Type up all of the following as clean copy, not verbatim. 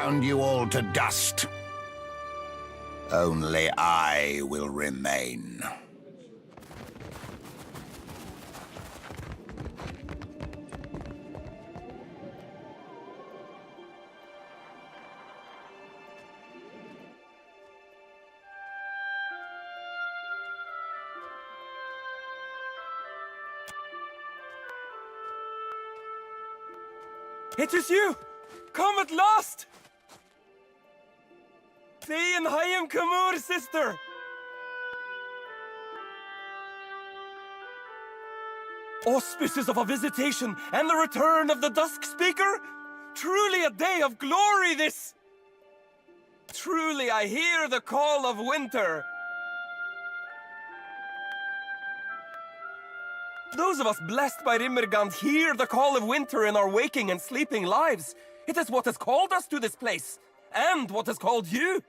ground you all to dust. Only I will remain. It is you! Come at last! Thee and Hayim Kamur, sister! Auspices of a visitation and the return of the Dusk Speaker? Truly a day of glory, this! Truly I hear the call of winter. Those of us blessed by Rimmergand hear the call of winter in our waking and sleeping lives. It is what has called us to this place, and what has called you.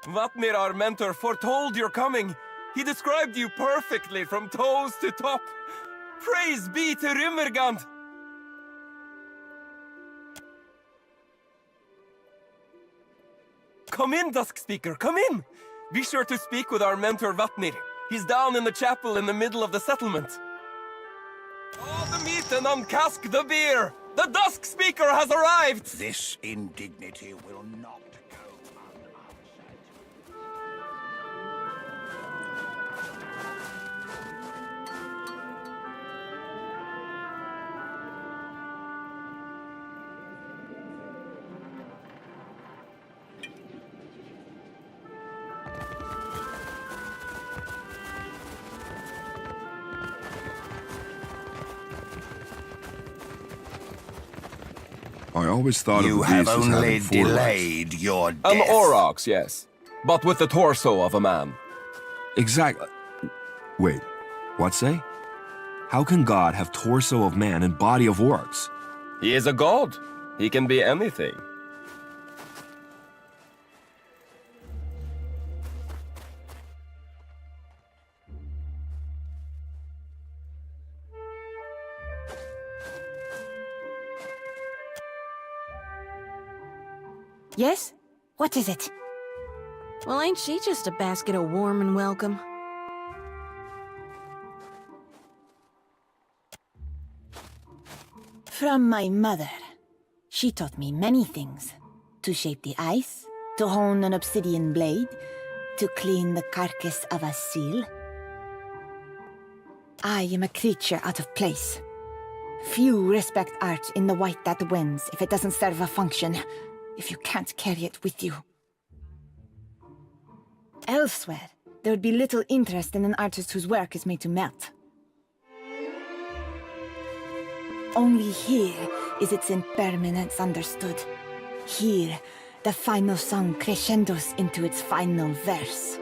Vatnir, our mentor, foretold your coming. He described you perfectly from toes to top. Praise be to Rimmergand! Come in, Dusk Speaker, come in! Be sure to speak with our mentor Vatnir. He's down in the chapel in the middle of the settlement. All the meat and uncask the beer! The Dusk Speaker has arrived! This indignity will not go unanswered. I always thought You of the have beast as only having four legs. delayed your death. An aurochs, yes. But with the torso of a man. Exactly. Wait, what say? How can God have torso of man and body of orcs? He is a god. He can be anything. Yes? What is it? Well, ain't she just a basket of warm and welcome? From my mother. She taught me many things. To shape the ice, to hone an obsidian blade, to clean the carcass of a seal. I am a creature out of place. Few respect art in the white that wins if it doesn't serve a function, if you can't carry it with you. Elsewhere, there would be little interest in an artist whose work is made to melt. Only here is its impermanence understood. Here, the final song crescendos into its final verse.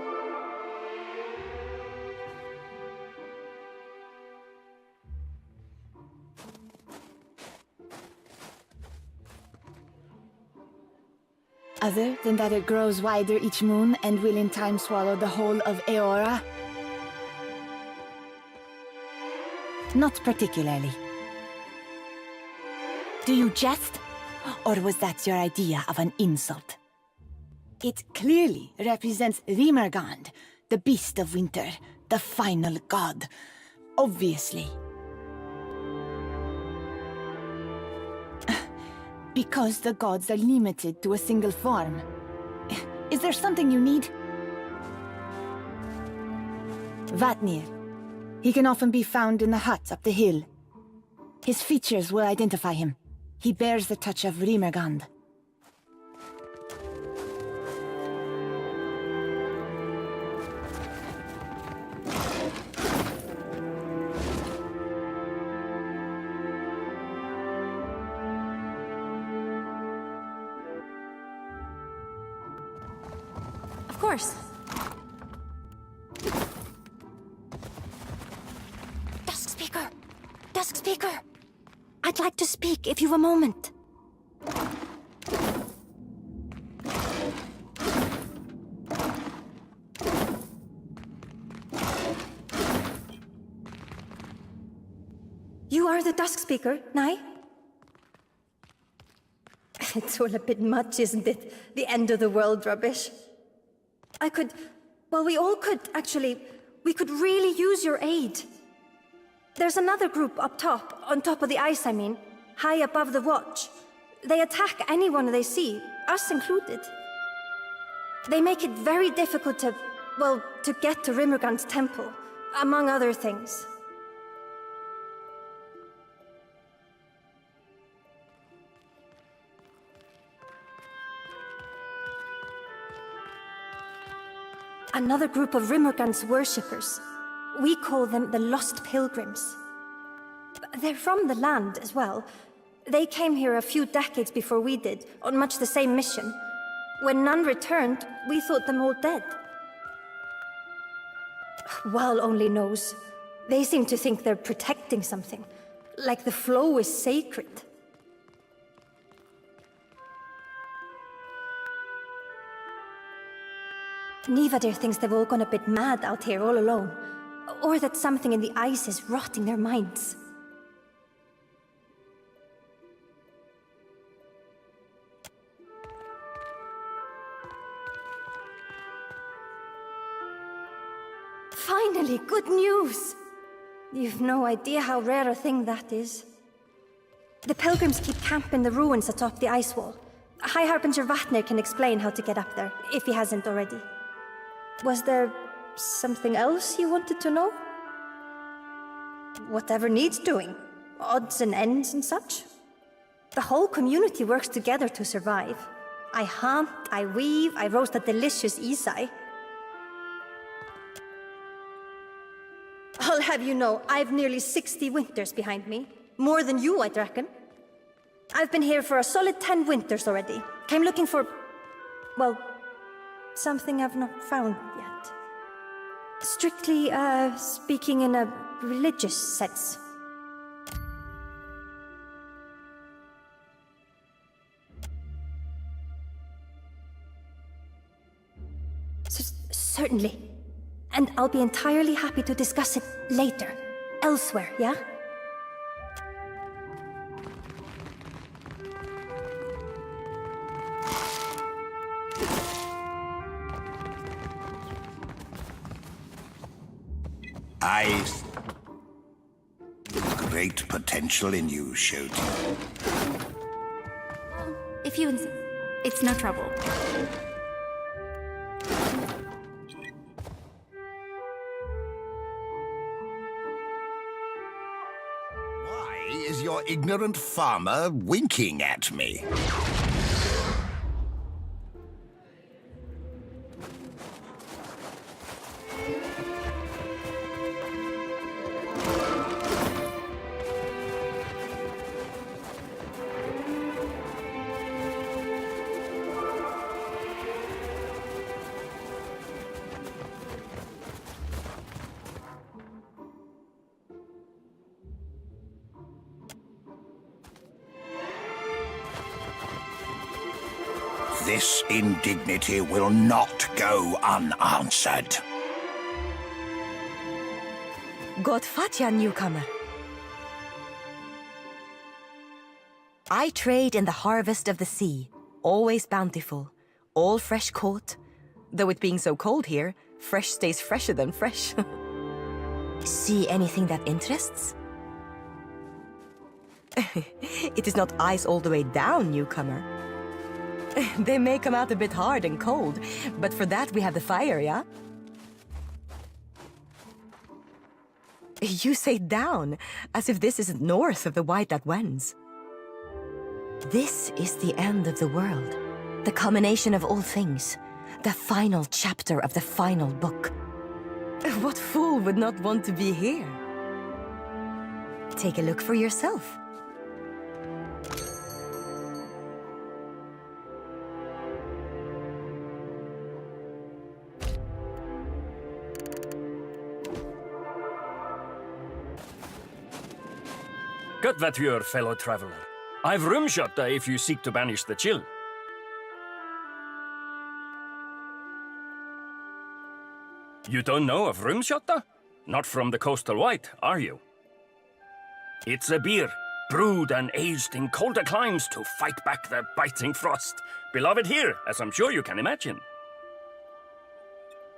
Other than that it grows wider each moon and will in time swallow the whole of Eora? Not particularly. Do you jest? Or was that your idea of an insult? It clearly represents Rimergand, the beast of winter, the final god. Obviously. Because the gods are limited to a single form. Is there something you need? Vatnir. He can often be found in the hut up the hill. His features will identify him. He bears the touch of Rimergand. Of course. Dusk Speaker! Dusk Speaker! I'd like to speak if you've a moment. You are the Dusk Speaker, Nai? It's all a bit much, isn't it? The end of the world rubbish. We all could, actually. We could really use your aid. There's another group up top, on top of the ice, I mean, high above the watch. They attack anyone they see, us included. They make it very difficult to get to Rimmergand's temple, among other things. Another group of Rimmergand's worshippers. We call them the Lost Pilgrims. They're from the land as well. They came here a few decades before we did, on much the same mission. When none returned, we thought them all dead. Wal only knows. They seem to think they're protecting something, like the flow is sacred. Nivadir thinks they've all gone a bit mad out here all alone. Or that something in the ice is rotting their minds. Finally, good news! You've no idea how rare a thing that is. The pilgrims keep camp in the ruins atop the ice wall. High Harbinger Vatnir can explain how to get up there, if he hasn't already. Was there something else you wanted to know? Whatever needs doing. Odds and ends and such. The whole community works together to survive. I hunt, I weave, I roast a delicious isai. I'll have you know, I've nearly 60 winters behind me. More than you, I'd reckon. I've been here for a solid 10 winters already. Came looking for... something I've not found yet. Strictly, speaking in a religious sense. Certainly. And I'll be entirely happy to discuss it later. Elsewhere, yeah? Great potential in you, Shoti. If you insist, it's no trouble. Why is your ignorant farmer winking at me? This indignity will not go unanswered. God fatja, newcomer. I trade in the harvest of the sea, always bountiful, all fresh caught. Though it being so cold here, fresh stays fresher than fresh. See anything that interests? It is not ice all the way down, newcomer. They may come out a bit hard and cold, but for that we have the fire, yeah? You say down, as if this isn't north of the white that wends. This is the end of the world, the culmination of all things, the final chapter of the final book. What fool would not want to be here? Take a look for yourself. Good Vatvyr, fellow traveler. I've Rumshotta if you seek to banish the chill. You don't know of Rumshotta? Not from the coastal white, are you? It's a beer, brewed and aged in colder climes to fight back the biting frost. Beloved here, as I'm sure you can imagine.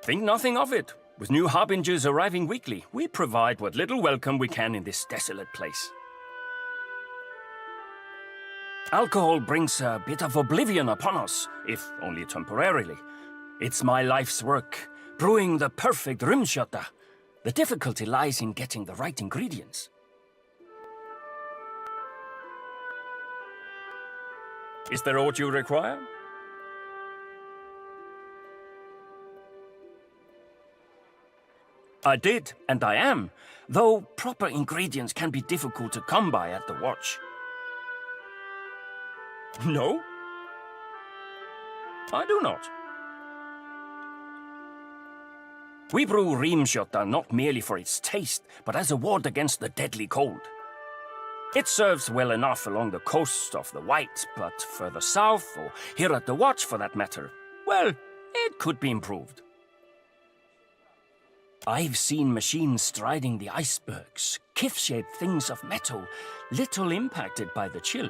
Think nothing of it. With new harbingers arriving weekly, we provide what little welcome we can in this desolate place. Alcohol brings a bit of oblivion upon us, if only temporarily. It's my life's work, brewing the perfect rumskötta. The difficulty lies in getting the right ingredients. Is there aught you require? I did, and I am, though proper ingredients can be difficult to come by at the watch. No? I do not. We brew Rimskötta not merely for its taste, but as a ward against the deadly cold. It serves well enough along the coast of the White, but further south, or here at the Watch for that matter, well, it could be improved. I've seen machines striding the icebergs, kith-shaped things of metal, little impacted by the chill.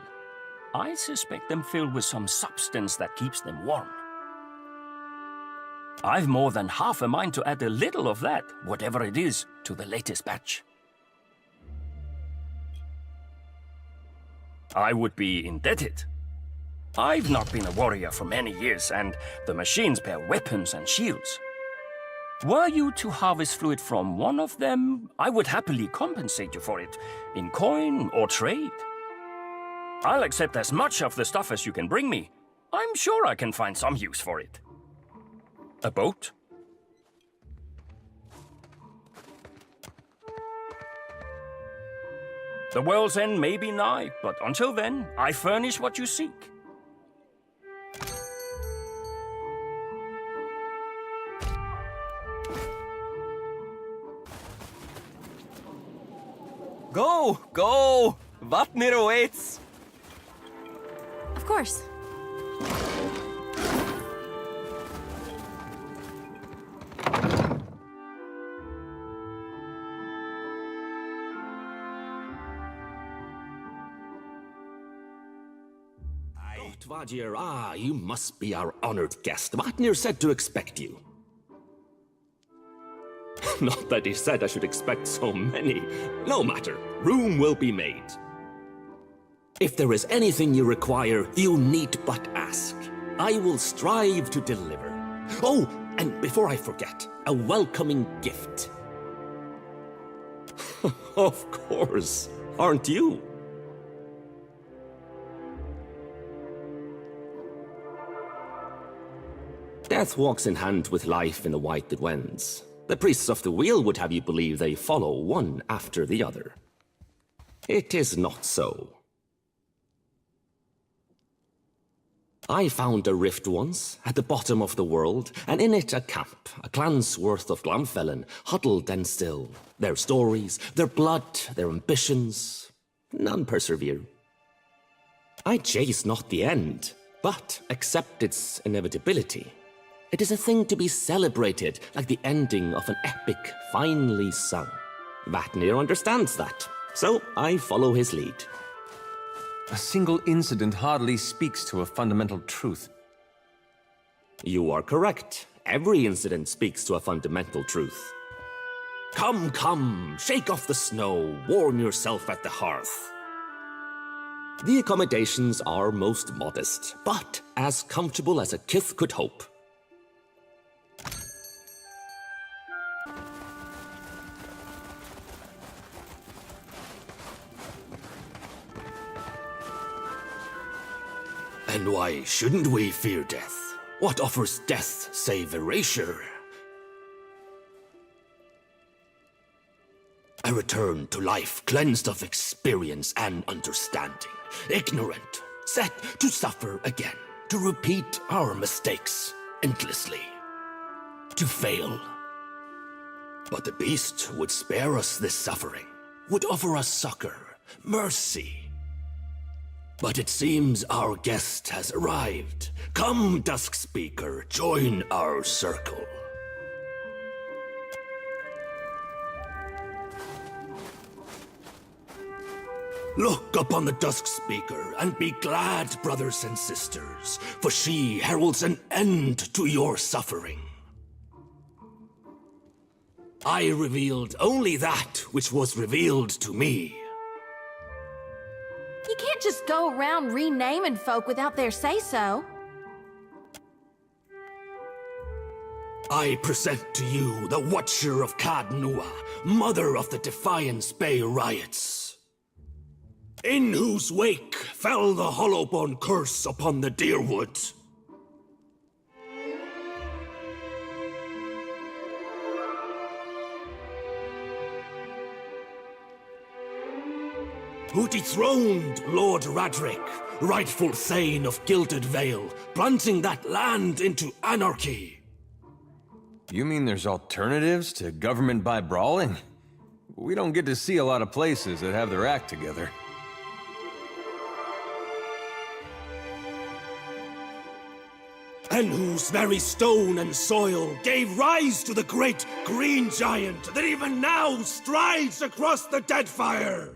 I suspect them filled with some substance that keeps them warm. I've more than half a mind to add a little of that, whatever it is, to the latest batch. I would be indebted. I've not been a warrior for many years, and the machines bear weapons and shields. Were you to harvest fluid from one of them, I would happily compensate you for it, in coin or trade. I'll accept as much of the stuff as you can bring me. I'm sure I can find some use for it. A boat? The world's end may be nigh, but until then, I furnish what you seek. Go! Go! Vatnir awaits! Of course. Tvajir, you must be our honored guest. Vatnir said to expect you. Not that he said I should expect so many. No matter, room will be made. If there is anything you require, you need but ask. I will strive to deliver. Oh, and before I forget, a welcoming gift. Of course, aren't you? Death walks in hand with life in the White that wends. The priests of the wheel would have you believe they follow one after the other. It is not so. I found a rift once, at the bottom of the world, and in it a camp, a clan's worth of Glamfellen, huddled and still. Their stories, their blood, their ambitions, none persevere. I chase not the end, but accept its inevitability. It is a thing to be celebrated, like the ending of an epic finely sung. Vatnir understands that, so I follow his lead. A single incident hardly speaks to a fundamental truth. You are correct. Every incident speaks to a fundamental truth. Come, come, shake off the snow, warm yourself at the hearth. The accommodations are most modest, but as comfortable as a kith could hope. And why shouldn't we fear death? What offers death save erasure? A return to life cleansed of experience and understanding. Ignorant, set to suffer again. To repeat our mistakes endlessly. To fail. But the beast would spare us this suffering. Would offer us succor, mercy. But it seems our guest has arrived. Come, Dusk Speaker, join our circle. Look upon the Dusk Speaker and be glad, brothers and sisters, for she heralds an end to your suffering. I revealed only that which was revealed to me. You can't just go around renaming folk without their say-so. I present to you the Watcher of Cad Nua, mother of the Defiance Bay riots, in whose wake fell the Hollowbone curse upon the Deerwood. Who dethroned Lord Radric, rightful Thane of Gilded Vale, plunging that land into anarchy. You mean there's alternatives to government by brawling? We don't get to see a lot of places that have their act together. And whose very stone and soil gave rise to the great green giant that even now strides across the Deadfire.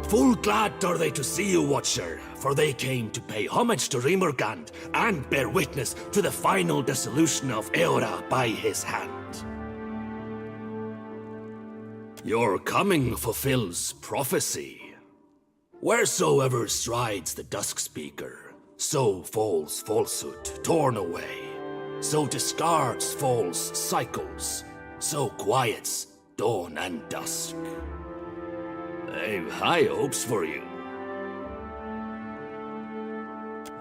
Full glad are they to see you, Watcher, for they came to pay homage to Rimergand and bear witness to the final dissolution of Eora by his hand. Your coming fulfills prophecy. Wheresoever strides the Dusk Speaker, so falls falsehood torn away, so discards false cycles, so quiets dawn and dusk. I've high hopes for you.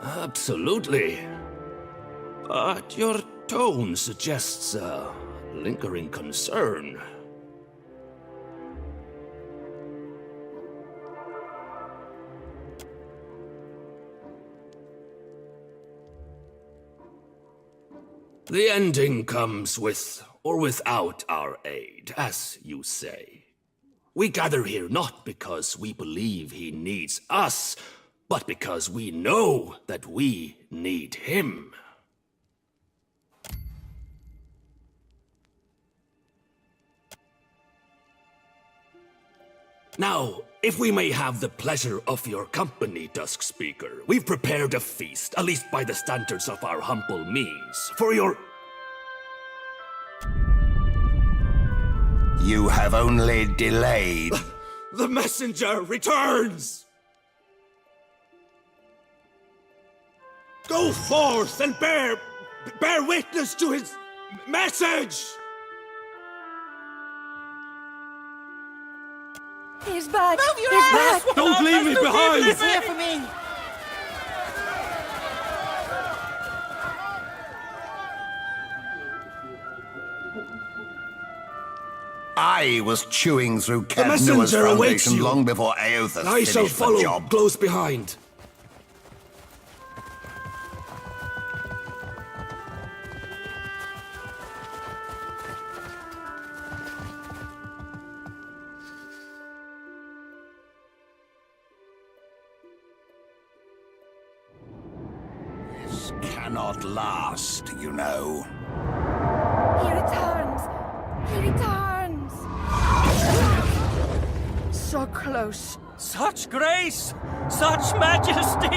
Absolutely. But your tone suggests a lingering concern. The ending comes with or without our aid, as you say. We gather here not because we believe he needs us, but because we know that we need him. Now, if we may have the pleasure of your company, Dusk Speaker, we've prepared a feast, at least by the standards of our humble means, for your... You have only delayed. The messenger returns! Go forth and bear witness to his message! He's back! Move your He's ass! back! Don't leave me behind! He's here for me! I was chewing through The Cad Nua's messenger awaits foundation you. long before Aothas I shall finished the follow job. close behind. This cannot last, you know. He returns! He returns! So close. Such grace! Such majesty!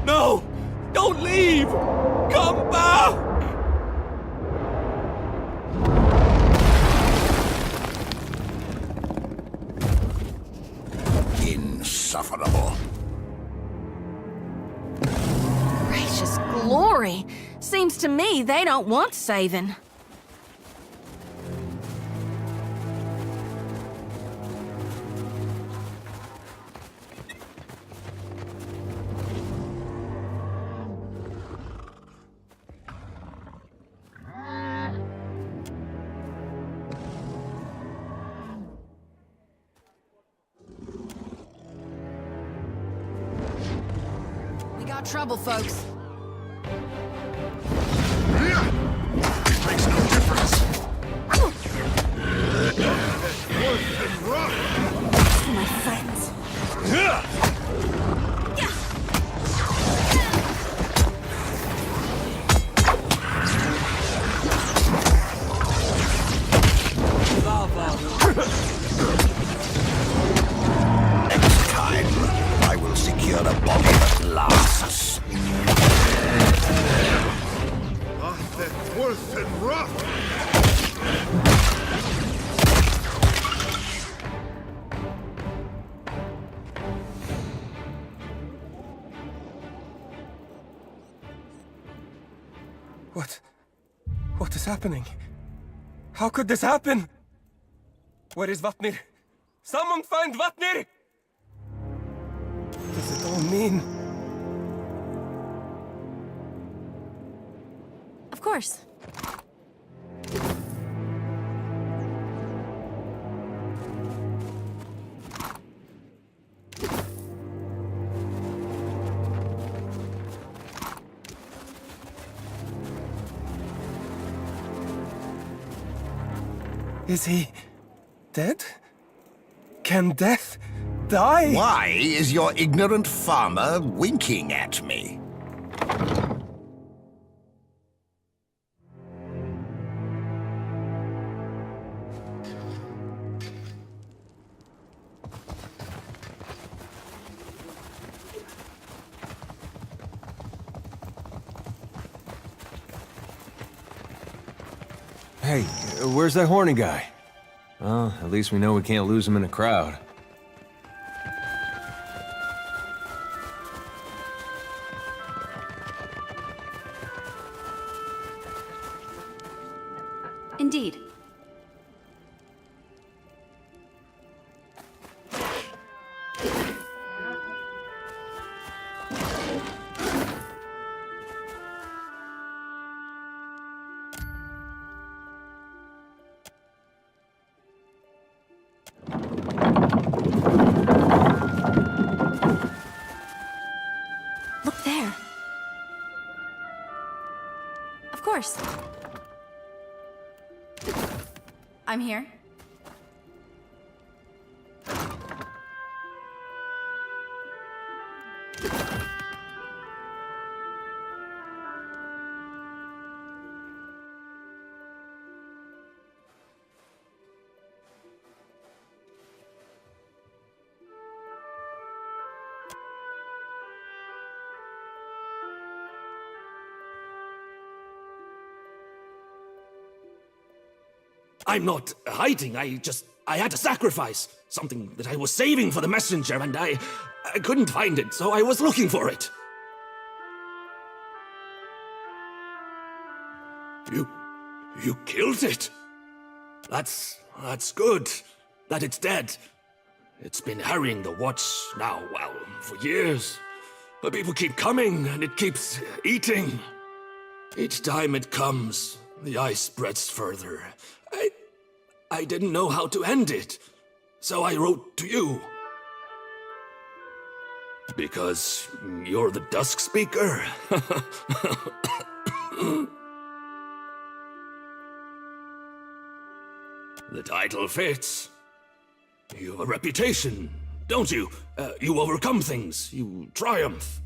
No! Don't leave! Come back! Insufferable. Gracious glory! Seems to me they don't want saving. We got trouble, folks. Makes no difference. My friends. happening? How could this happen? Where is Vatnir? Someone find Vatnir! What does it all mean? Of course. Is he dead? Can death die? Why is your ignorant farmer winking at me? Hey, where's that horny guy? Well, at least we know we can't lose him in a crowd. Indeed. Look there. Of course. I'm here. I'm not hiding. I had to sacrifice something that I was saving for the messenger, and I couldn't find it, so I was looking for it. You killed it? That's good. That it's dead. It's been harrying the watch now, well, for years. But people keep coming, and it keeps eating. Each time it comes, the ice spreads further. I didn't know how to end it, so I wrote to you. Because you're the Dusk Speaker? The title fits. You have a reputation, don't you? You overcome things, you triumph.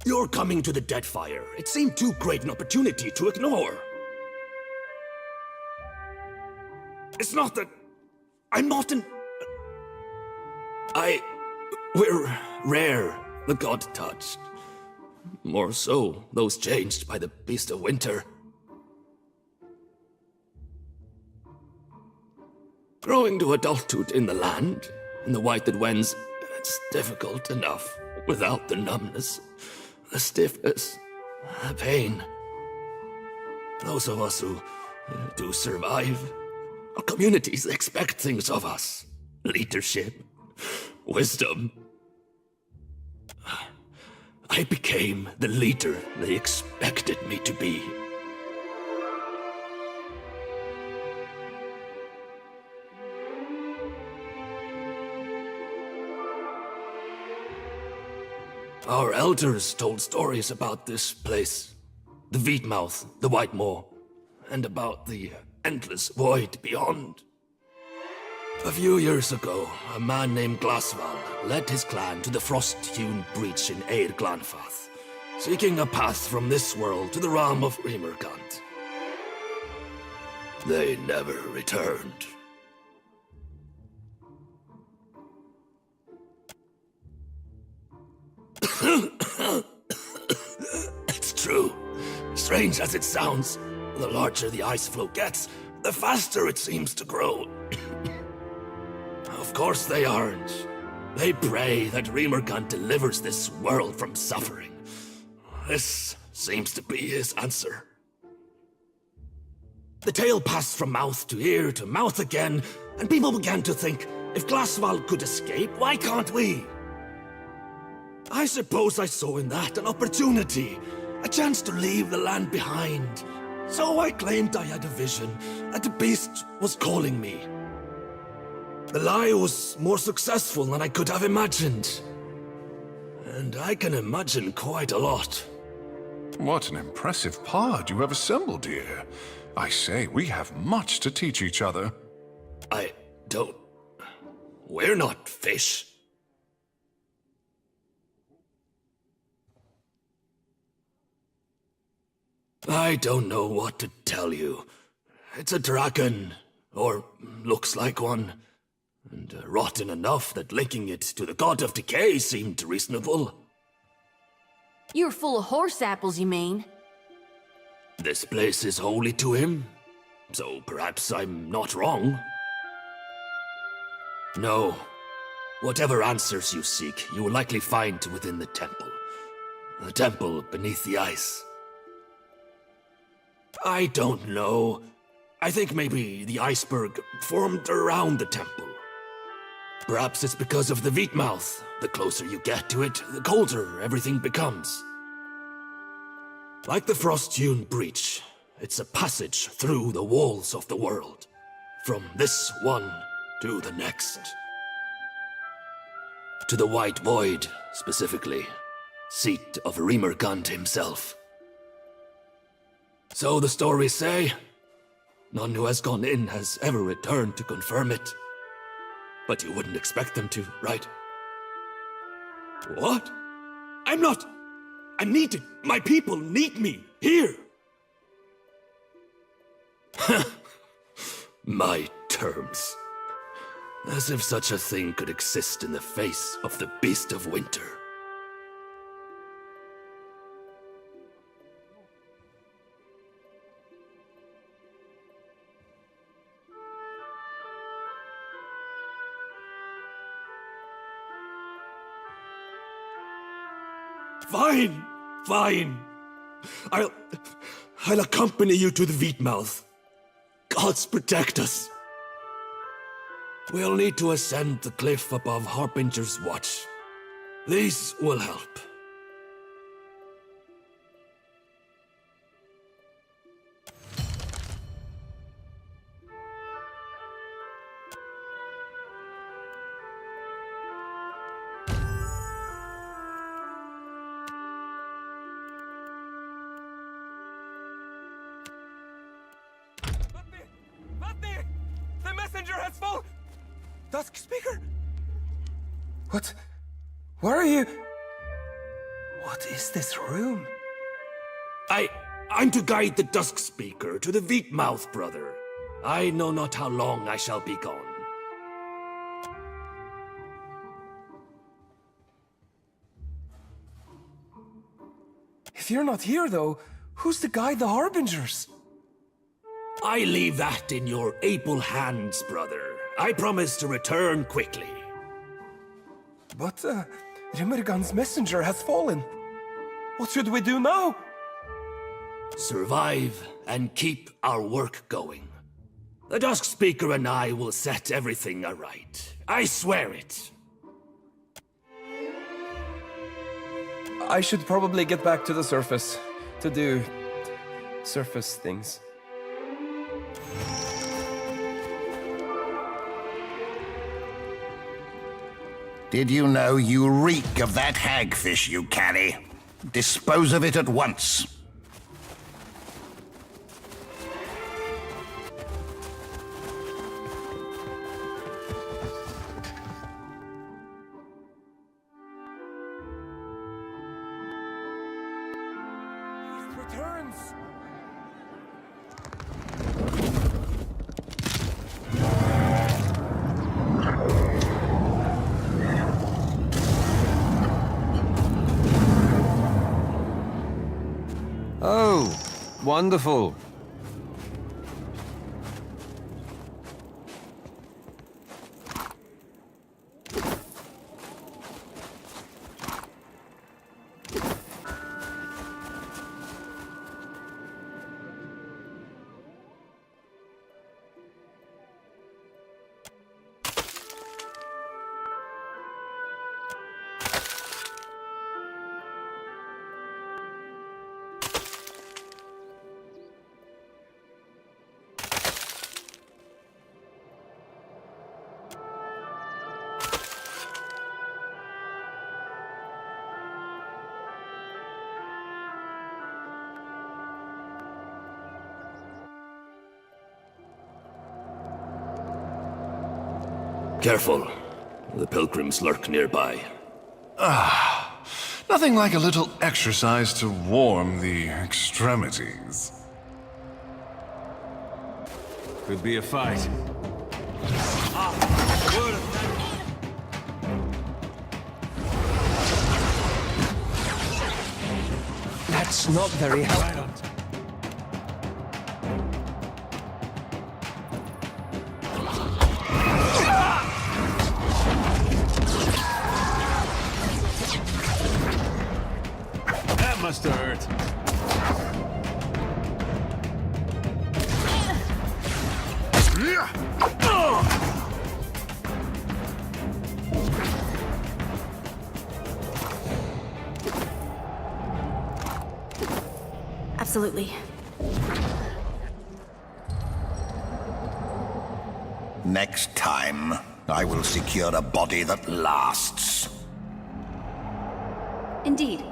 You're coming to the Deadfire. It seemed too great an opportunity to ignore. It's not that... I'm not an... We're rare, the god touched. More so, those changed by the beast of winter. Growing to adulthood in the land, in the white that wends, it's difficult enough without the numbness, the stiffness, the pain. Those of us who do survive, our communities expect things of us. Leadership, wisdom. I became the leader they expected me to be. Our elders told stories about this place, the Wheatmouth, the White Moor, and about the endless void beyond. A few years ago, a man named Glasval led his clan to the frost-hewn breach in Eir Glanfath, seeking a path from this world to the realm of Rimergant. They never returned. It's true. Strange as it sounds, the larger the ice floe gets, the faster it seems to grow. Of course they aren't. They pray that Rimergant delivers this world from suffering. This seems to be his answer. The tale passed from mouth to ear to mouth again, and people began to think, if Glaswald could escape, why can't we? I suppose I saw in that an opportunity, a chance to leave the land behind. So I claimed I had a vision, and the beast was calling me. The lie was more successful than I could have imagined. And I can imagine quite a lot. What an impressive pod you have assembled here. I say, we have much to teach each other. I don't... We're not fish. I don't know what to tell you. It's a dragon, or looks like one, and rotten enough that linking it to the god of decay seemed reasonable. You're full of horse apples, you mean? This place is holy to him, so perhaps I'm not wrong. No. Whatever answers you seek, you will likely find within the temple. The temple beneath the ice. I don't know. I think maybe the iceberg formed around the temple. Perhaps it's because of the Wheatmouth. The closer you get to it, the colder everything becomes. Like the frost-hewn breach, it's a passage through the walls of the world. From this one to the next. To the White Void, specifically. Seat of Remergund himself. So the stories say. None who has gone in has ever returned to confirm it. But you wouldn't expect them to, right? What? I'm not... I'm needed. My people need me. Here. My terms. As if such a thing could exist in the face of the Beast of Winter. Fine, fine. I'll accompany you to the Wheatmouth. Gods protect us. We'll need to ascend the cliff above Harbinger's Watch. These will help. The messenger has fallen! Dusk Speaker? What? Where are you? What is this room? I'm to guide the Dusk Speaker to the Wheatmouth, brother. I know not how long I shall be gone. If you're not here, though, who's to guide the Harbingers? I leave that in your able hands, brother. I promise to return quickly. But, Rimmergund's messenger has fallen. What should we do now? Survive and keep our work going. The Dusk Speaker and I will set everything aright. I swear it. I should probably get back to the surface to do surface things. Did you know you reek of that hagfish you carry? Dispose of it at once. It returns! Oh, wonderful. Careful. The pilgrims lurk nearby. Nothing like a little exercise to warm the extremities. Could be a fight. That's not very helpful. That must have hurt. Absolutely. Next time, I will secure a body that lasts. Indeed.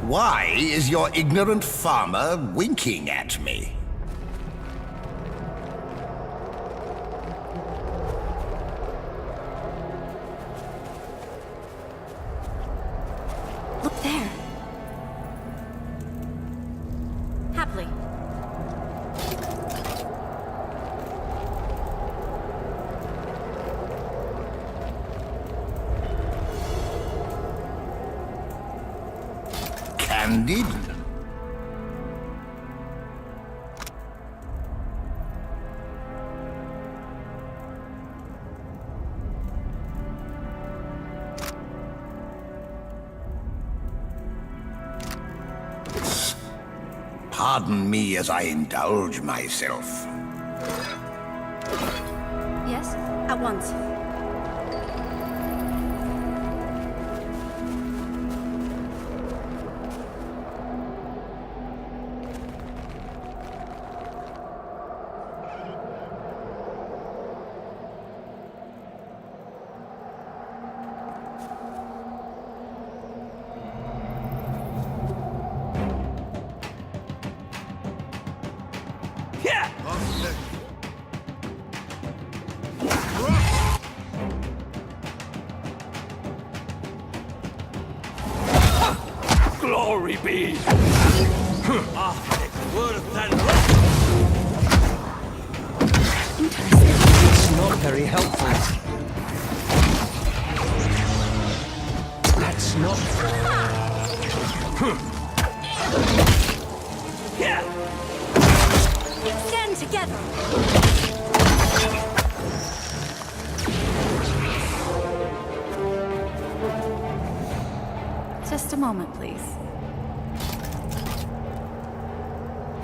Why is your ignorant farmer winking at me? Look there. Happily. Candid? Pardon me as I indulge myself. Yes, at once. Glory be! It's not very helpful. That's not... Stand together! Just a moment, please.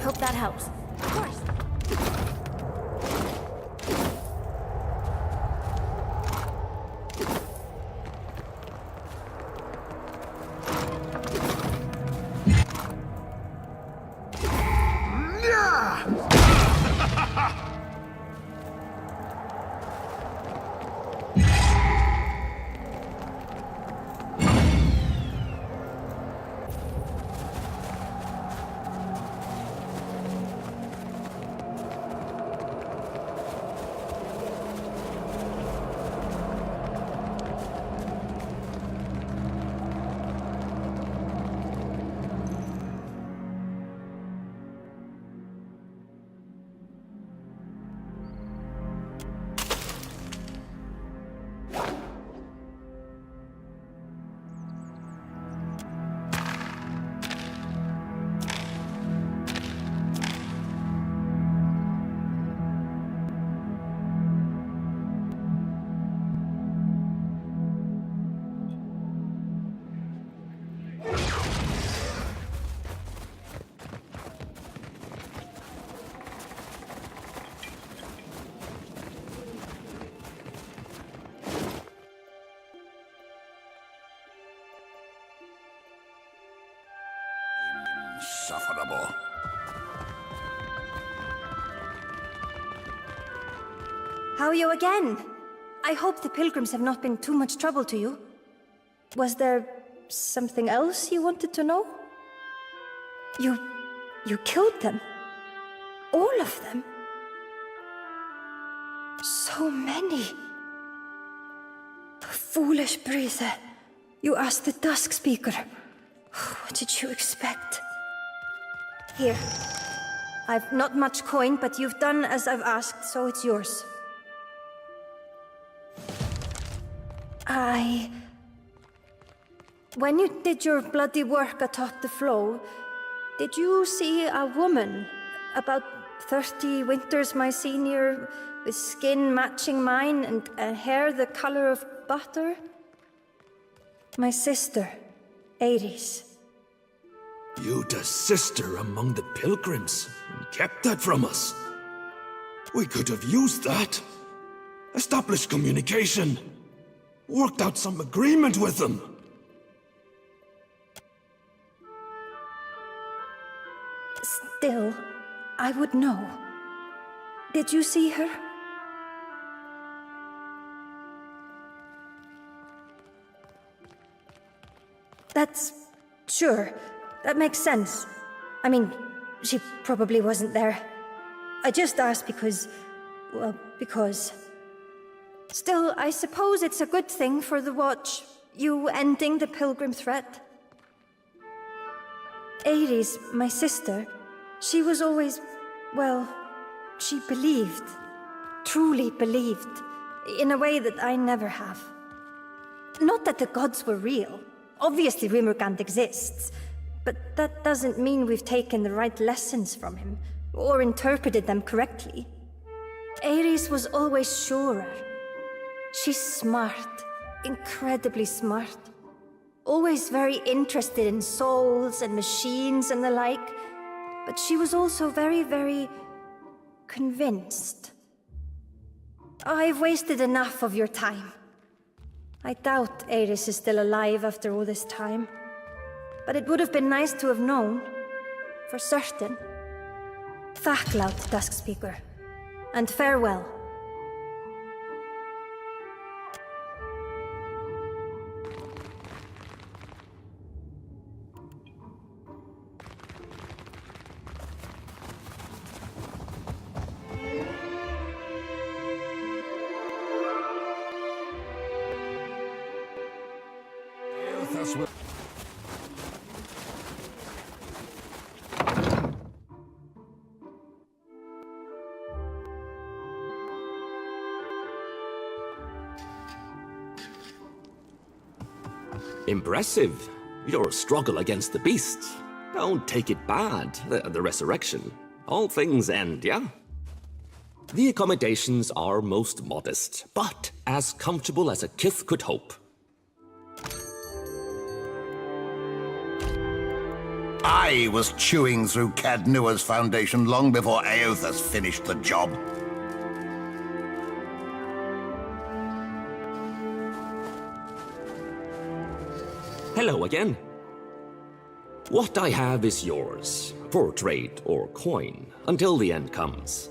Hope that helps. Of course. Insufferable. How are you again? I hope the pilgrims have not been too much trouble to you. Was there something else you wanted to know? You killed them? All of them? So many. The foolish breather. You asked the Dusk Speaker. What did you expect? Here. I've not much coin, but you've done as I've asked, so it's yours. When you did your bloody work atop the flow, did you see a woman, about 30 winters my senior, with skin matching mine and hair the color of butter? My sister, Ares. Yuda's sister among the pilgrims, and kept that from us. We could have used that. Established communication. Worked out some agreement with them. Still, I would know. Did you see her? That's... sure. That makes sense. I mean, she probably wasn't there. I just asked because... well, because... Still, I suppose it's a good thing for the Watch, you ending the pilgrim threat. Ares, my sister, she was always... well, she believed. Truly believed. In a way that I never have. Not that the gods were real. Obviously Rimmergand exists. But that doesn't mean we've taken the right lessons from him, or interpreted them correctly. Ares was always surer. She's smart. Incredibly smart. Always very interested in souls and machines and the like. But she was also very, very... convinced. I've wasted enough of your time. I doubt Ares is still alive after all this time. But it would have been nice to have known. For certain. Thacklaut, Dusk Speaker. And farewell. Impressive. Your struggle against the beasts. Don't take it bad, the resurrection. All things end, yeah? The accommodations are most modest, but as comfortable as a kith could hope. I was chewing through Cadnua's foundation long before Eothas finished the job. Hello again. What I have is yours, for trade or coin, until the end comes.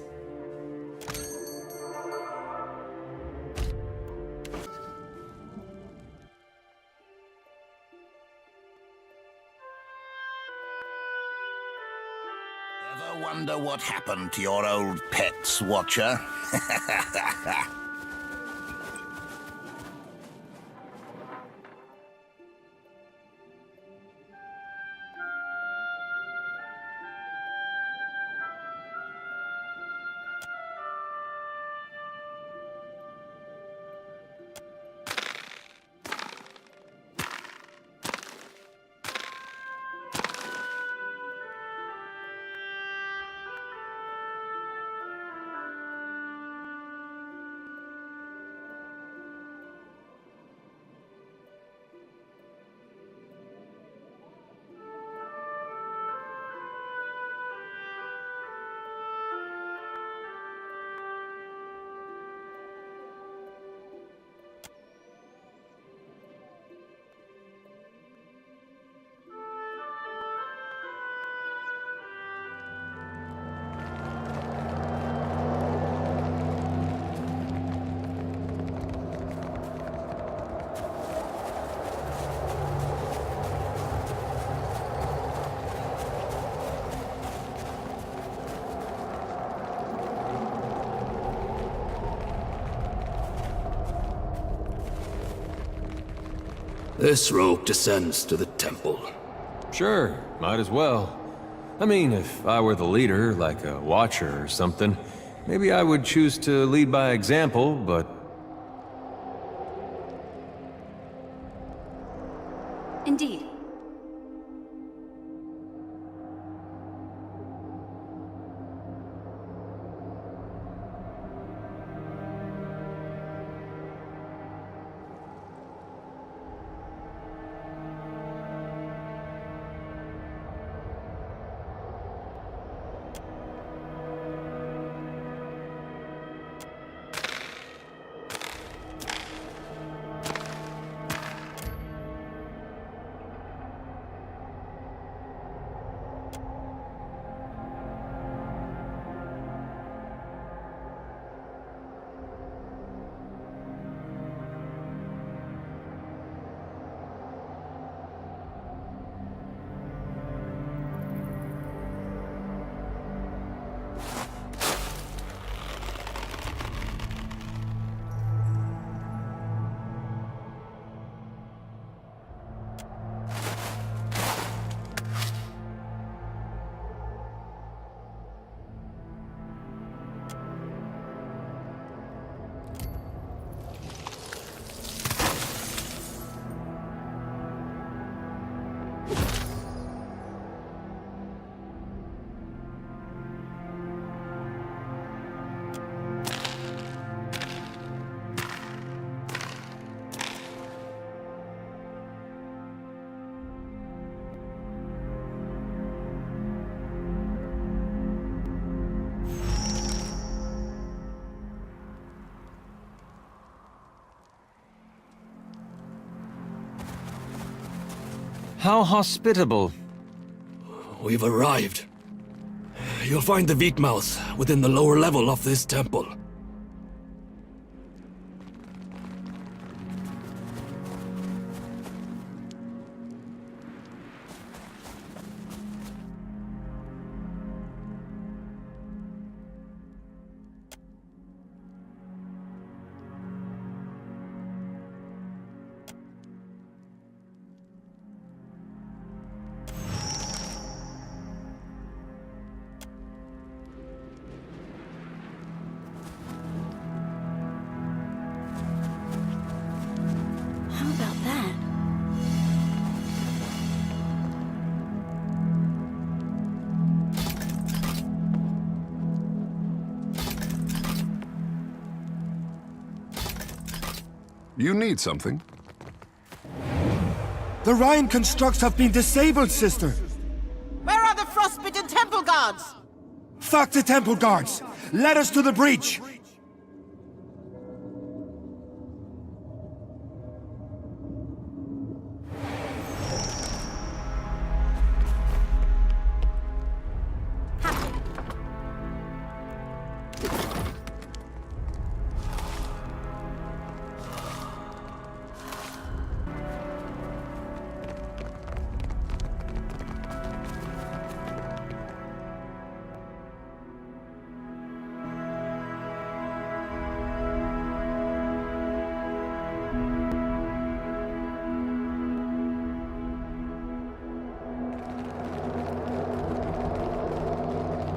Ever wonder what happened to your old pets, Watcher? This rope descends to the temple. Sure, might as well. I mean, if I were the leader, like a watcher or something, maybe I would choose to lead by example, but... Indeed. How hospitable. We've arrived. You'll find the Wheatmouth within the lower level of this temple. How about that? You need something? The Rhine constructs have been disabled, sister. Where are the frostbitten temple guards? Fuck the temple guards! Let us to the breach!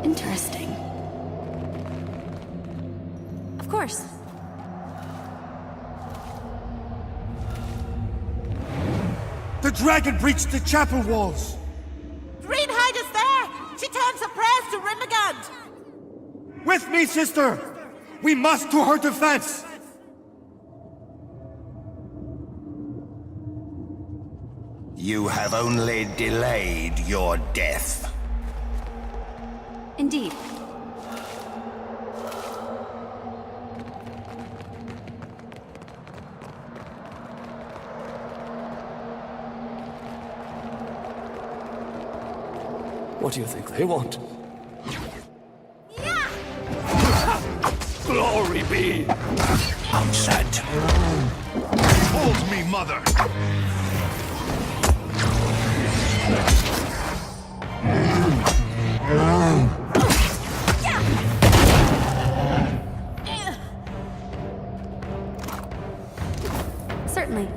Interesting. Of course. The dragon breached the chapel walls! Greenhide is there! She turns her prayers to Rimagant! With me, sister! We must to her defense! You have only delayed your death. Indeed. What do you think they want? Glory be! Upset. Hold me, mother! Certainly.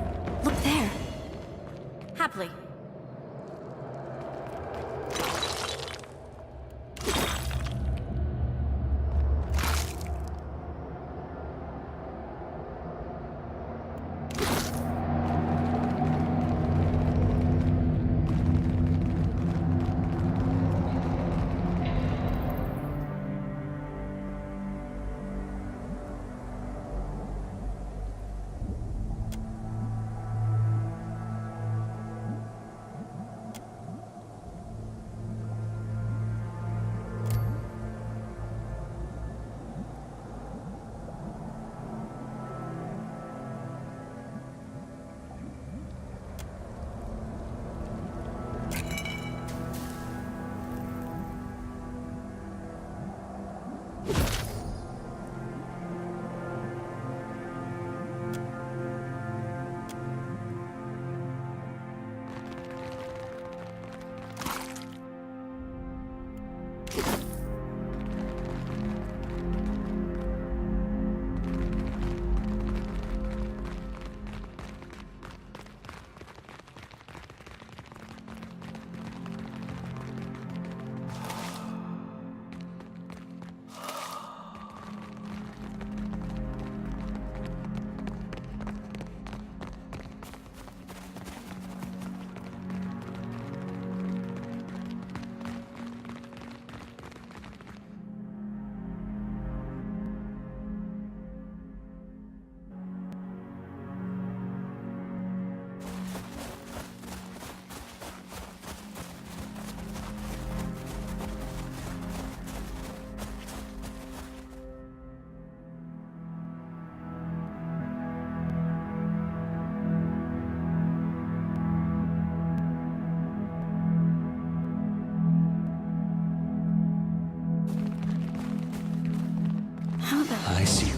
Look there. Happily. I see.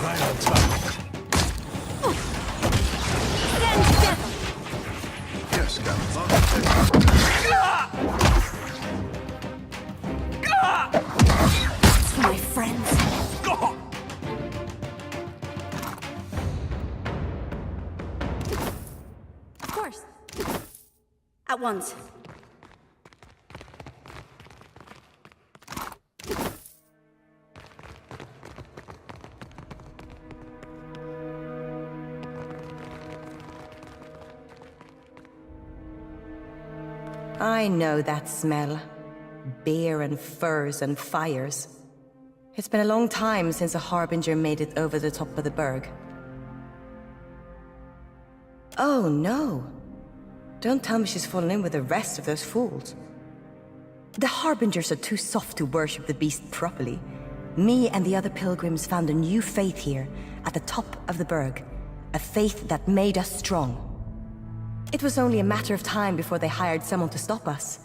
Right on top. Yes, Captain. My friends. Of course. At once. I know that smell. Beer and furs and fires. It's been a long time since a harbinger made it over the top of the berg. Oh no. Don't tell me she's fallen in with the rest of those fools. The harbingers are too soft to worship the beast properly. Me and the other pilgrims found a new faith here, at the top of the berg. A faith that made us strong. It was only a matter of time before they hired someone to stop us.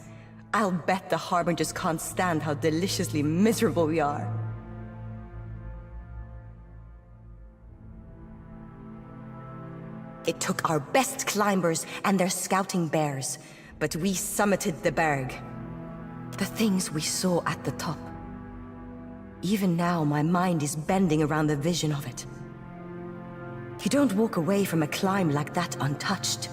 I'll bet the harbingers can't stand how deliciously miserable we are. It took our best climbers and their scouting bears, but we summited the berg. The things we saw at the top. Even now, my mind is bending around the vision of it. You don't walk away from a climb like that untouched.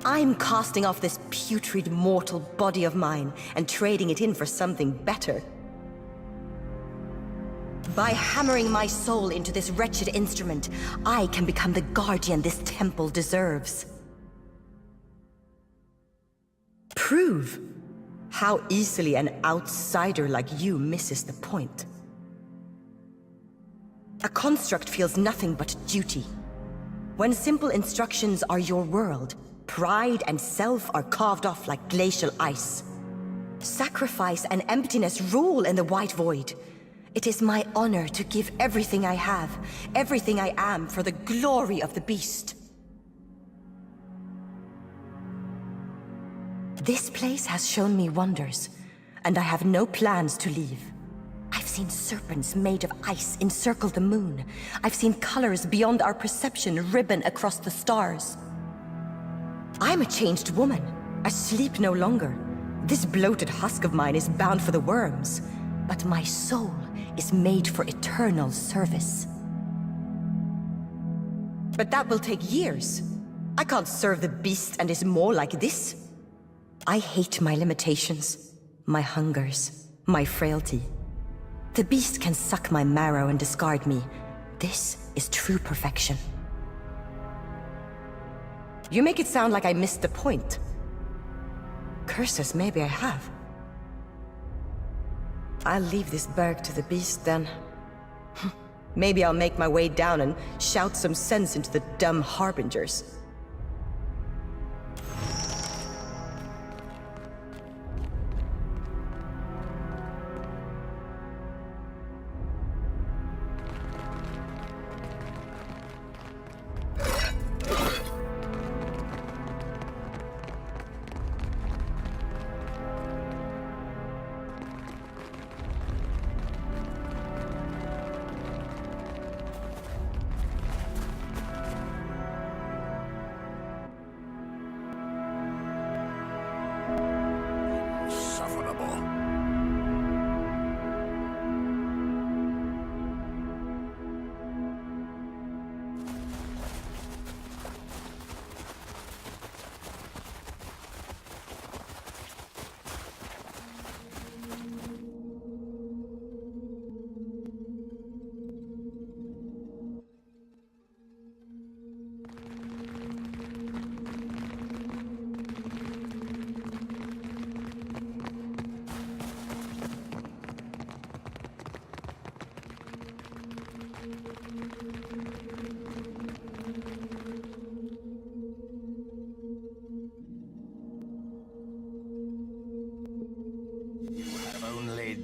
I'm casting off this putrid mortal body of mine and trading it in for something better. By hammering my soul into this wretched instrument, I can become the guardian this temple deserves. Prove how easily an outsider like you misses the point. A construct feels nothing but duty. When simple instructions are your world, pride and self are carved off like glacial ice. Sacrifice and emptiness rule in the white void. It is my honor to give everything I have, everything I am, for the glory of the beast. This place has shown me wonders, and I have no plans to leave. I've seen serpents made of ice encircle the moon. I've seen colors beyond our perception ribbon across the stars. I'm a changed woman. I sleep no longer. This bloated husk of mine is bound for the worms. But my soul is made for eternal service. But that will take years. I can't serve the beast and his maw like this. I hate my limitations, my hungers, my frailty. The beast can suck my marrow and discard me. This is true perfection. You make it sound like I missed the point. Curses, maybe I have. I'll leave this berg to the beast then. Maybe I'll make my way down and shout some sense into the dumb harbingers.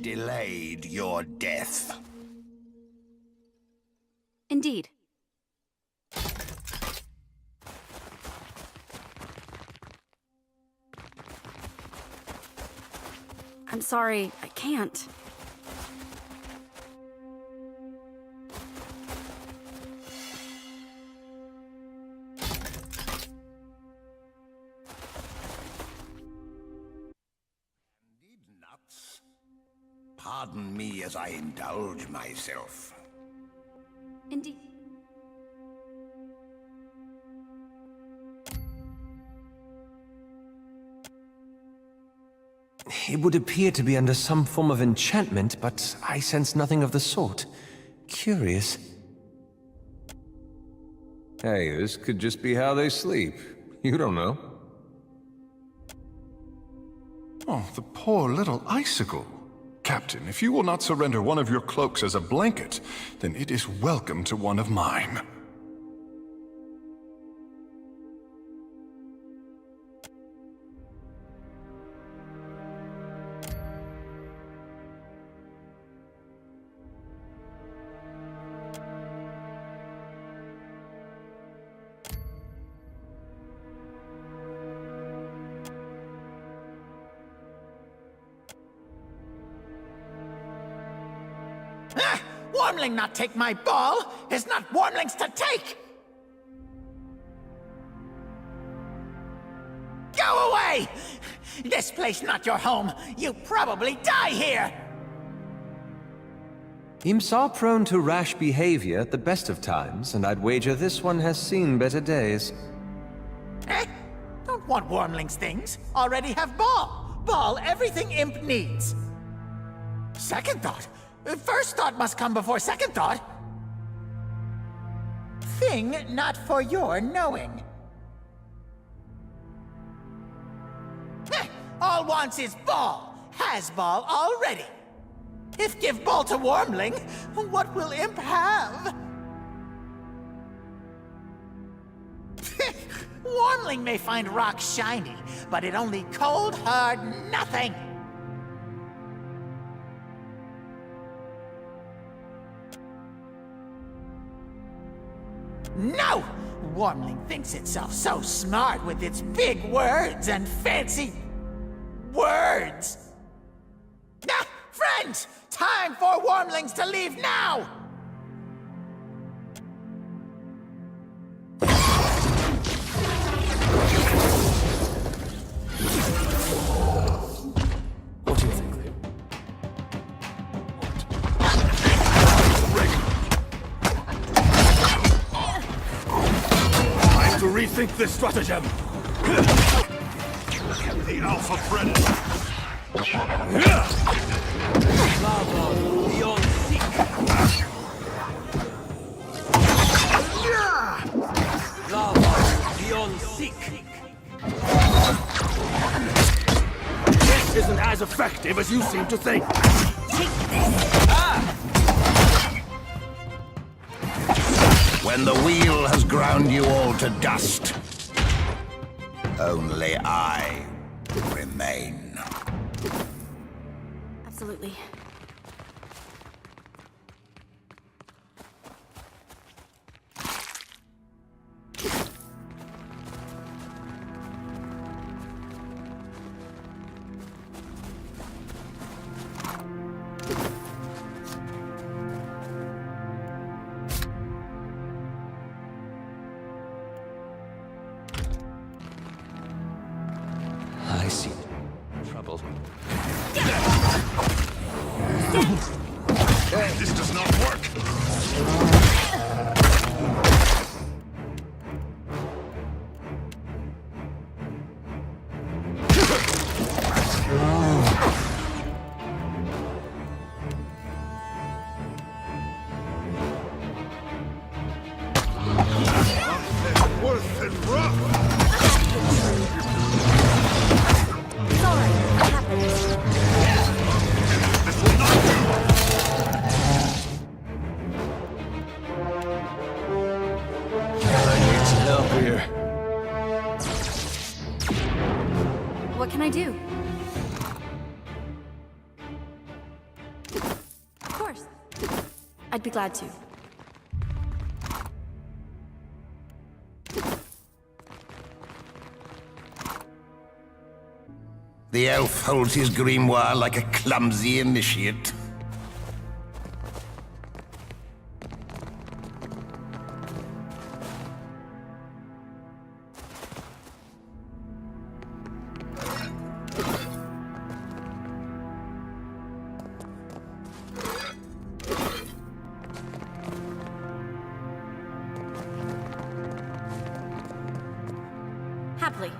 Delayed your death. Indeed. I'm sorry, I can't. Pardon me as I indulge myself. Indeed. It would appear to be under some form of enchantment, but I sense nothing of the sort. Curious. Hey, this could just be how they sleep. You don't know. Oh, the poor little icicle. Captain, if you will not surrender one of your cloaks as a blanket, then it is welcome to one of mine. Wormling not take my ball is not wormlings to take! Go away! This place not your home. You probably die here! Imsa prone to rash behavior at the best of times, and I'd wager this one has seen better days. Eh? Don't want wormlings things. Already have ball. Ball everything imp needs. Second thought. First thought must come before second thought. Thing not for your knowing. All wants is ball. Has ball already. If give ball to Wormling, what will imp have? Wormling may find rock shiny, but it only cold hard nothing. No! Wormling thinks itself so smart with its big words and fancy words. Ah, friends! Time for Wormlings to leave now! What do you think? this stratagem! The Alpha Brennan! Lava beyond seek! Lava beyond seek! This isn't as effective as you seem to think! Take this! When the wheel has ground you all to dust, only I remain. Absolutely. I see. Trouble. This does not work! Worth and rough! It's alright. It happens. This will not do! I need some help here. What can I do? Of course. I'd be glad to. The elf holds his grimoire like a clumsy initiate. Happily.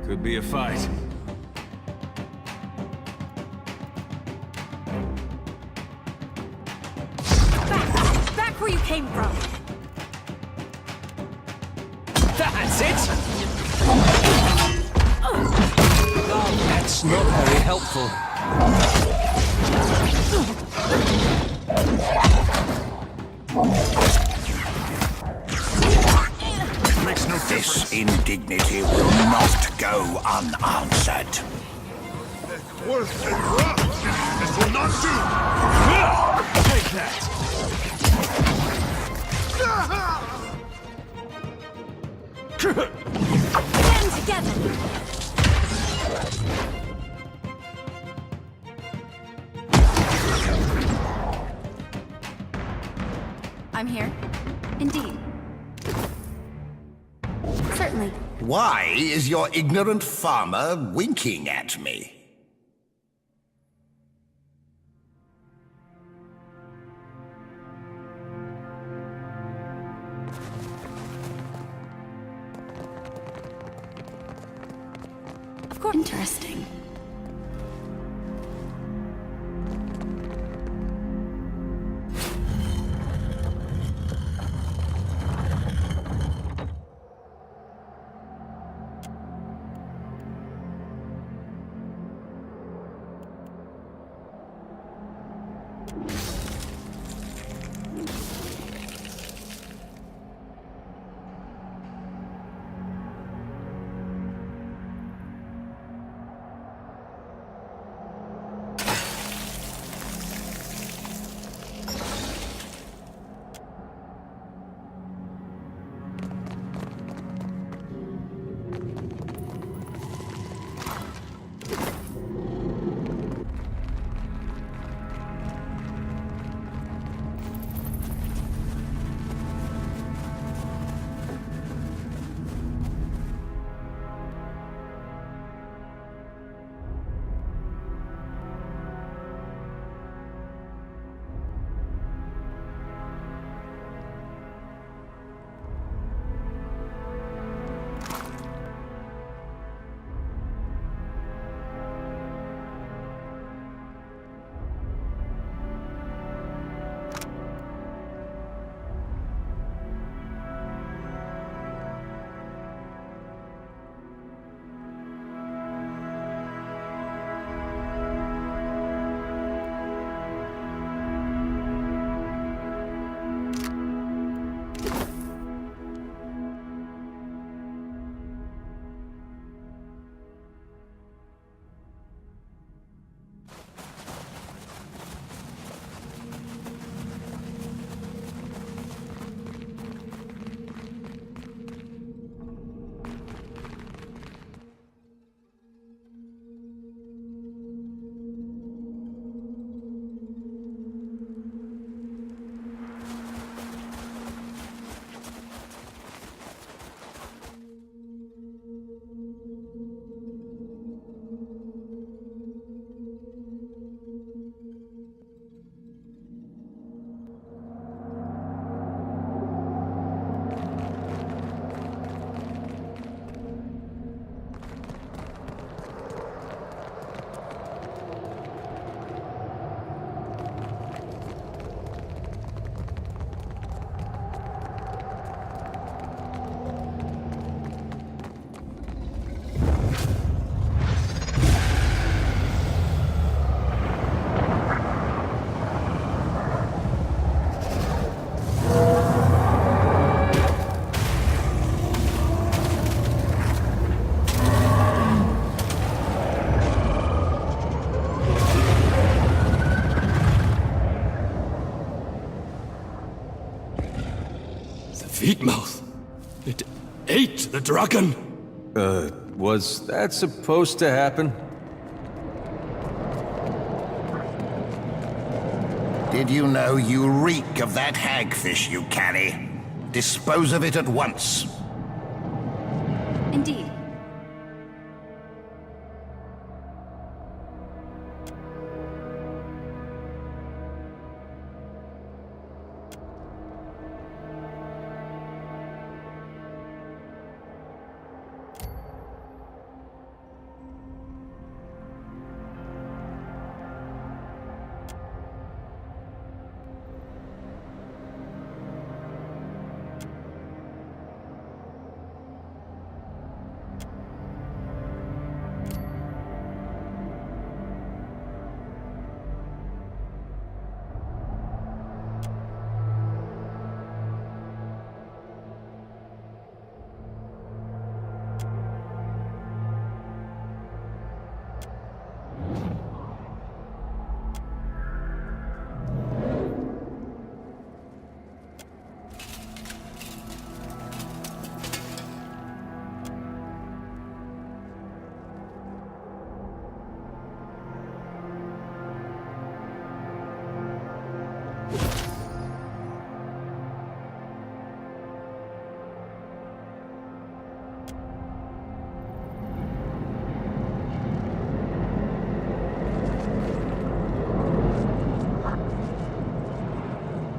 Could be a fight. Back where you came from. That's it! That's not very helpful. Makes no difference. This indignity will not go unanswered. Worth and rough! This will not do! Take that! Stand together. I'm here. Indeed. Certainly. Why is your ignorant farmer winking at me? Of course. Interesting. Feetmouth! It ate the dragon! Was that supposed to happen? Did you know you reek of that hagfish you carry? Dispose of it at once. Indeed.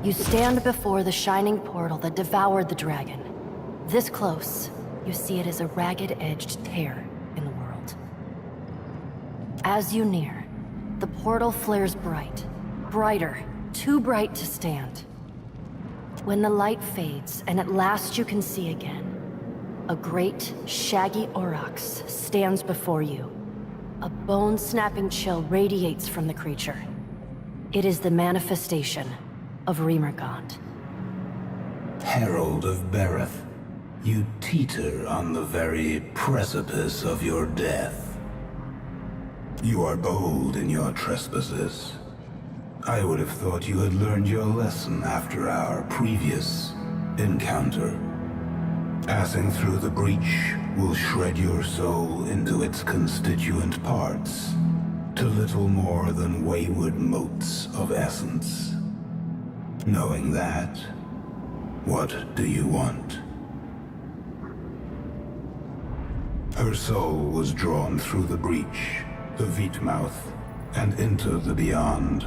You stand before the shining portal that devoured the dragon. This close, you see it as a ragged-edged tear in the world. As you near, the portal flares bright. Brighter, too bright to stand. When the light fades, and at last you can see again, a great, shaggy aurochs stands before you. A bone-snapping chill radiates from the creature. It is the manifestation of Remergand. Herald of Bereth, you teeter on the very precipice of your death. You are bold in your trespasses. I would have thought you had learned your lesson after our previous encounter. Passing through the breach will shred your soul into its constituent parts, to little more than wayward motes of essence. Knowing that, what do you want? Her soul was drawn through the breach, the Veetmouth, and into the beyond.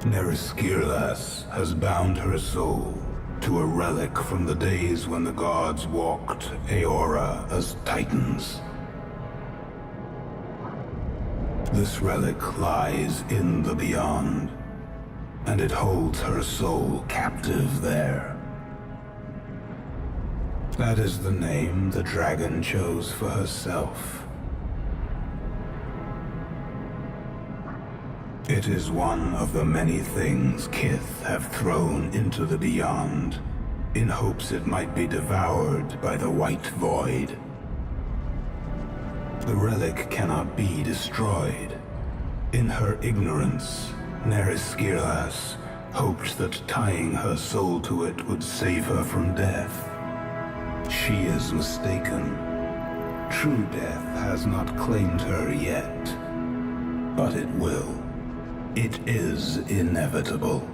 Neriskirlas has bound her soul to a relic from the days when the gods walked Aora as titans. This relic lies in the beyond, and it holds her soul captive there. That is the name the dragon chose for herself. It is one of the many things Kith have thrown into the beyond, in hopes it might be devoured by the White Void. The relic cannot be destroyed. In her ignorance, Neriskirlas hoped that tying her soul to it would save her from death. She is mistaken. True death has not claimed her yet, but it will. It is inevitable.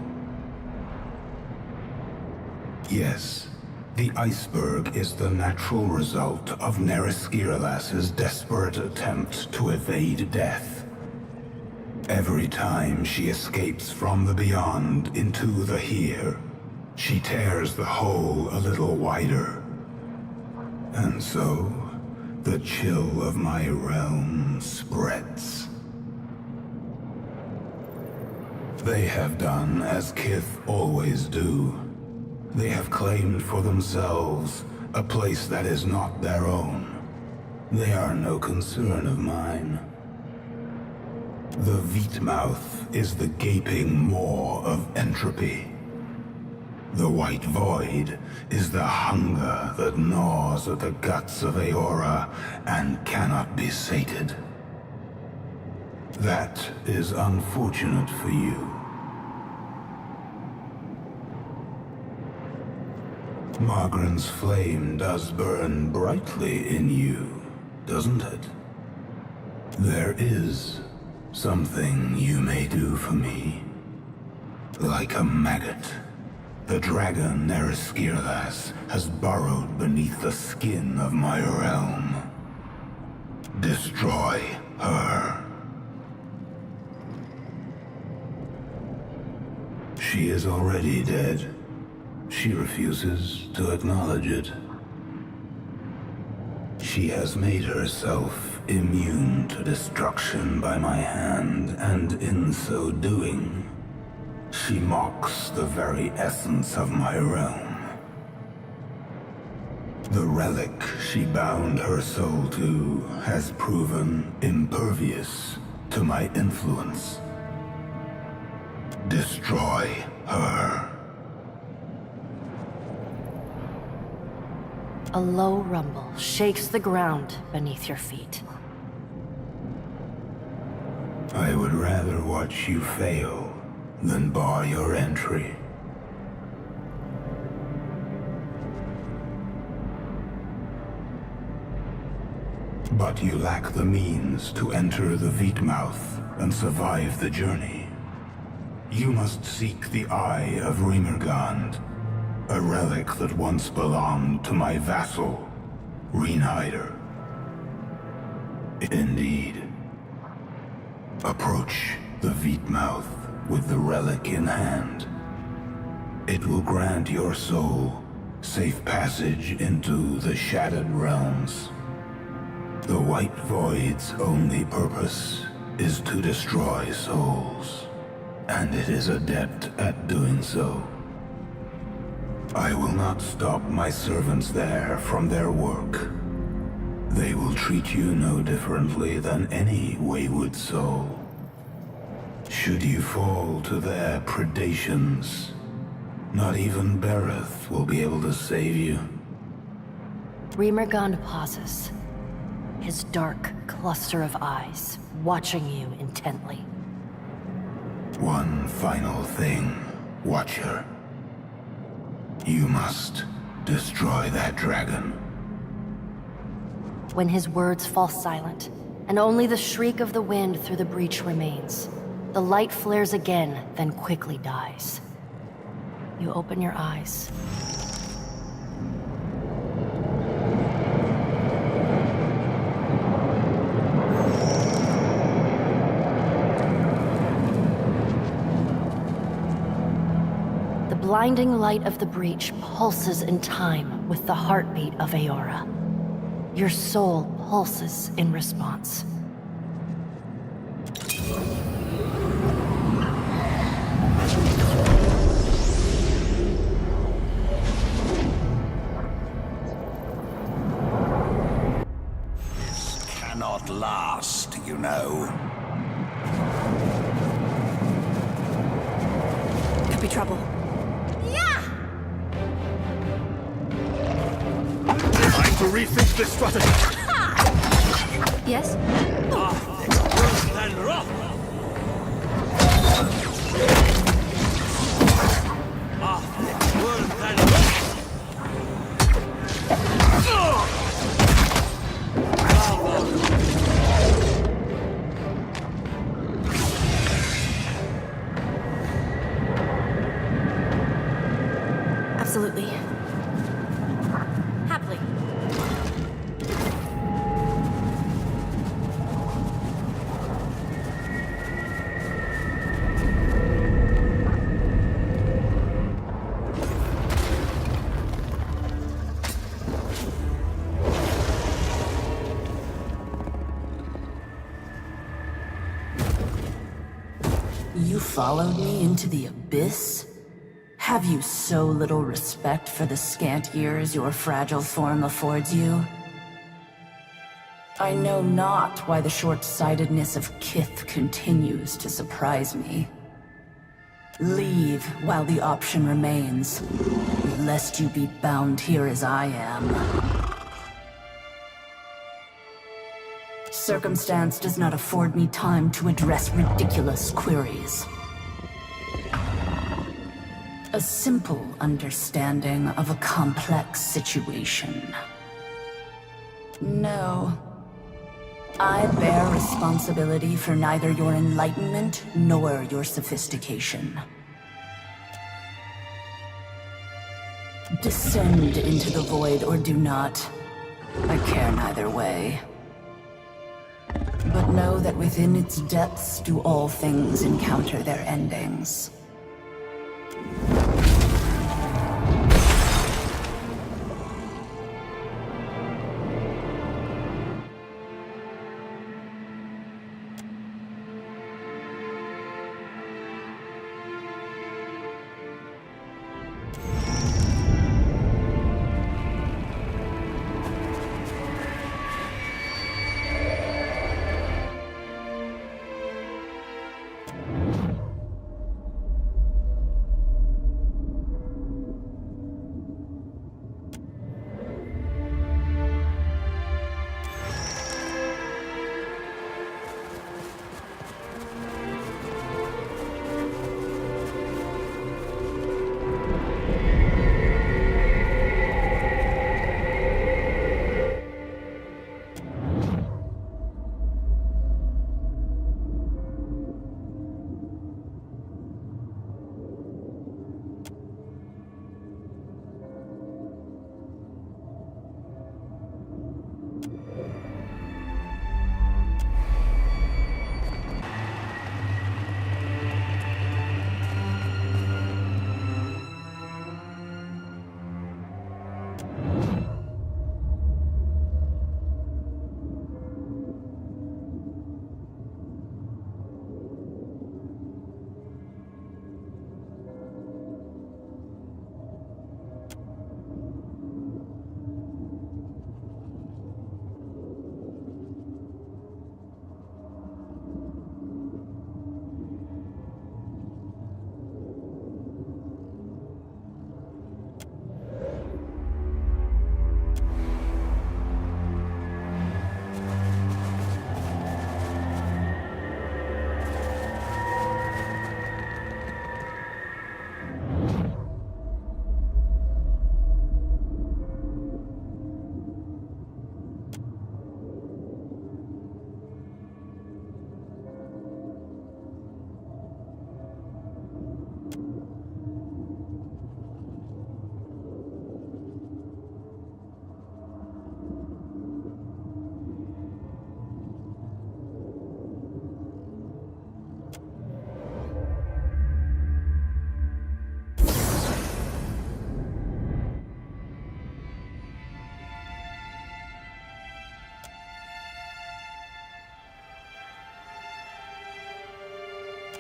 Yes, the iceberg is the natural result of Neriskirlas' desperate attempt to evade death. Every time she escapes from the beyond into the here, she tears the hole a little wider. And so, the chill of my realm spreads. They have done as Kith always do. They have claimed for themselves a place that is not their own. They are no concern of mine. The Veetmouth is the gaping maw of entropy. The White Void is the hunger that gnaws at the guts of Aora and cannot be sated. That is unfortunate for you. Margaren's flame does burn brightly in you, doesn't it? There is something you may do for me. Like a maggot, the dragon Neriskirlas has burrowed beneath the skin of my realm. Destroy her. She is already dead. She refuses to acknowledge it. She has made herself immune to destruction by my hand, and in so doing, she mocks the very essence of my realm. The relic she bound her soul to has proven impervious to my influence. Destroy her. A low rumble shakes the ground beneath your feet. I would rather watch you fail than bar your entry. But you lack the means to enter the Veetmouth and survive the journey. You must seek the Eye of Remergand, a relic that once belonged to my vassal, Reinhider. Indeed. Approach the Veetmouth with the relic in hand. It will grant your soul safe passage into the Shattered Realms. The White Void's only purpose is to destroy souls, and it is adept at doing so. I will not stop my servants there from their work. They will treat you no differently than any wayward soul. Should you fall to their predations, not even Bereth will be able to save you. Remergand pauses, his dark cluster of eyes watching you intently. One final thing, Watcher. You must destroy that dragon. When his words fall silent, and only the shriek of the wind through the breach remains, the light flares again, then quickly dies. You open your eyes. The blinding light of the breach pulses in time with the heartbeat of Eora. Your soul pulses in response. This cannot last, you know. Could be trouble. Time to rethink this strategy. Yes? Worse than rough. Worse than rough. Absolutely. Happily. You followed me into the abyss? Have you so little respect for the scant years your fragile form affords you? I know not why the short-sightedness of Kith continues to surprise me. Leave while the option remains, lest you be bound here as I am. Circumstance does not afford me time to address ridiculous queries. A simple understanding of a complex situation. No. I bear responsibility for neither your enlightenment nor your sophistication. Descend into the void or do not. I care neither way. But know that within its depths do all things encounter their endings.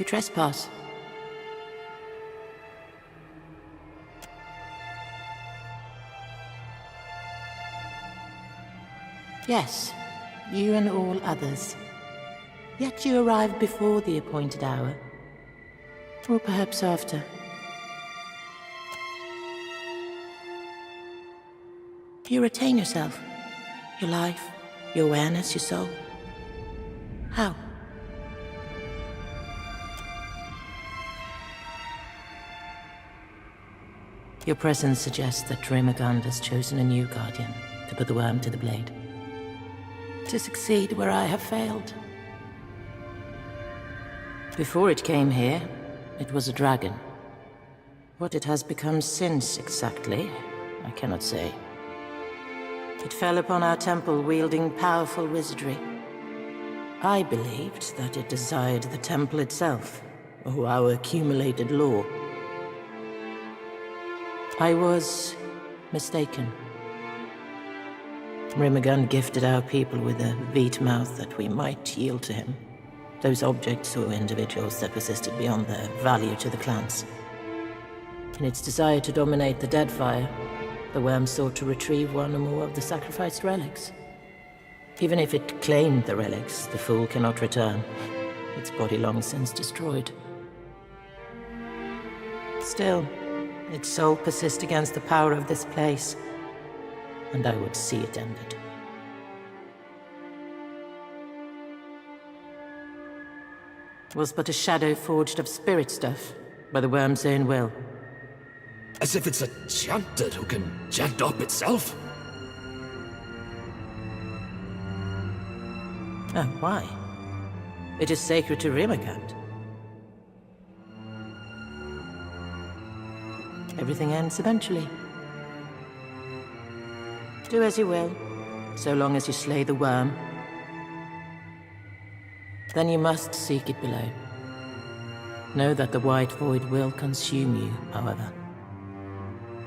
You trespass. Yes, you and all others. Yet you arrived before the appointed hour. Or perhaps after. You retain yourself. Your life, your awareness, your soul. How? Your presence suggests that Dreamagand has chosen a new guardian to put the worm to the blade. To succeed where I have failed. Before it came here, it was a dragon. What it has become since, exactly, I cannot say. It fell upon our temple wielding powerful wizardry. I believed that it desired the temple itself, or our accumulated lore. I was mistaken. Rimagund gifted our people with a veet mouth that we might yield to him. Those objects or individuals that persisted beyond their value to the clans. In its desire to dominate the Deadfire, the worm sought to retrieve one or more of the sacrificed relics. Even if it claimed the relics, the fool cannot return. Its body long since destroyed. Still, its soul persists against the power of this place, and I would see it ended. Was but a shadow forged of spirit stuff, by the worm's own will. As if it's a chanter who can chant up itself. Oh, why? It is sacred to Rimmergand. Everything ends eventually. Do as you will, so long as you slay the worm. Then you must seek it below. Know that the white void will consume you, however.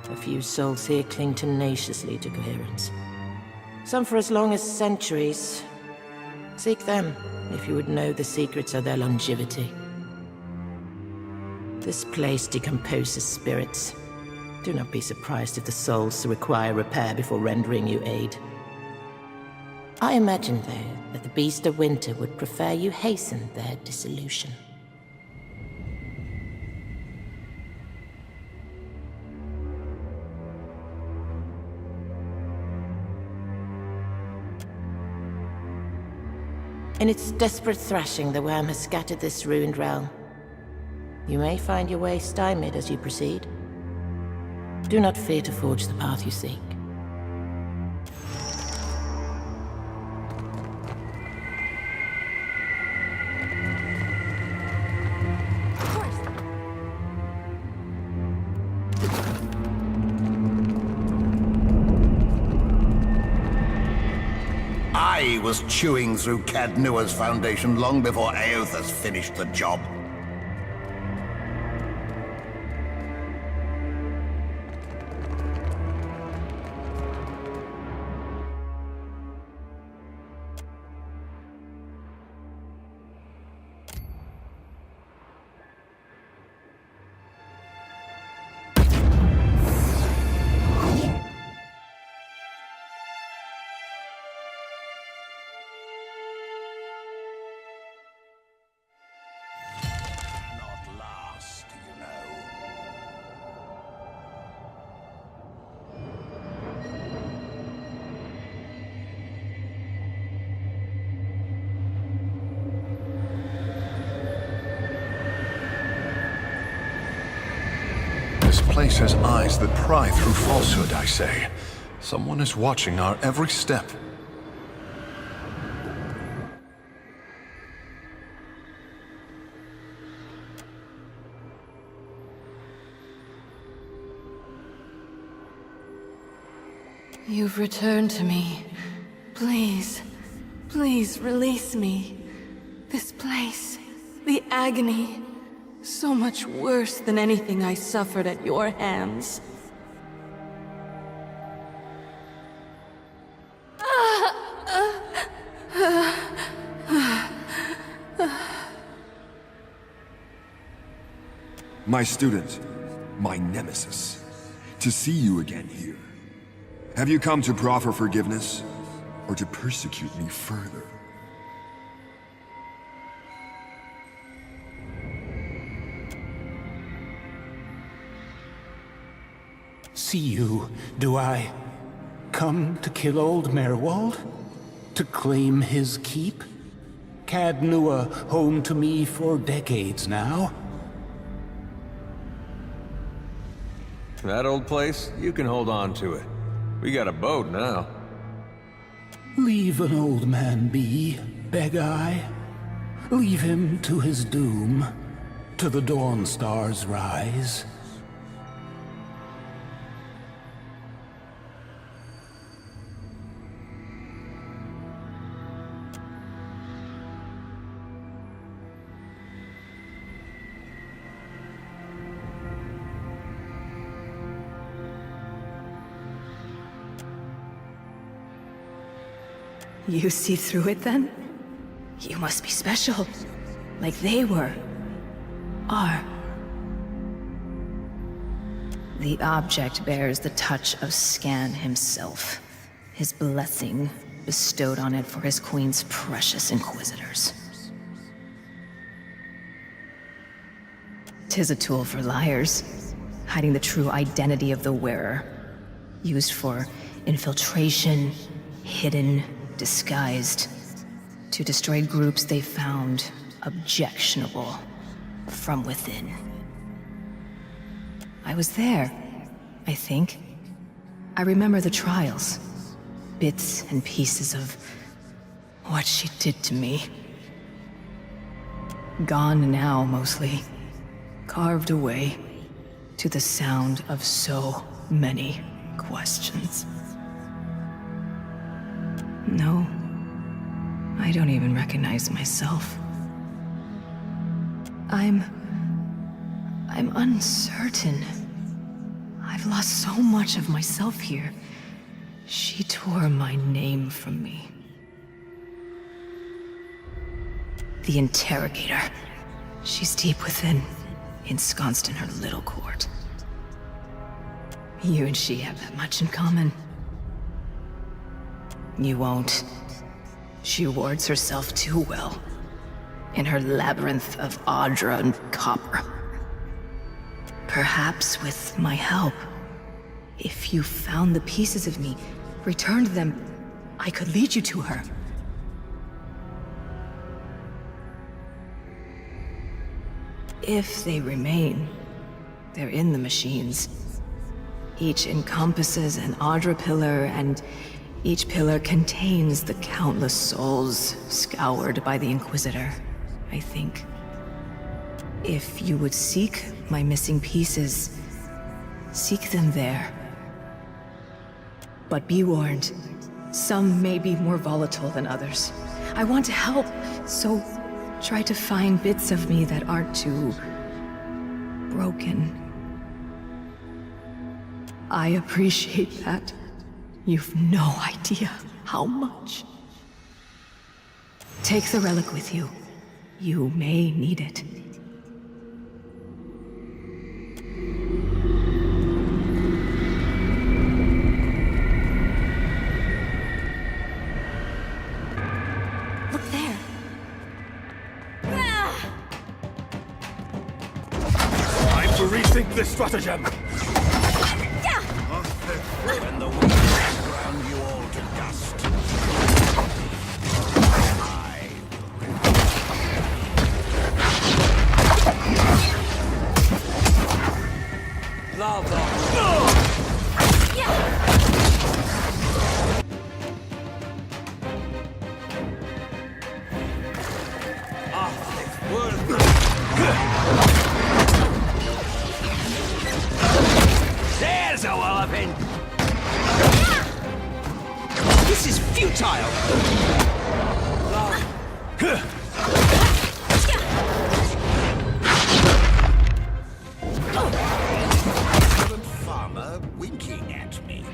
A few souls here cling tenaciously to coherence. Some for as long as centuries. Seek them, if you would know the secrets of their longevity. This place decomposes spirits. Do not be surprised if the souls require repair before rendering you aid. I imagine, though, that the Beast of Winter would prefer you hasten their dissolution. In its desperate thrashing, the worm has scattered this ruined realm. You may find your way stymied as you proceed. Do not fear to forge the path you seek. I was chewing through Cadnua's foundation long before Eothas finished the job. This place has eyes that pry through falsehood, I say. Someone is watching our every step. You've returned to me. Please, please release me. This place, the agony, so much worse than anything I suffered at your hands. My student, my nemesis, to see you again here. Have you come to proffer forgiveness, or to persecute me further? See you, do I? Come to kill old Merwald? To claim his keep? Cadnua, home to me for decades now. That old place? You can hold on to it. We got a boat now. Leave an old man be, beg I. Leave him to his doom, to the dawn star's rise. You see through it then? You must be special. Like they were. Are. The object bears the touch of Scan himself. His blessing bestowed on it for his queen's precious inquisitors. 'Tis a tool for liars, hiding the true identity of the wearer. Used for infiltration, hidden, disguised, to destroy groups they found objectionable from within. I was there, I think. I remember the trials. Bits and pieces of what she did to me. Gone now, mostly. Carved away to the sound of so many questions. No, I don't even recognize myself. I'm uncertain. I've lost so much of myself here. She tore my name from me. The Interrogator. She's deep within, ensconced in her little court. You and she have that much in common. You won't. She wards herself too well. In her labyrinth of Audra and copper. Perhaps with my help, if you found the pieces of me, returned them, I could lead you to her. If they remain, they're in the machines. Each encompasses an Audra pillar, and each pillar contains the countless souls scoured by the Inquisitor, I think. If you would seek my missing pieces, seek them there. But be warned, some may be more volatile than others. I want to help, so try to find bits of me that aren't too broken. I appreciate that. You've no idea how much. Take the relic with you. You may need it. Look there. Time to rethink this stratagem. When the wind ground you all to dust. There's a walloping! This is futile! Excellent farmer winking at me.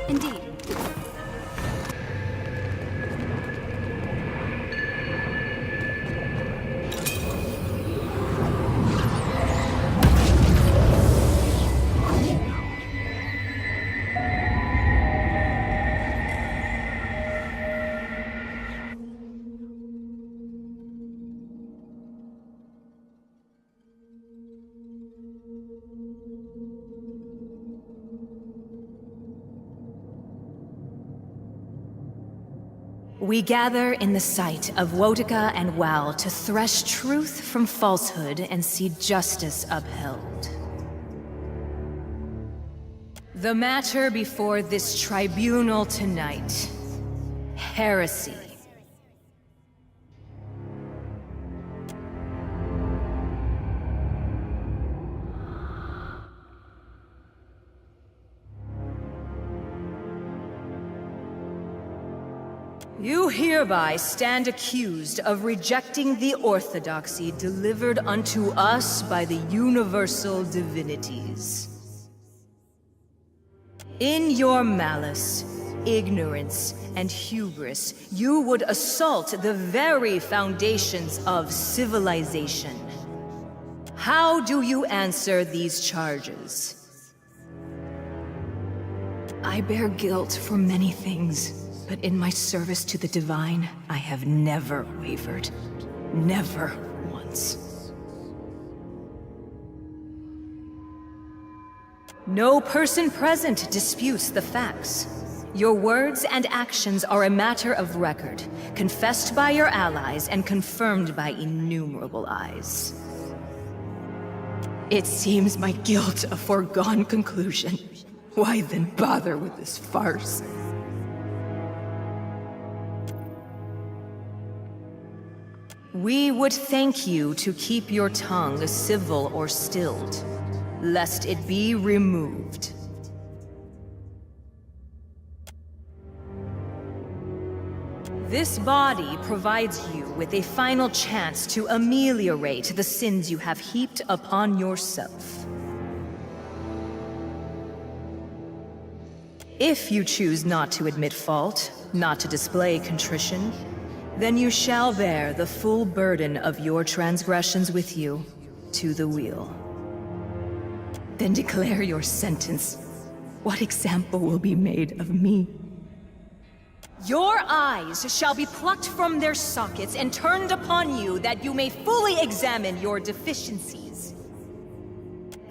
Indeed. We gather in the sight of Wotica and Wal to thresh truth from falsehood and see justice upheld. The matter before this tribunal tonight: heresy. You hereby stand accused of rejecting the orthodoxy delivered unto us by the universal divinities. In your malice, ignorance, and hubris, you would assault the very foundations of civilization. How do you answer these charges? I bear guilt for many things. But in my service to the Divine, I have never wavered. Never once. No person present disputes the facts. Your words and actions are a matter of record, confessed by your allies and confirmed by innumerable eyes. It seems my guilt a foregone conclusion. Why then bother with this farce? We would thank you to keep your tongue civil or stilled, lest it be removed. This body provides you with a final chance to ameliorate the sins you have heaped upon yourself. If you choose not to admit fault, not to display contrition, then you shall bear the full burden of your transgressions with you to the wheel. Then declare your sentence. What example will be made of me? Your eyes shall be plucked from their sockets and turned upon you that you may fully examine your deficiencies.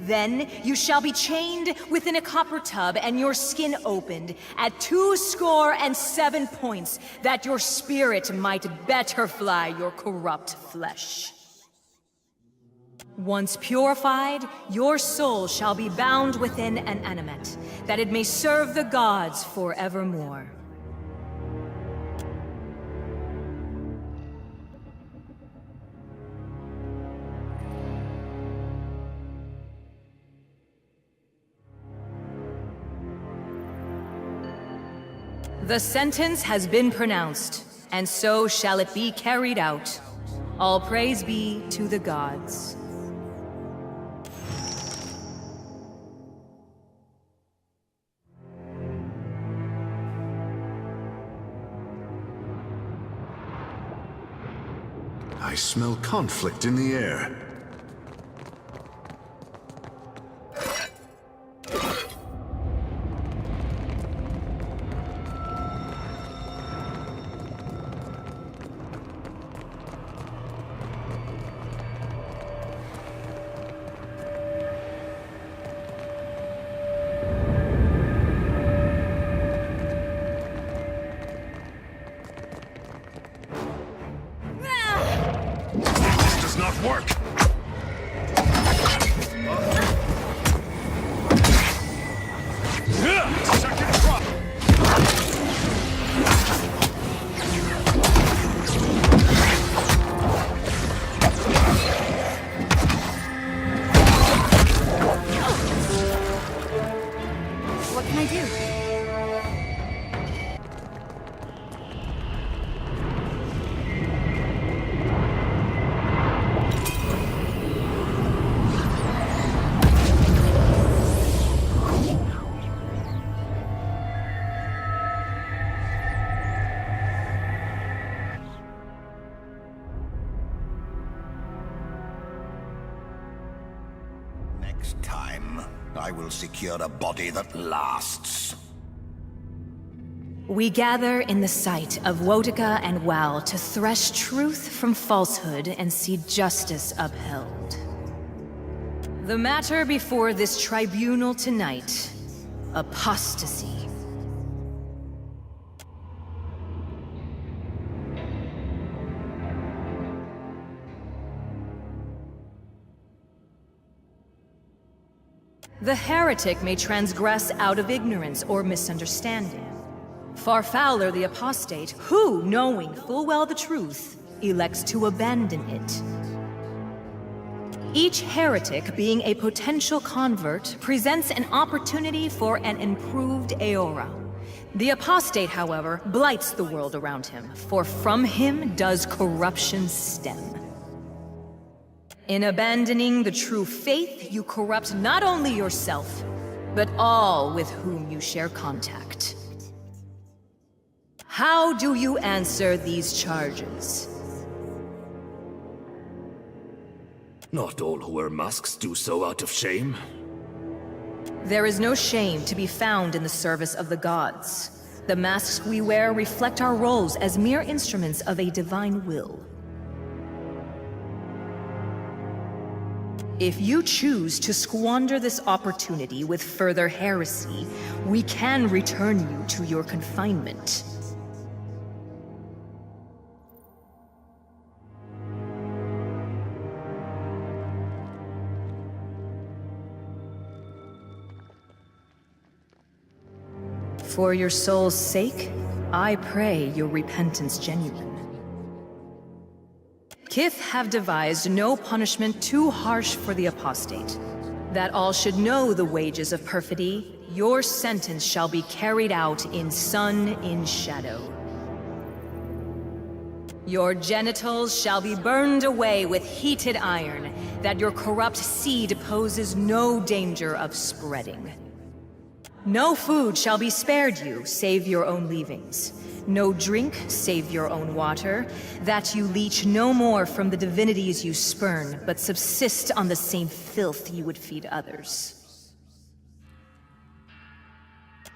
Then you shall be chained within a copper tub and your skin opened at 27 points, that your spirit might better fly your corrupt flesh. Once purified, your soul shall be bound within an animate, that it may serve the gods forevermore. The sentence has been pronounced, and so shall it be carried out. All praise be to the gods. I smell conflict in the air. What can I do? Next time, I will secure a body that lasts. We gather in the sight of Wotica and Wal to thresh truth from falsehood and see justice upheld. The matter before this tribunal tonight: apostasy. The heretic may transgress out of ignorance or misunderstanding. Far fouler the apostate, who, knowing full well the truth, elects to abandon it. Each heretic, being a potential convert, presents an opportunity for an improved Aora. The apostate, however, blights the world around him, for from him does corruption stem. In abandoning the true faith, you corrupt not only yourself, but all with whom you share contact. How do you answer these charges? Not all who wear masks do so out of shame. There is no shame to be found in the service of the gods. The masks we wear reflect our roles as mere instruments of a divine will. If you choose to squander this opportunity with further heresy, we can return you to your confinement. For your soul's sake, I pray your repentance genuine. Kith have devised no punishment too harsh for the apostate. That all should know the wages of perfidy, your sentence shall be carried out in sun in shadow. Your genitals shall be burned away with heated iron, that your corrupt seed poses no danger of spreading. No food shall be spared you, save your own leavings. No drink, save your own water, that you leech no more from the divinities you spurn, but subsist on the same filth you would feed others.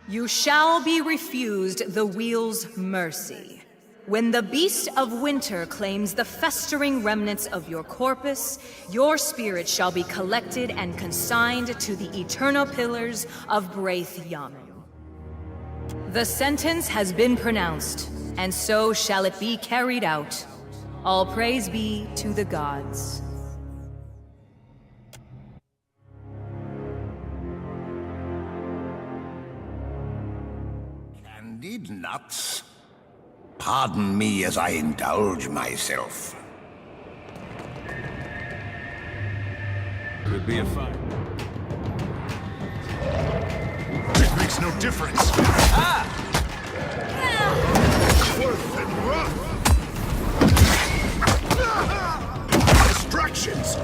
You shall be refused the wheel's mercy. When the beast of winter claims the festering remnants of your corpus, your spirit shall be collected and consigned to the eternal pillars of Braith Yamu. The sentence has been pronounced, and so shall it be carried out. All praise be to the gods. Candied nuts? Pardon me as I indulge myself. Could be a fight. It makes no difference. Ah! Worth and rough. Distractions.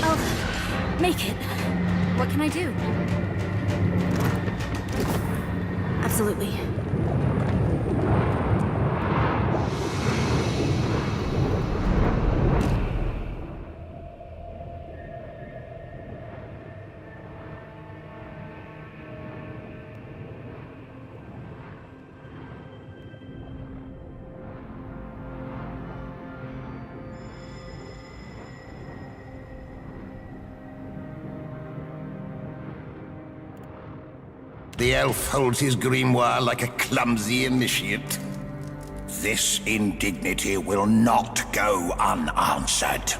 I'll make it. What can I do? Absolutely. The elf holds his grimoire like a clumsy initiate. This indignity will not go unanswered.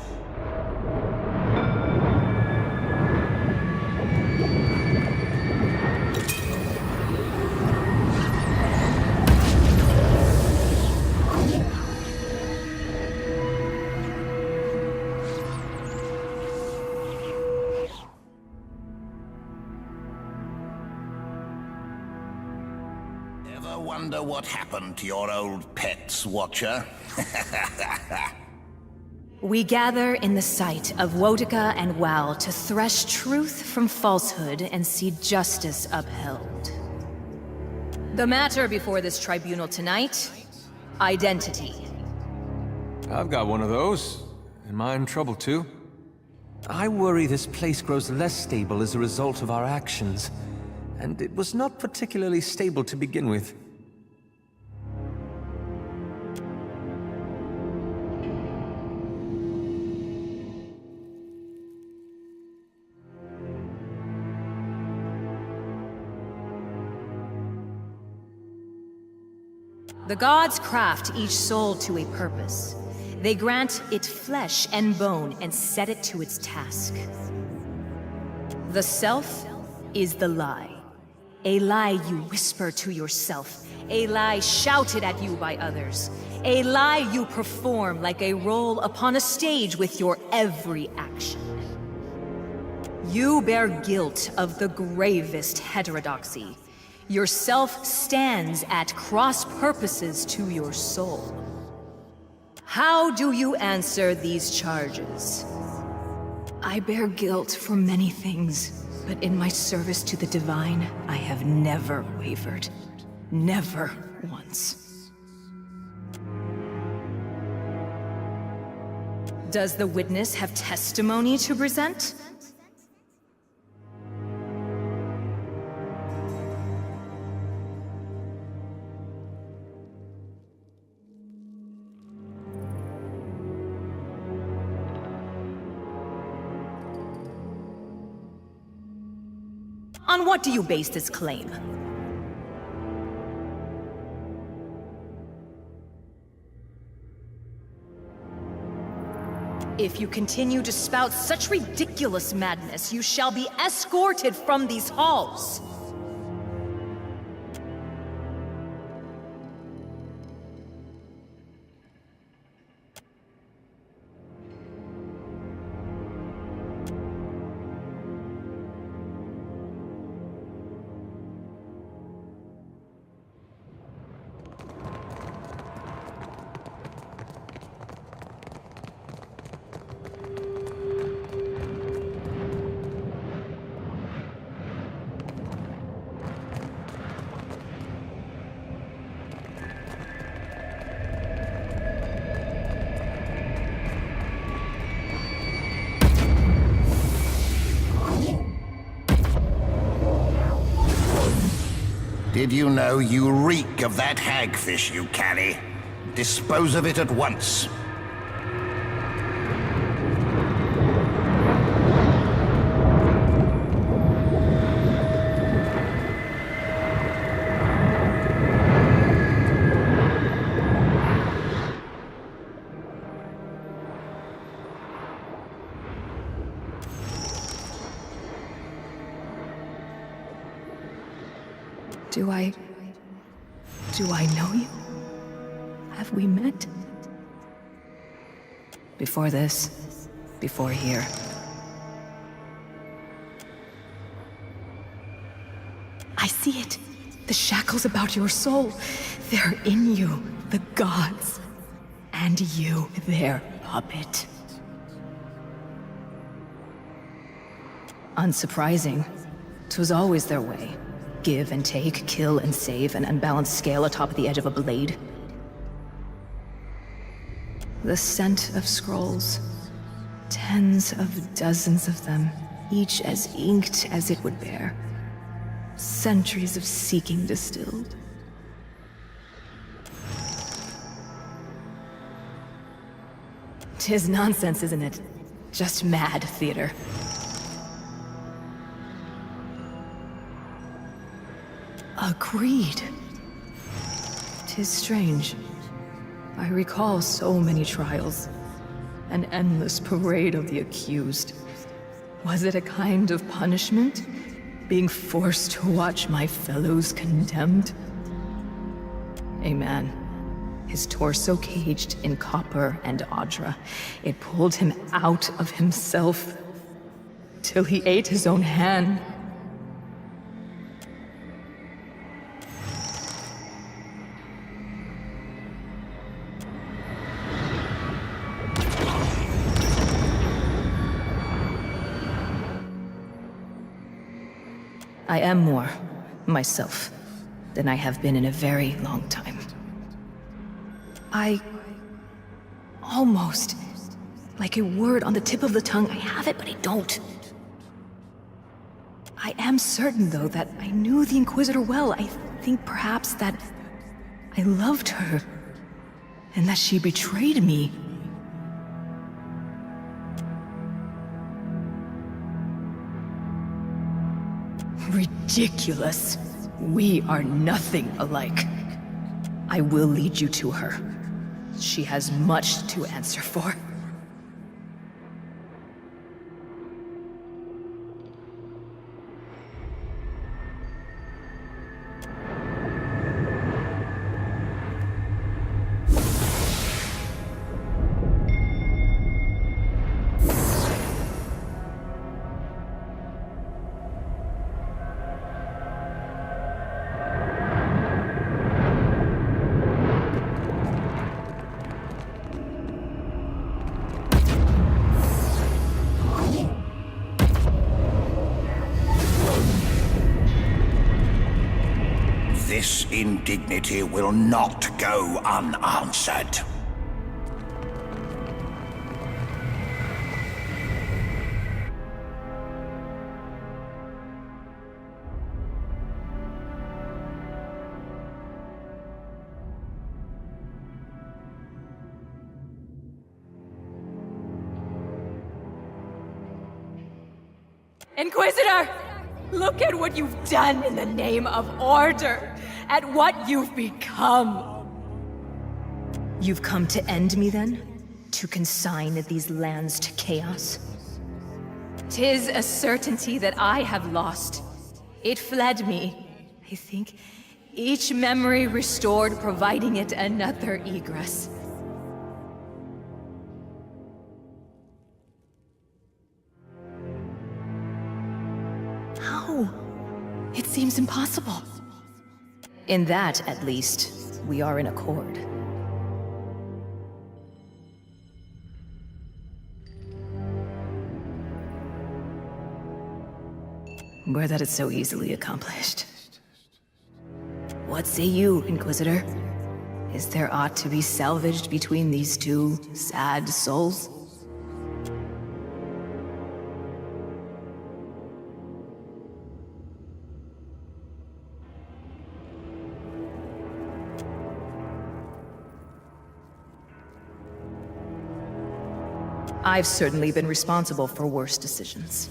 Ever wonder what happened to your old pets, Watcher? We gather in the sight of Wotica and Wal to thresh truth from falsehood and see justice upheld. The matter before this tribunal tonight: identity. I've got one of those. Am I in trouble too? I worry this place grows less stable as a result of our actions. And it was not particularly stable to begin with. The gods craft each soul to a purpose. They grant it flesh and bone and set it to its task. The self is the lie. A lie you whisper to yourself. A lie shouted at you by others. A lie you perform like a role upon a stage with your every action. You bear guilt of the gravest heterodoxy. Your self stands at cross purposes to your soul. How do you answer these charges? I bear guilt for many things. But in my service to the Divine, I have never wavered. Never once. Does the witness have testimony to present? On what do you base this claim? If you continue to spout such ridiculous madness, you shall be escorted from these halls. Did you know you reek of that hagfish you carry? Dispose of it at once. Do I know you? Have we met? Before this, before here. I see it. The shackles about your soul. They're in you, the gods. And you, their puppet. Unsurprising. 'Twas always their way. Give and take, kill and save, an unbalanced scale atop the edge of a blade. The scent of scrolls. Tens of dozens of them, each as inked as it would bear. Centuries of seeking distilled. 'Tis nonsense, isn't it? Just mad theater. Agreed. 'Tis strange. I recall so many trials. An endless parade of the accused. Was it a kind of punishment? Being forced to watch my fellows condemned? A man. His torso caged in copper and Audra. It pulled him out of himself. Till he ate his own hand. I am more myself than I have been in a very long time. I almost, like a word on the tip of the tongue, I have it, but I don't. I am certain, though, that I knew the Inquisitor well. I think perhaps that I loved her, and that she betrayed me. Ridiculous. We are nothing alike. I will lead you to her. She has much to answer for. This indignity will not go unanswered. Inquisitor! Look at what you've done in the name of order! At what you've become! You've come to end me, then? to consign these lands to chaos? 'Tis a certainty that I have lost. It fled me. I think each memory restored, providing it another egress. How? It seems impossible. In that, at least, we are in accord. Were that it's so easily accomplished. What say you, Inquisitor? Is there aught to be salvaged between these two sad souls? I've certainly been responsible for worse decisions.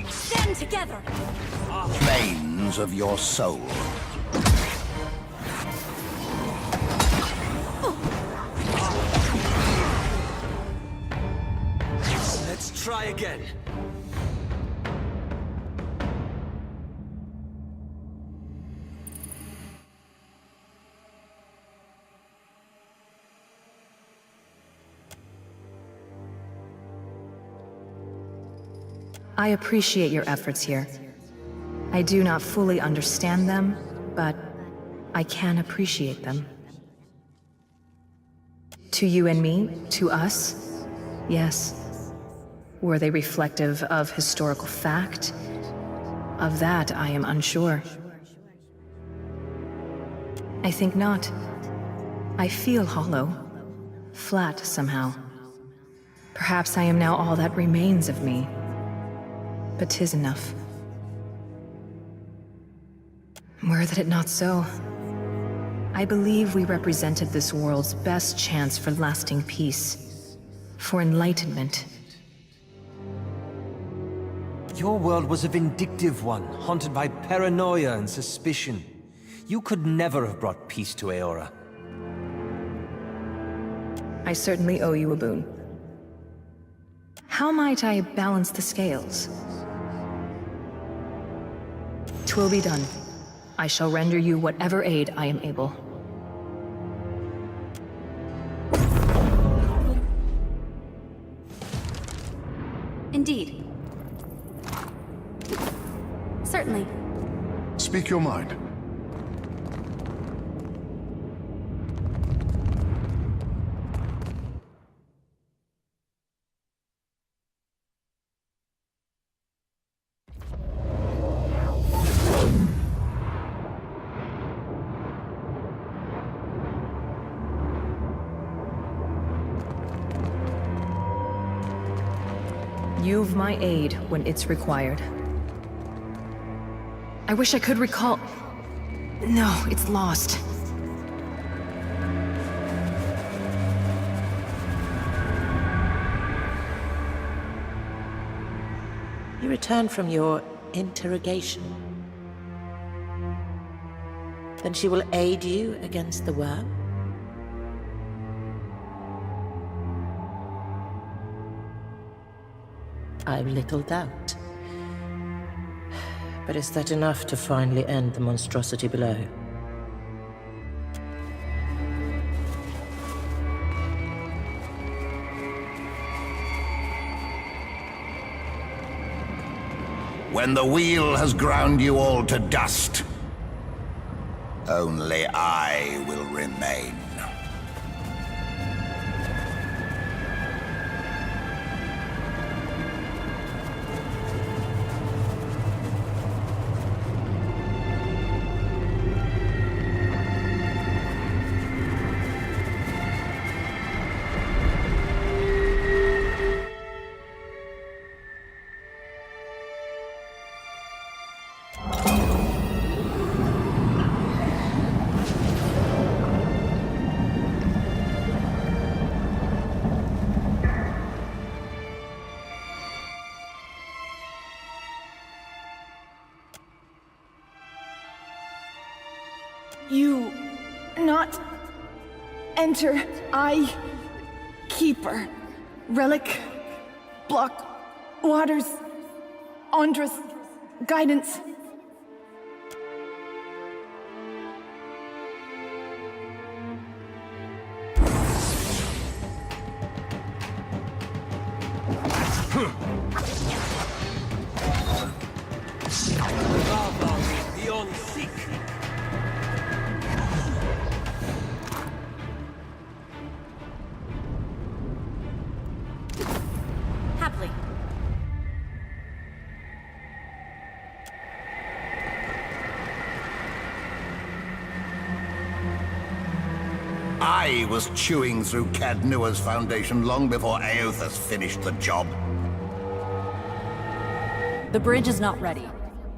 Stand together! Planes of your soul. Let's try again. I appreciate your efforts here. I do not fully understand them, but I can appreciate them. To you and me, to us, yes. Were they reflective of historical fact? Of that, I am unsure. I think not. I feel hollow, flat somehow. Perhaps I am now all that remains of me. But 'tis enough. Were that it not so, I believe we represented this world's best chance for lasting peace, for enlightenment. Your world was a vindictive one, haunted by paranoia and suspicion. You could never have brought peace to Aora. I certainly owe you a boon. How might I balance the scales? 'Twill be done. I shall render you whatever aid I am able. Indeed. Certainly. Speak your mind. You've my aid when it's required. I wish I could recall... No, it's lost. You returned from your interrogation. Then she will aid you against the worm? I've little doubt. But is that enough to finally end the monstrosity below? When the wheel has ground you all to dust, only I will remain. You not enter. I, Keeper, Relic, Block, Waters, Andras, Guidance. Beyond seek. Happily. I was chewing through Cad Nua's foundation long before Aothas finished the job. The bridge is not ready.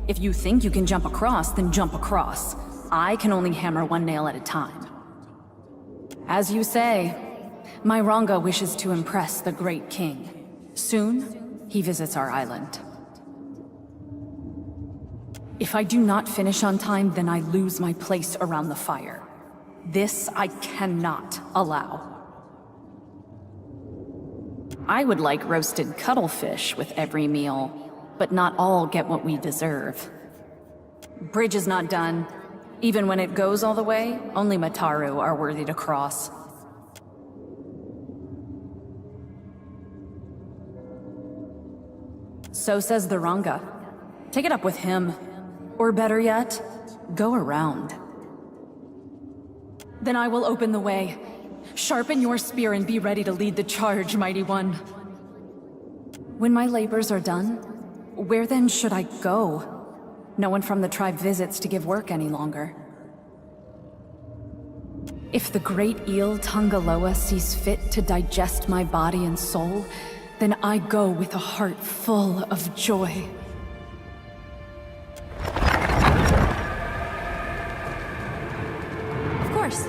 If you think you can jump across, then jump across. I can only hammer one nail at a time. As you say, my Ranga wishes to impress the Great King. Soon, he visits our island. If I do not finish on time, then I lose my place around the fire. This I cannot allow. I would like roasted cuttlefish with every meal, but not all get what we deserve. Bridge is not done. Even when it goes all the way, only Mataru are worthy to cross. So says the Ranga. Take it up with him. Or better yet, go around. Then I will open the way. Sharpen your spear and be ready to lead the charge, mighty one. When my labors are done, where then should I go? No one from the tribe visits to give work any longer. If the great eel Tangaloa sees fit to digest my body and soul, then I go with a heart full of joy. Of course.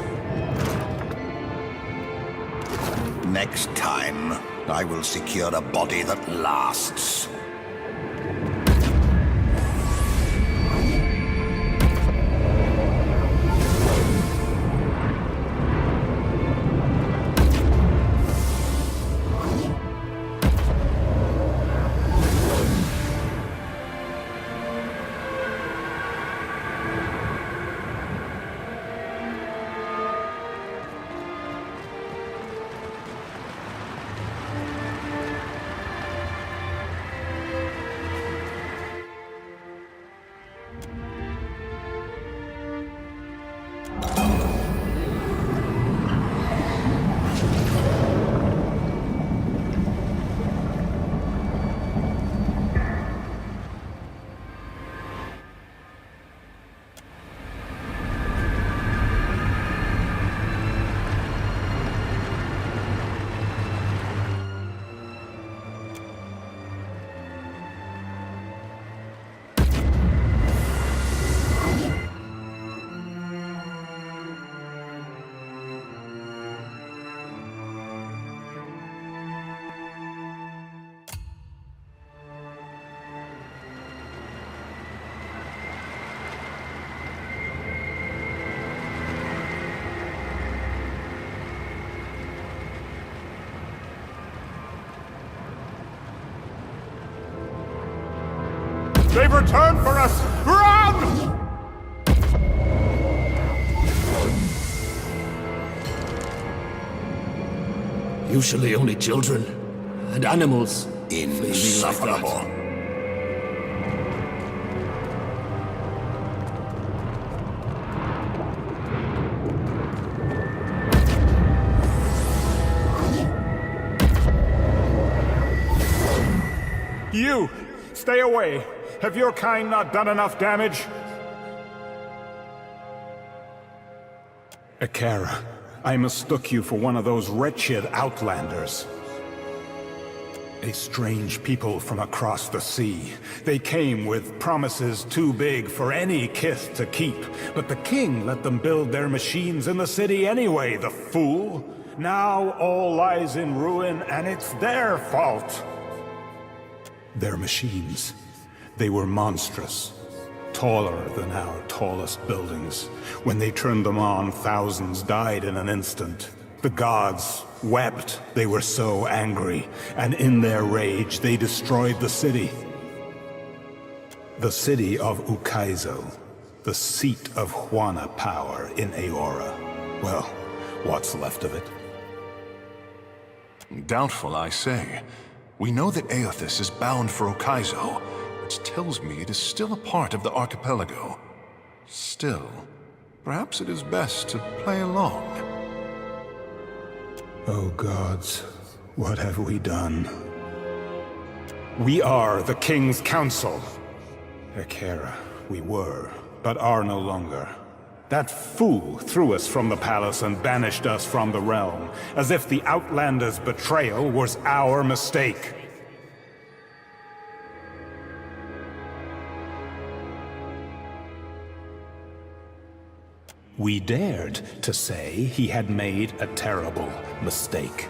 Next time, I will secure a body that lasts. They've returned for us! Run! Usually only children and animals. Insufferable. You! Stay away! Have your kind not done enough damage? Akara, I mistook you for one of those wretched outlanders. A strange people from across the sea. They came with promises too big for any kith to keep, but the king let them build their machines in the city anyway, the fool! Now all lies in ruin, and it's their fault! Their machines. They were monstrous. taller than our tallest buildings. When they turned them on, thousands died in an instant. The gods wept. They were so angry, and in their rage, they destroyed the city. The city of Ukaizo, the seat of Huana power in Aora. Well, what's left of it? Doubtful, I say. We know that Aothis is bound for Ukaizo, which tells me it is still a part of the archipelago. Still, perhaps it is best to play along. Oh gods, what have we done? We are the King's Council. Ekera, we were, but are no longer. That fool threw us from the palace and banished us from the realm, as if the Outlander's betrayal was our mistake. We dared to say he had made a terrible mistake.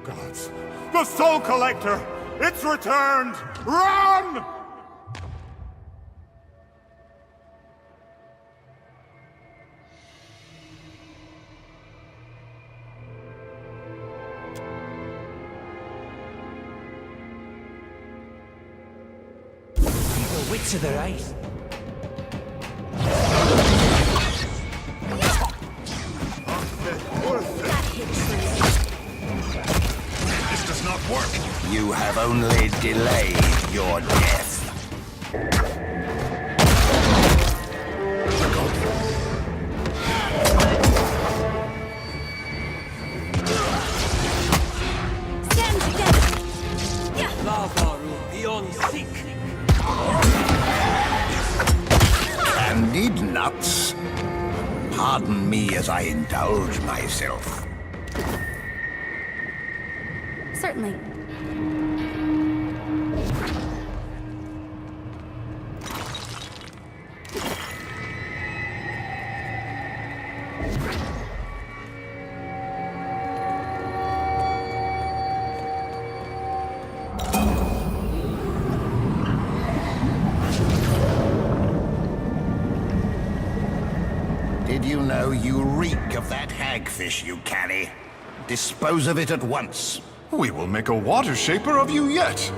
Gods, the Soul Collector! It's returned! Run! The wits of their eyes. This does not work. You have only delayed your death. Stand together! Candied nuts. Pardon me as I indulge myself. Certainly. Did you know you reek of that hagfish you carry? Dispose of it at once. We will make a water shaper of you yet.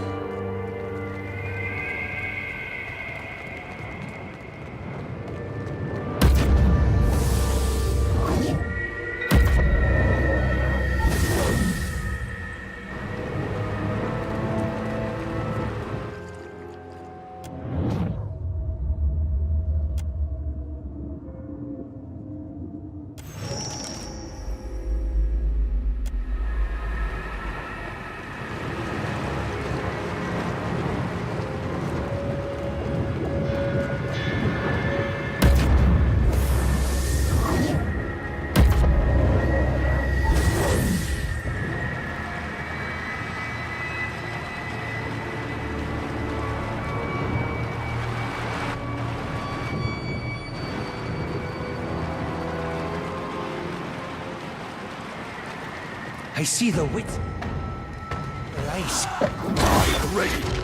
I see the wit. Their eyes. I am ready.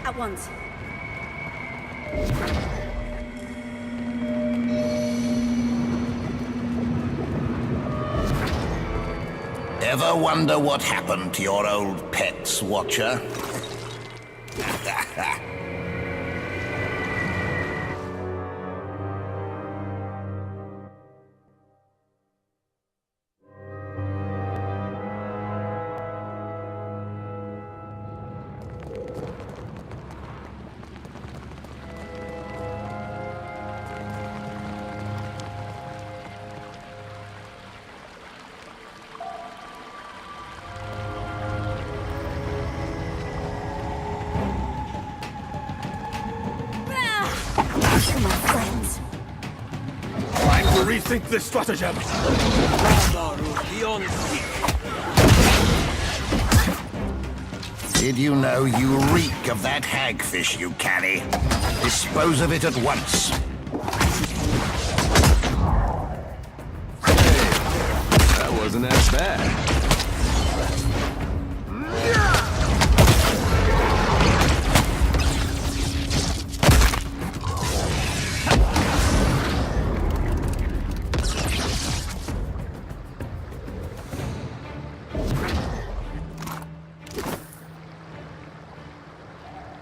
At once. Ever wonder what happened to your old pets, Watcher? rethink this stratagem. Did you know you reek of that hagfish you carry? Dispose of it at once. That wasn't as bad.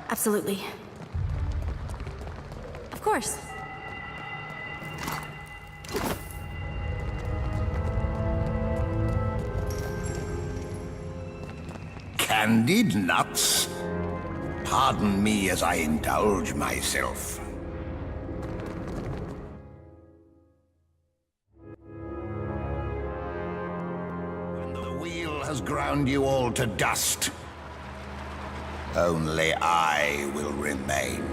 Absolutely. Of course. Candied nuts? Pardon me as I indulge myself. When the wheel has ground you all to dust, only I will remain.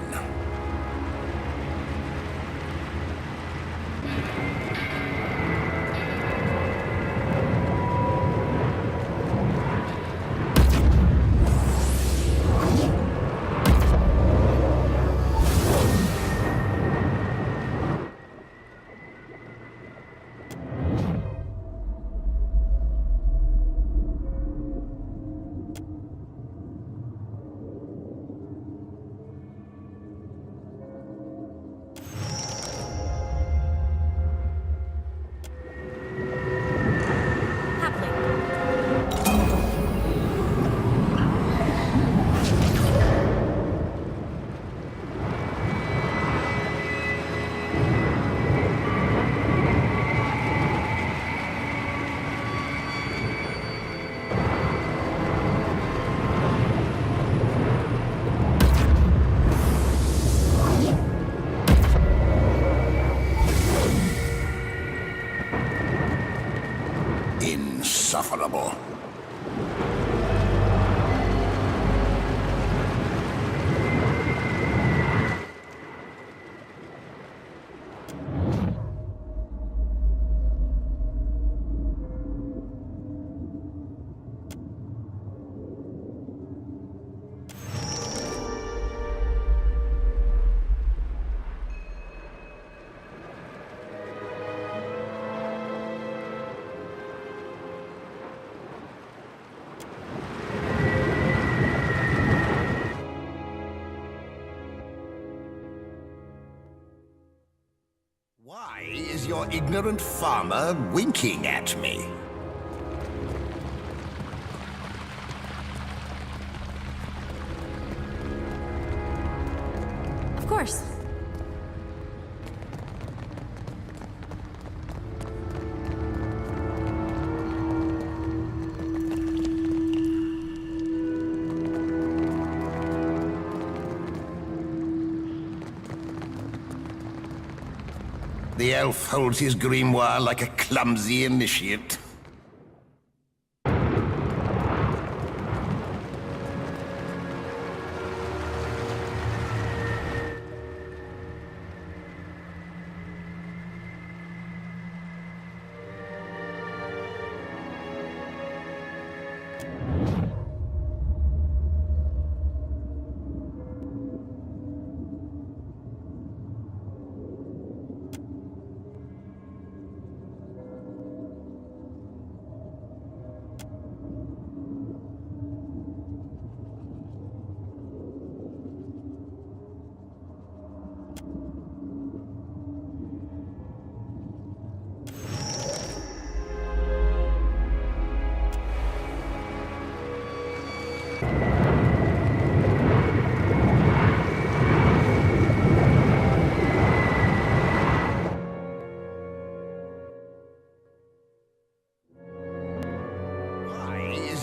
Insufferable. Why is your ignorant farmer winking at me? Of course. The elf holds his grimoire like a clumsy initiate.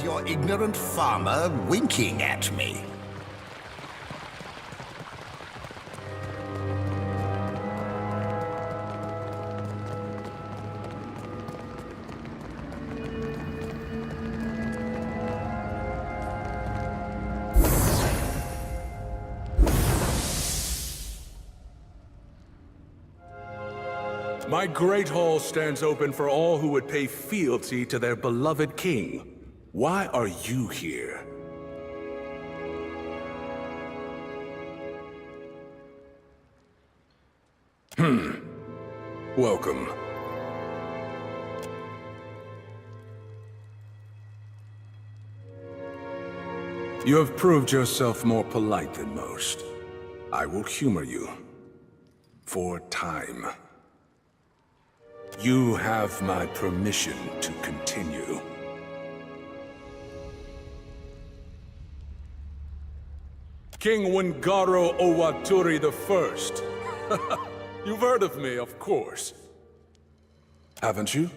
Your ignorant farmer winking at me. My great hall stands open for all who would pay fealty to their beloved king. Why are you here? Welcome. You have proved yourself more polite than most. I will humor you. For time. You have my permission to continue. King Wingaro Owaturi I. You've heard of me, of course. Haven't you?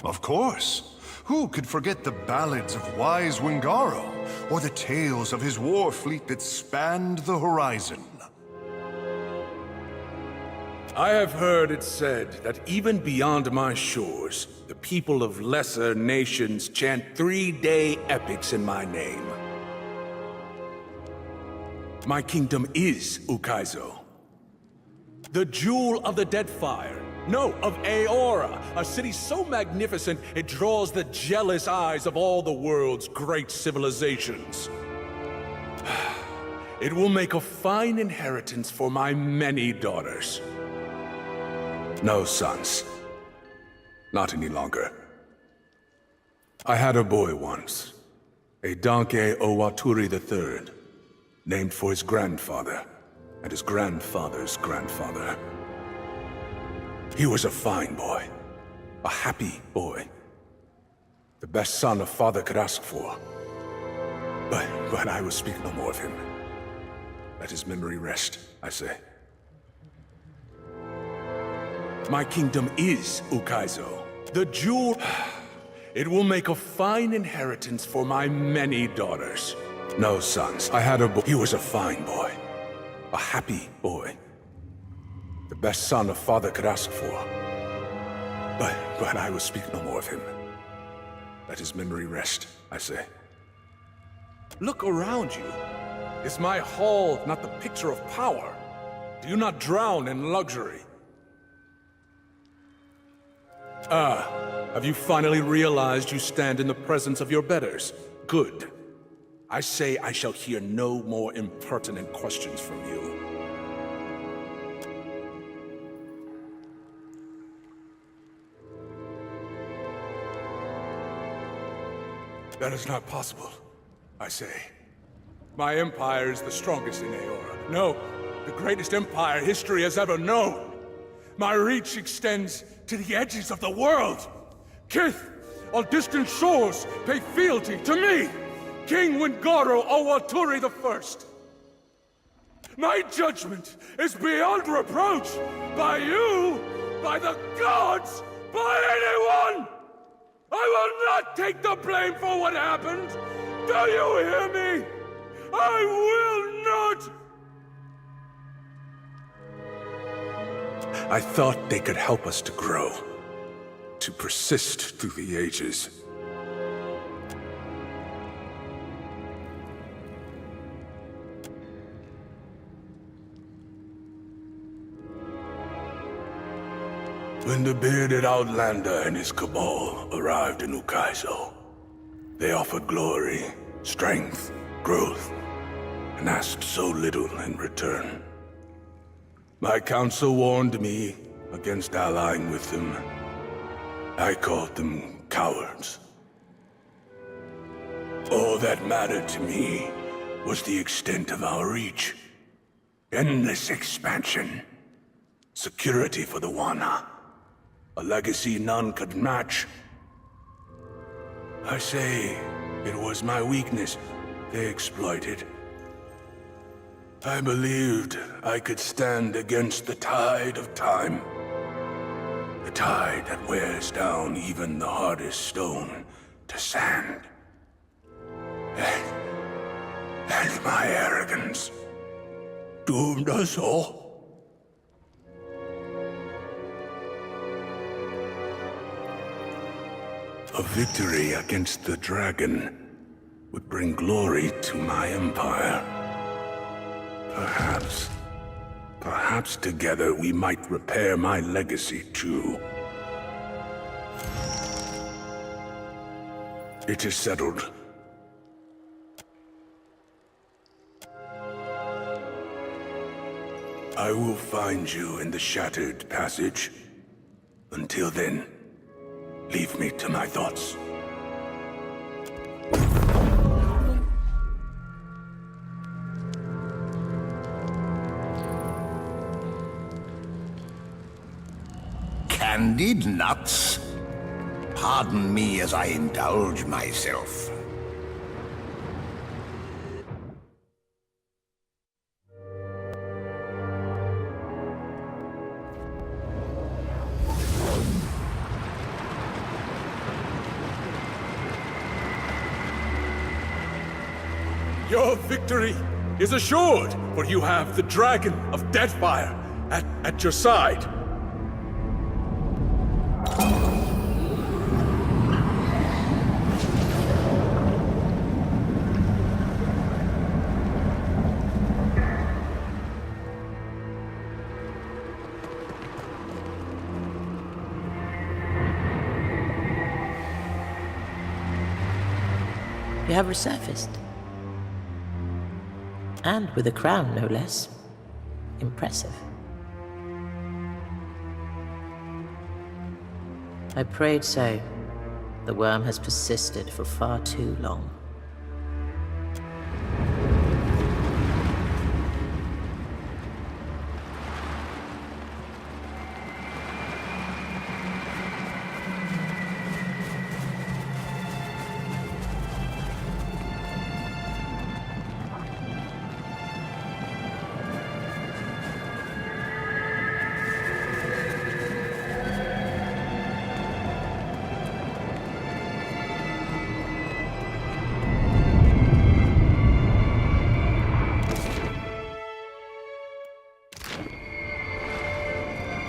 Of course. Who could forget the ballads of wise Wingaro, or the tales of his war fleet that spanned the horizon? I have heard it said that even beyond my shores, the people of lesser nations chant 3-day epics in my name. My kingdom is Ukaizo. The jewel of the Deadfire. No, of Aora, a city so magnificent it draws the jealous eyes of all the world's great civilizations. It will make a fine inheritance for my many daughters. No sons. Not any longer. I had a boy once, a Danke Owaturi III, named for his grandfather and his grandfather's grandfather. He was a fine boy, a happy boy. The best son a father could ask for. But I will speak no more of him. Let his memory rest, I say. My kingdom is Ukaizo. The jewel... It will make a fine inheritance for my many daughters. No sons. I had a boy. He was a fine boy. A happy boy. The best son a father could ask for. But I will speak no more of him. Let his memory rest, I say. Look around you. Is my hall not the picture of power? Do you not drown in luxury? Have you finally realized you stand in the presence of your betters? Good. I say I shall hear no more impertinent questions from you. That is not possible, I say. My empire is the strongest in Aora. No, the greatest empire history has ever known. My reach extends to the edges of the world. Kith, on distant shores, pay fealty to me, King Wingaro Owaturi I. My judgment is beyond reproach by you, by the gods, by anyone! I will not take the blame for what happened! Do you hear me? I will not! I thought they could help us to grow, to persist through the ages. When the bearded Outlander and his cabal arrived in Ukaizo, they offered glory, strength, growth, and asked so little in return. My council warned me against allying with them. I called them cowards. All that mattered to me was the extent of our reach. Endless expansion. Security for the Wana. A legacy none could match. I say, it was my weakness they exploited. I believed I could stand against the tide of time. The tide that wears down even the hardest stone to sand. And my arrogance doomed us all. A victory against the dragon would bring glory to my empire. Perhaps together we might repair my legacy too. It is settled. I will find you in the Shattered Passage. Until then, leave me to my thoughts. Candied nuts? Pardon me as I indulge myself. Your victory is assured, for you have the Dragon of Deadfire at your side. You have resurfaced. And with a crown, no less. Impressive. I prayed so. The worm has persisted for far too long.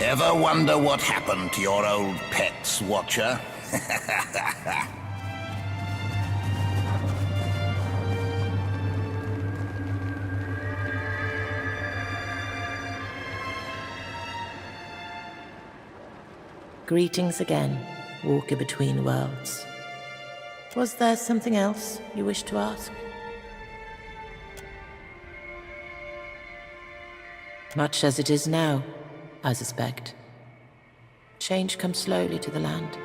Ever wonder what happened to your old pets, Watcher? Greetings again, walker between worlds. Was there something else you wished to ask? Much as it is now, I suspect. Change comes slowly to the land.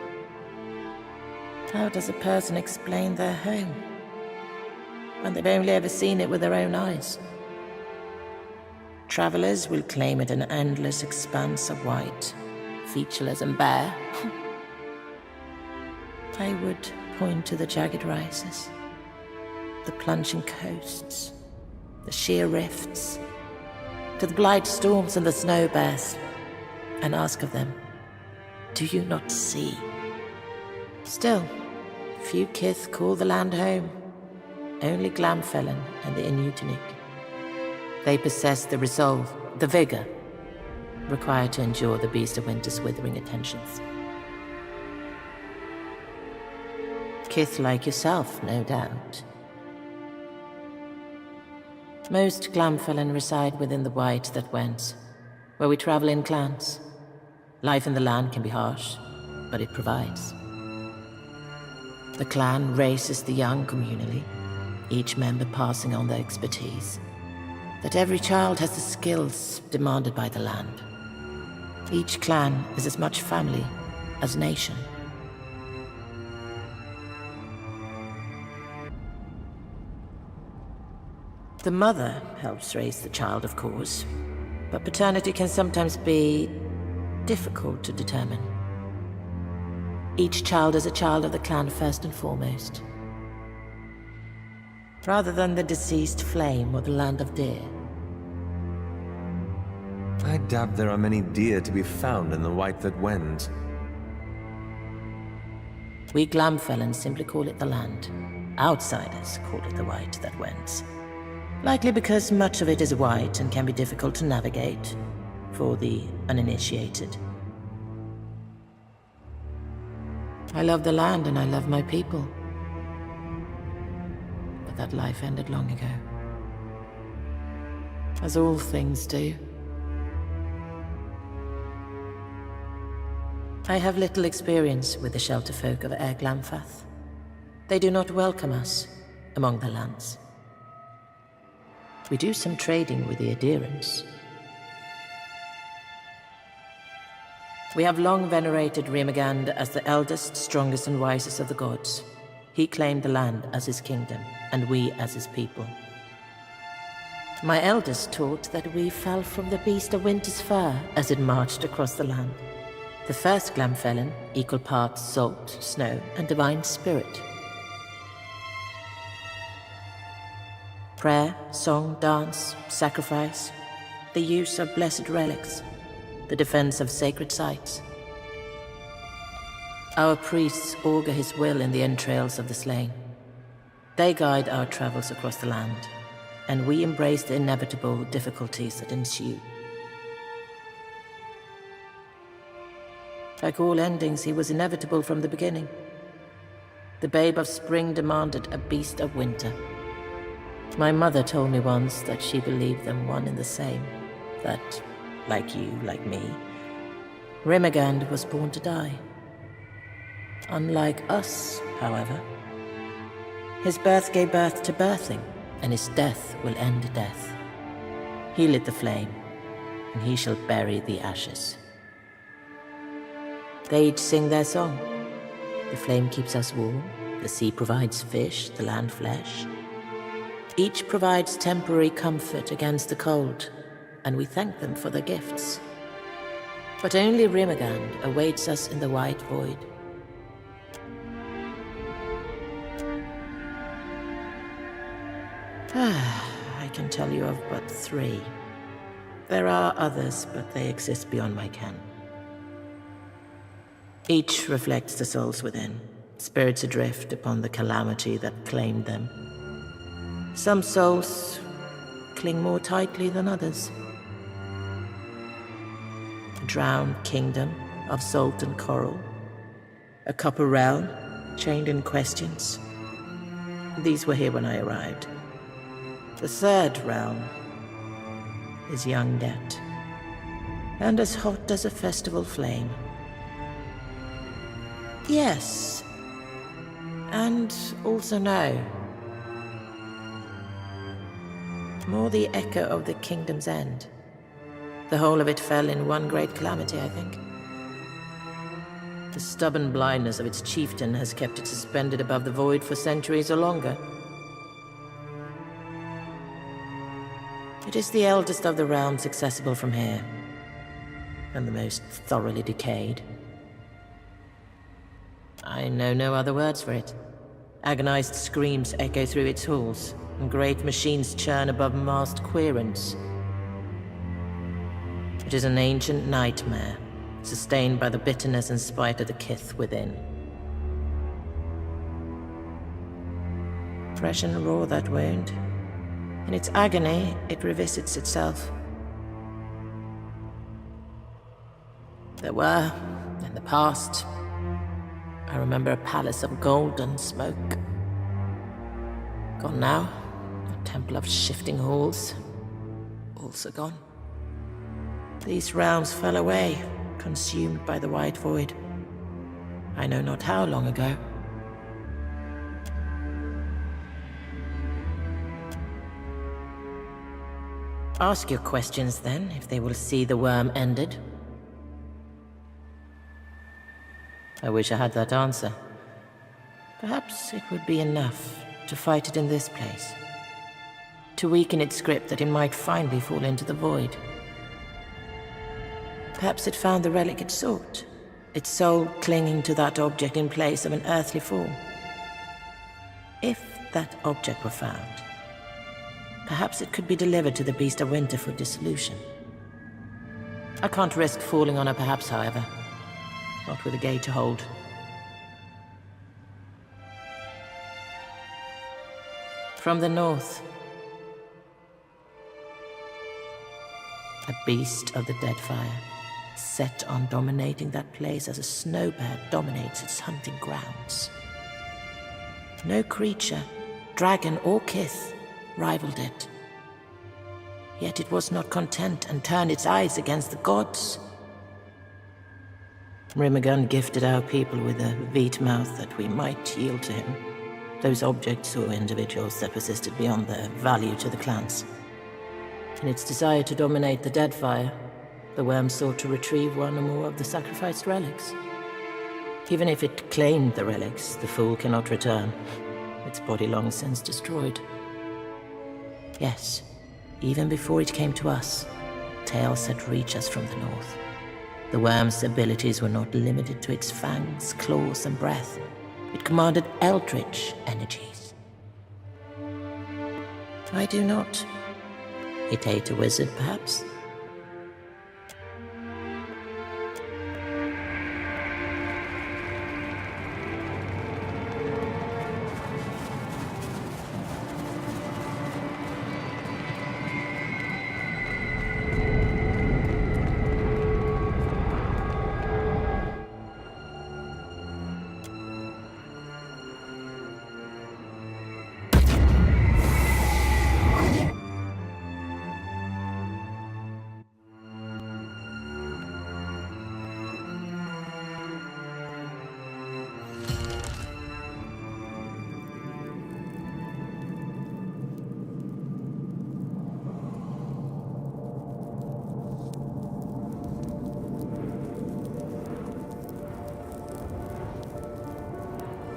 How does a person explain their home when they've only ever seen it with their own eyes? Travelers will claim it an endless expanse of white, featureless and bare. I would point to the jagged rises, the plunging coasts, the sheer rifts, to the blight storms and the snow bears, and ask of them, do you not see? Still, few kith call the land home, only Glamfellan and the Inutinik. They possess the resolve, the vigor, required to endure the Beast of Winter's withering attentions. Kith like yourself, no doubt. Most Glamfellan reside within the White that went, where we travel in clans. Life in the land can be harsh, but it provides. The clan raises the young communally, each member passing on their expertise. That every child has the skills demanded by the land. Each clan is as much family as nation. The mother helps raise the child, of course, but paternity can sometimes be difficult to determine. Each child is a child of the clan first and foremost, rather than the deceased flame or the land of deer. I doubt there are many deer to be found in the White that wends. We Glamfellan simply call it the land. Outsiders call it the White that wends. Likely because much of it is white and can be difficult to navigate for the uninitiated. I love the land and I love my people. But that life ended long ago. As all things do. I have little experience with the shelter folk of Glamfath. They do not welcome us among the lands. We do some trading with the adherents. We have long venerated Rimagand as the eldest, strongest, and wisest of the gods. He claimed the land as his kingdom, and we as his people. My elders taught that we fell from the beast of winter's fur as it marched across the land. The first Glamfellan, equal parts salt, snow, and divine spirit. Prayer, song, dance, sacrifice, the use of blessed relics, the defense of sacred sites. Our priests augur his will in the entrails of the slain. They guide our travels across the land, and we embrace the inevitable difficulties that ensue. Like all endings, he was inevitable from the beginning. The babe of spring demanded a beast of winter. My mother told me once that she believed them one and the same. That, like you, like me, Rimagand was born to die. Unlike us, however, his birth gave birth to birthing, and his death will end death. He lit the flame, and he shall bury the ashes. They each sing their song. The flame keeps us warm, the sea provides fish, the land flesh. Each provides temporary comfort against the cold, and we thank them for their gifts. But only Rimagand awaits us in the white void. I can tell you of but 3. There are others, but they exist beyond my ken. Each reflects the souls within, spirits adrift upon the calamity that claimed them. Some souls cling more tightly than others. A drowned kingdom of salt and coral. A copper realm, chained in questions. These were here when I arrived. The 3rd realm is young yet, and as hot as a festival flame. Yes, and also no. More the echo of the kingdom's end. The whole of it fell in one great calamity, I think. The stubborn blindness of its chieftain has kept it suspended above the void for centuries or longer. It is the eldest of the realms accessible from here, and the most thoroughly decayed. I know no other words for it. Agonized screams echo through its halls, and great machines churn above massed querents. It is an ancient nightmare, sustained by the bitterness and spite of the kith within. Fresh and raw, that wound. In its agony, it revisits itself. There were, in the past, I remember a palace of gold and smoke. Gone now, a temple of shifting halls, also gone. These realms fell away, consumed by the white void. I know not how long ago. Ask your questions then, if they will see the worm ended. I wish I had that answer. Perhaps it would be enough to fight it in this place. To weaken its grip that it might finally fall into the void. Perhaps it found the relic it sought, its soul clinging to that object in place of an earthly form. If that object were found, perhaps it could be delivered to the Beast of Winter for dissolution. I can't risk falling on her perhaps, however. Not with a gate to hold. From the north, a beast of the Deadfire, set on dominating that place as a snowbird dominates its hunting grounds. No creature, dragon or kith, rivaled it. Yet it was not content and turned its eyes against the gods. Rimmergun gifted our people with a veet mouth that we might yield to him. Those objects or individuals that persisted beyond their value to the clans. In its desire to dominate the Deadfire, the worm sought to retrieve one or more of the sacrificed relics. Even if it claimed the relics, the fool cannot return. Its body long since destroyed. Yes, even before it came to us, tales had reached us from the north. The worm's abilities were not limited to its fangs, claws, and breath. It commanded eldritch energies. I do not. It ate a wizard, perhaps?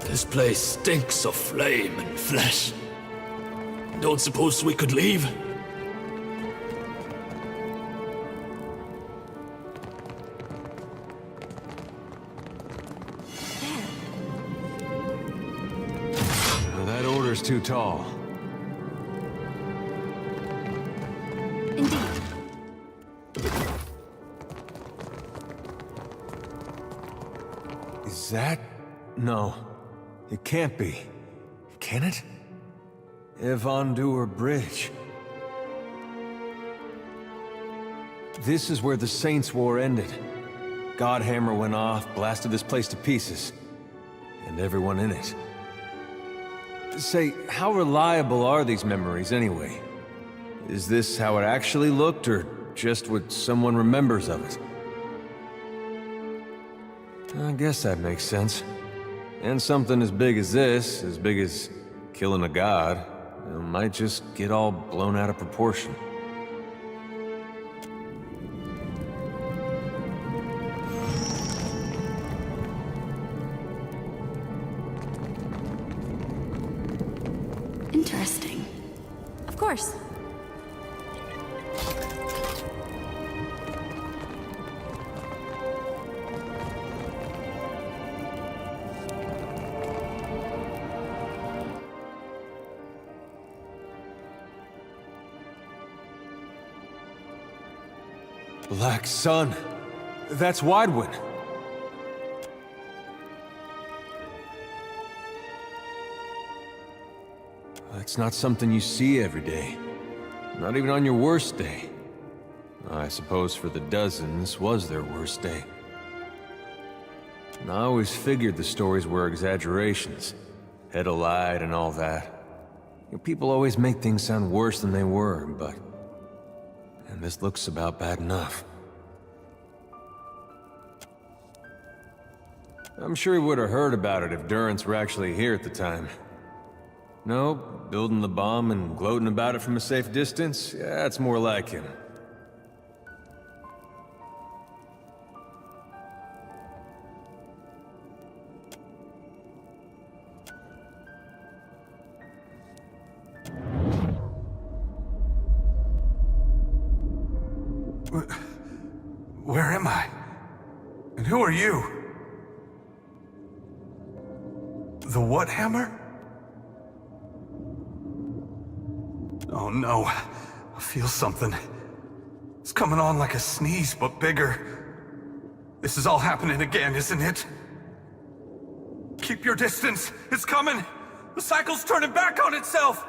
This place stinks of flame and flesh. Don't suppose we could leave? Well, that order's too tall. Indeed. Is that... No. It can't be. Can it? Evandur Bridge. This is where the Saints' War ended. Godhammer went off, blasted this place to pieces. And everyone in it. Say, how reliable are these memories anyway? Is this how it actually looked, or just what someone remembers of it? I guess that makes sense. And something as big as this, as big as killing a god, might just get all blown out of proportion. Interesting. Of course. Black Sun. That's Widewind. It's not something you see every day. Not even on your worst day. I suppose for the dozen, this was their worst day. And I always figured the stories were exaggerations. Head alight and all that. You know, people always make things sound worse than they were, but... And this looks about bad enough. I'm sure he would have heard about it if Durrance were actually here at the time. No, building the bomb and gloating about it from a safe distance? Yeah, that's more like him. Where am I? And who are you? The what hammer? Oh no, I feel something. It's coming on like a sneeze, but bigger. This is all happening again, isn't it? Keep your distance, it's coming! The cycle's turning back on itself!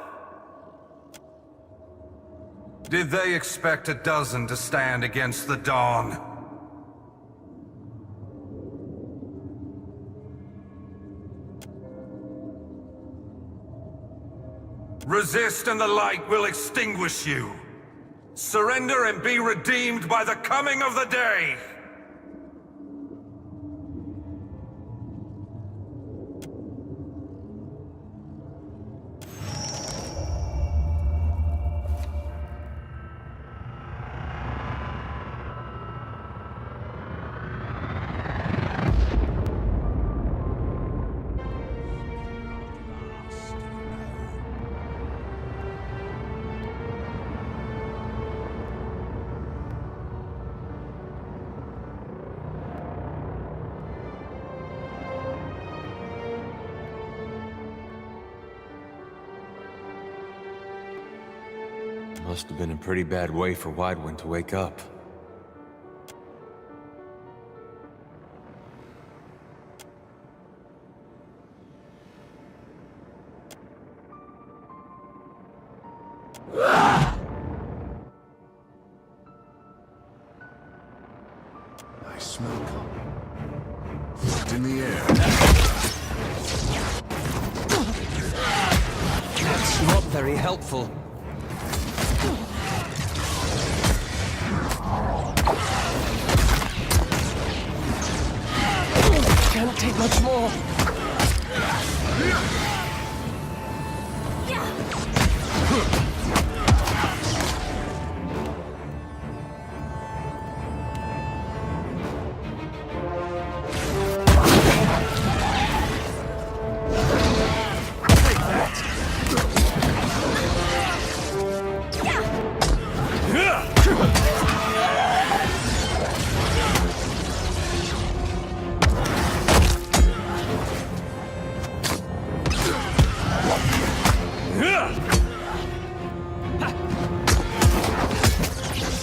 Did they expect a dozen to stand against the dawn? Resist and the light will extinguish you. Surrender and be redeemed by the coming of the day! Must have been a pretty bad way for Widewind to wake up. I smell coming. Lift in the air. That's not very helpful. Can't take much more.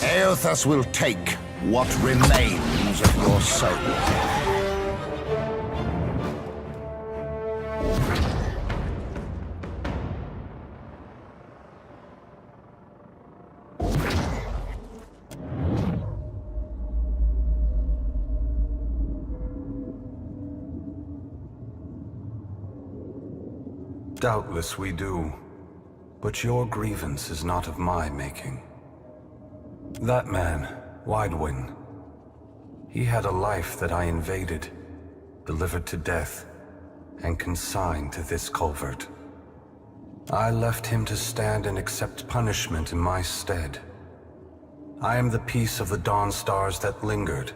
Eothas will take what remains of your soul. Doubtless we do, but your grievance is not of my making. That man, Widewind, he had a life that I invaded, delivered to death, and consigned to this culvert. I left him to stand and accept punishment in my stead. I am the piece of the dawn stars that lingered,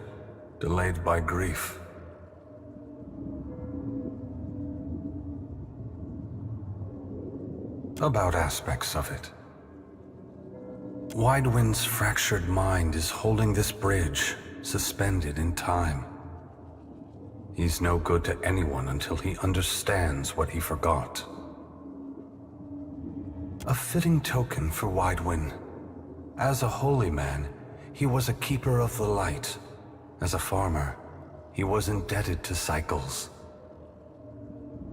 delayed by grief. About aspects of it. Widewind's fractured mind is holding this bridge, suspended in time. He's no good to anyone until he understands what he forgot. A fitting token for Widewind. As a holy man, he was a keeper of the light. As a farmer, he was indebted to cycles.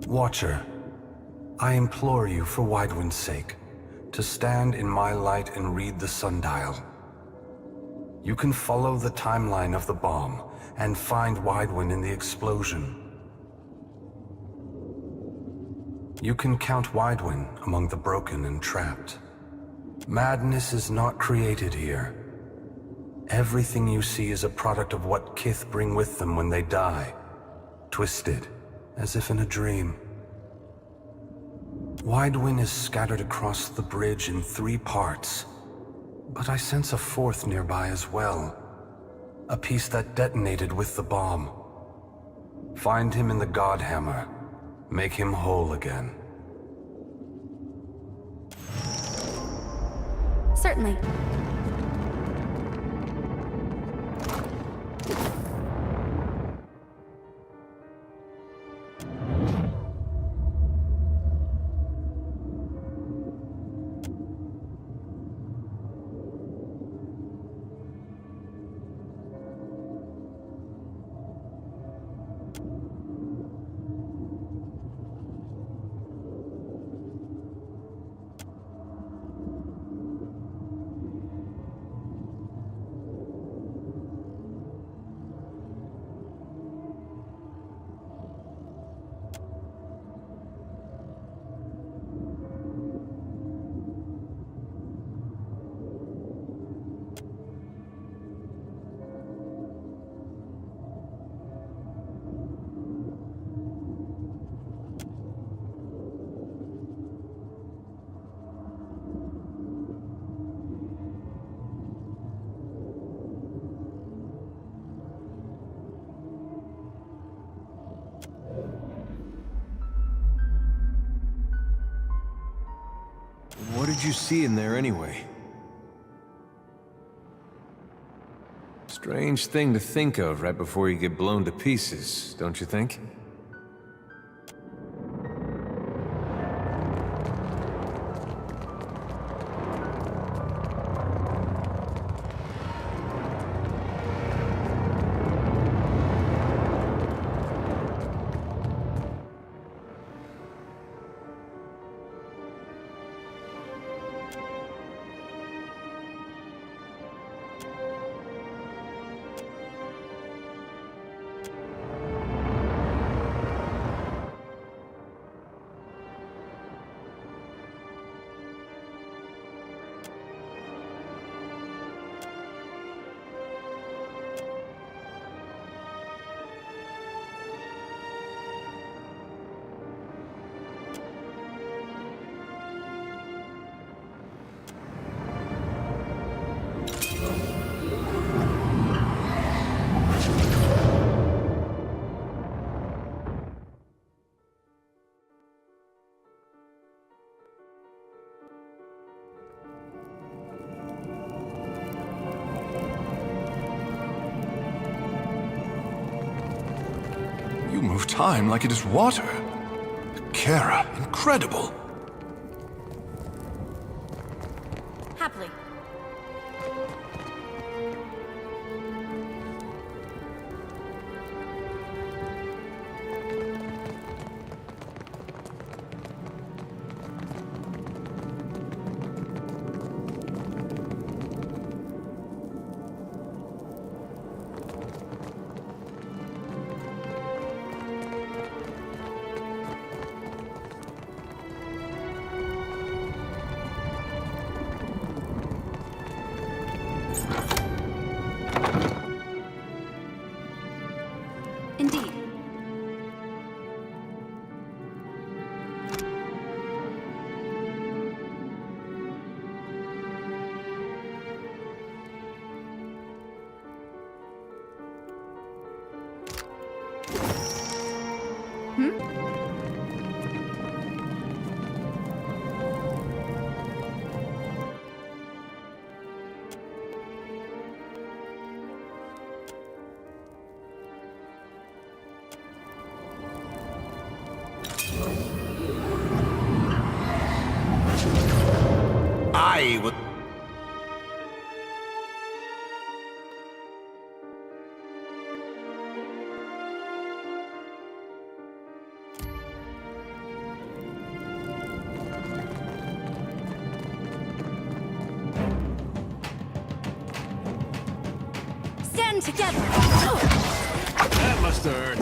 Watcher, I implore you for Widewind's sake, to stand in my light and read the sundial. You can follow the timeline of the bomb and find Widewind in the explosion. You can count Widewind among the broken and trapped. Madness is not created here. Everything you see is a product of what Kith bring with them when they die, twisted, as if in a dream. Widewind is scattered across the bridge in 3 parts, but I sense a 4th nearby as well. A piece that detonated with the bomb. Find him in the Godhammer. Make him whole again. Certainly. did you see in there anyway? Strange thing to think of right before you get blown to pieces, don't you think? You move time like it is water. Kara, incredible. Happily. Indeed. I would... Stand together! That must have hurt.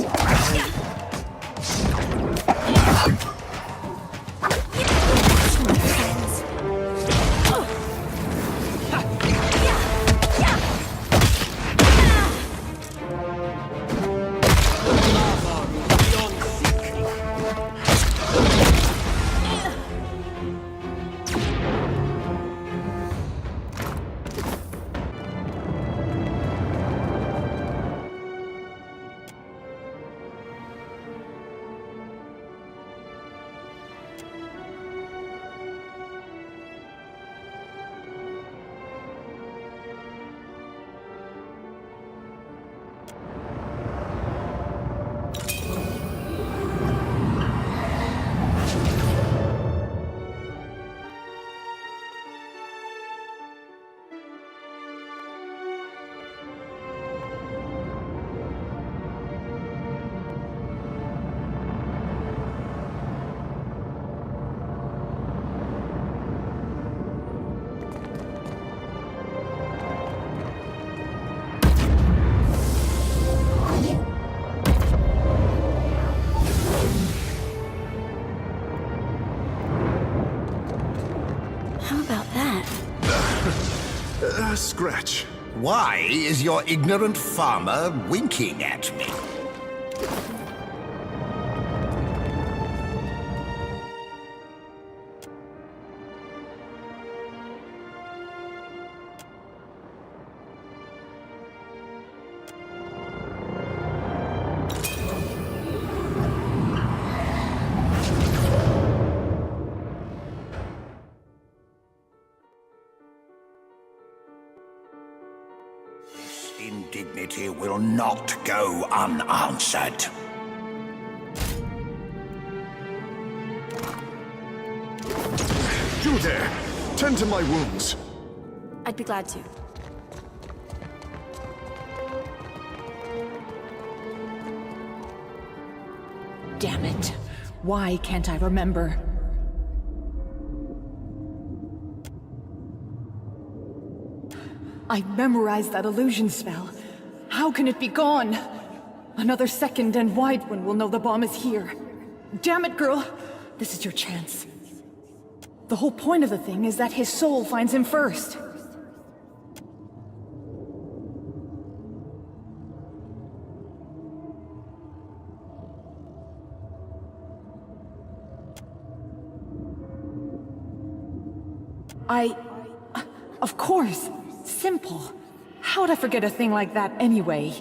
Scratch. Why is your ignorant farmer winking at me? dignity will not go unanswered. You there! Tend to my wounds. I'd be glad to. Damn it. Why can't I remember? I memorized that illusion spell. How can it be gone? Another second and Widewind will know the bomb is here. Damn it, girl. This is your chance. The whole point of the thing is that his soul finds him first. Of course. Simple. How'd I forget a thing like that anyway?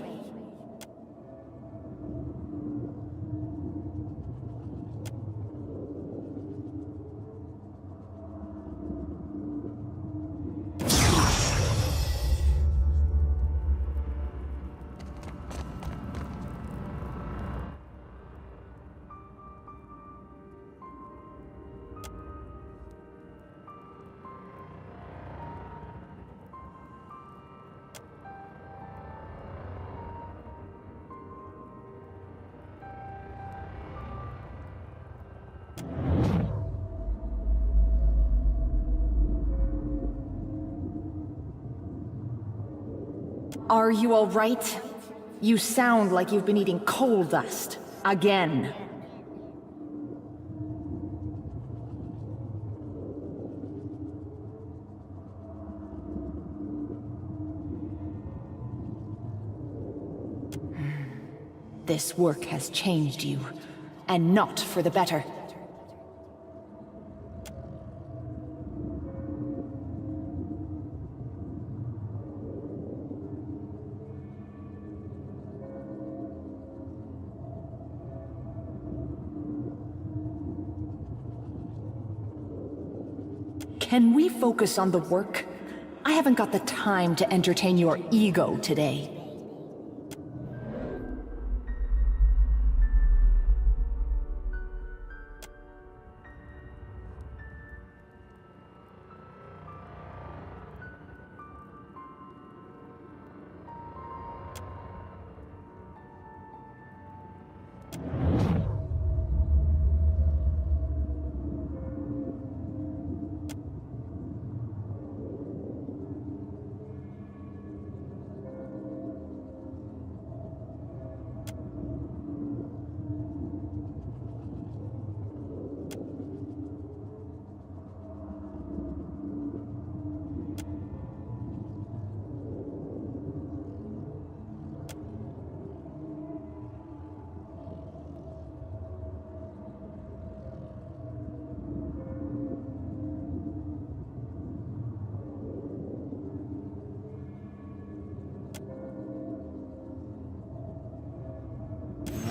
Are you all right? You sound like you've been eating coal dust. Again. This work has changed you, and not for the better. Can we focus on the work? I haven't got the time to entertain your ego today.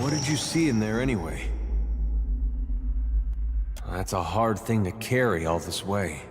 What did you see in there anyway? That's a hard thing to carry all this way.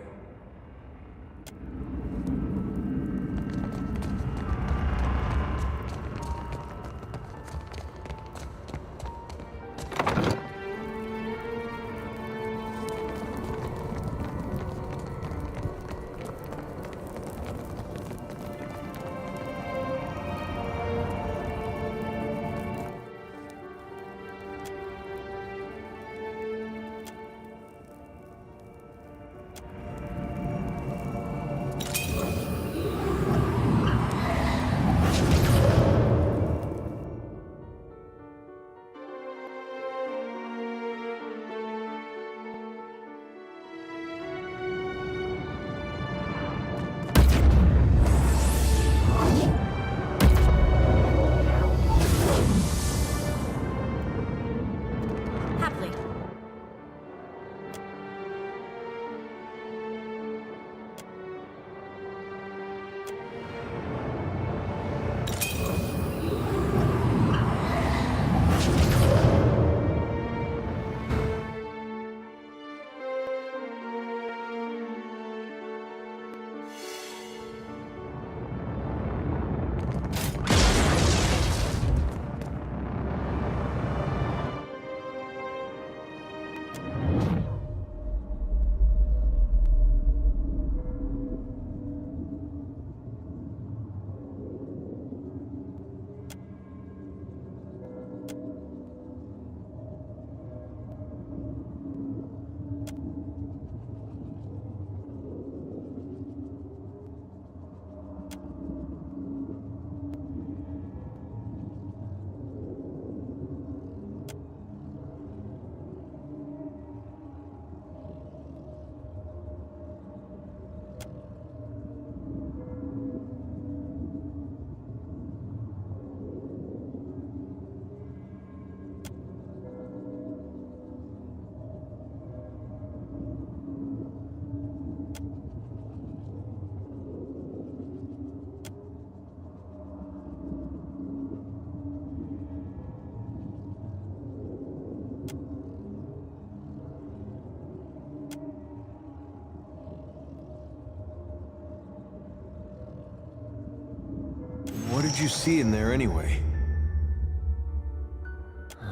you see in there anyway?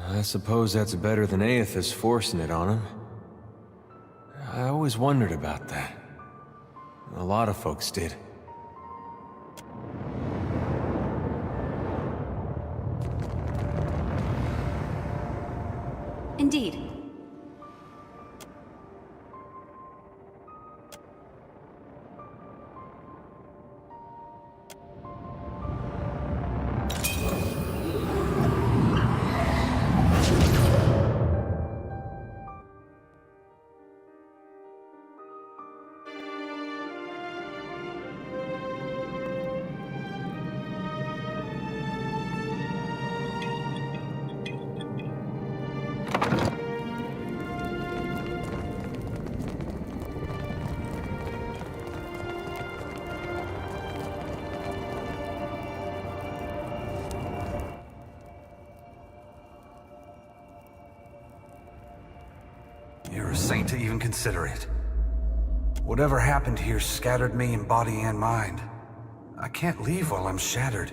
I suppose that's better than Aethys forcing it on him. I always wondered about that. A lot of folks did. Indeed. You're a saint to even consider it. Whatever happened here scattered me in body and mind. I can't leave while I'm shattered.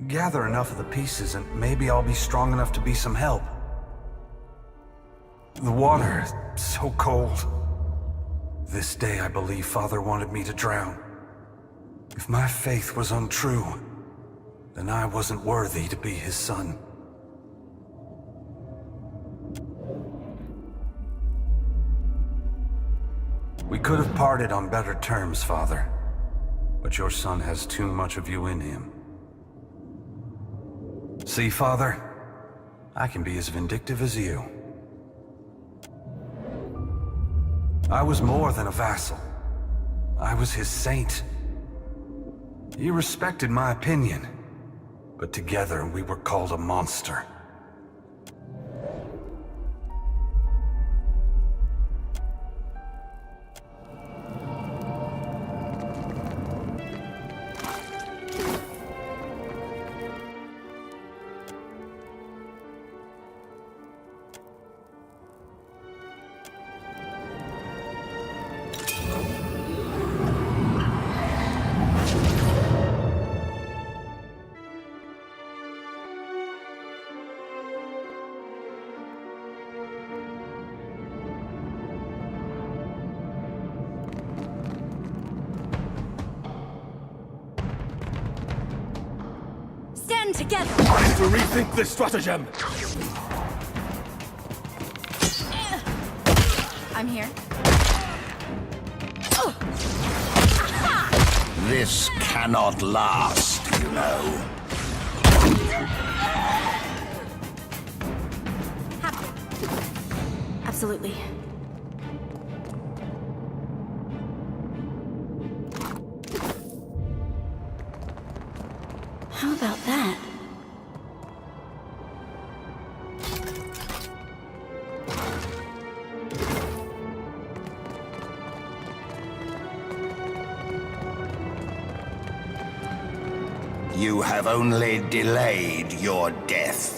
Gather enough of the pieces and maybe I'll be strong enough to be some help. The water is so cold. This day I believe Father wanted me to drown. If my faith was untrue, then I wasn't worthy to be his son. We could have parted on better terms, Father. But your son has too much of you in him. See, Father? I can be as vindictive as you. I was more than a vassal. I was his saint. He respected my opinion. But together we were called a monster. Together. Time to rethink this stratagem. I'm here. This cannot last, you know. Absolutely. How about that? You have only delayed your death.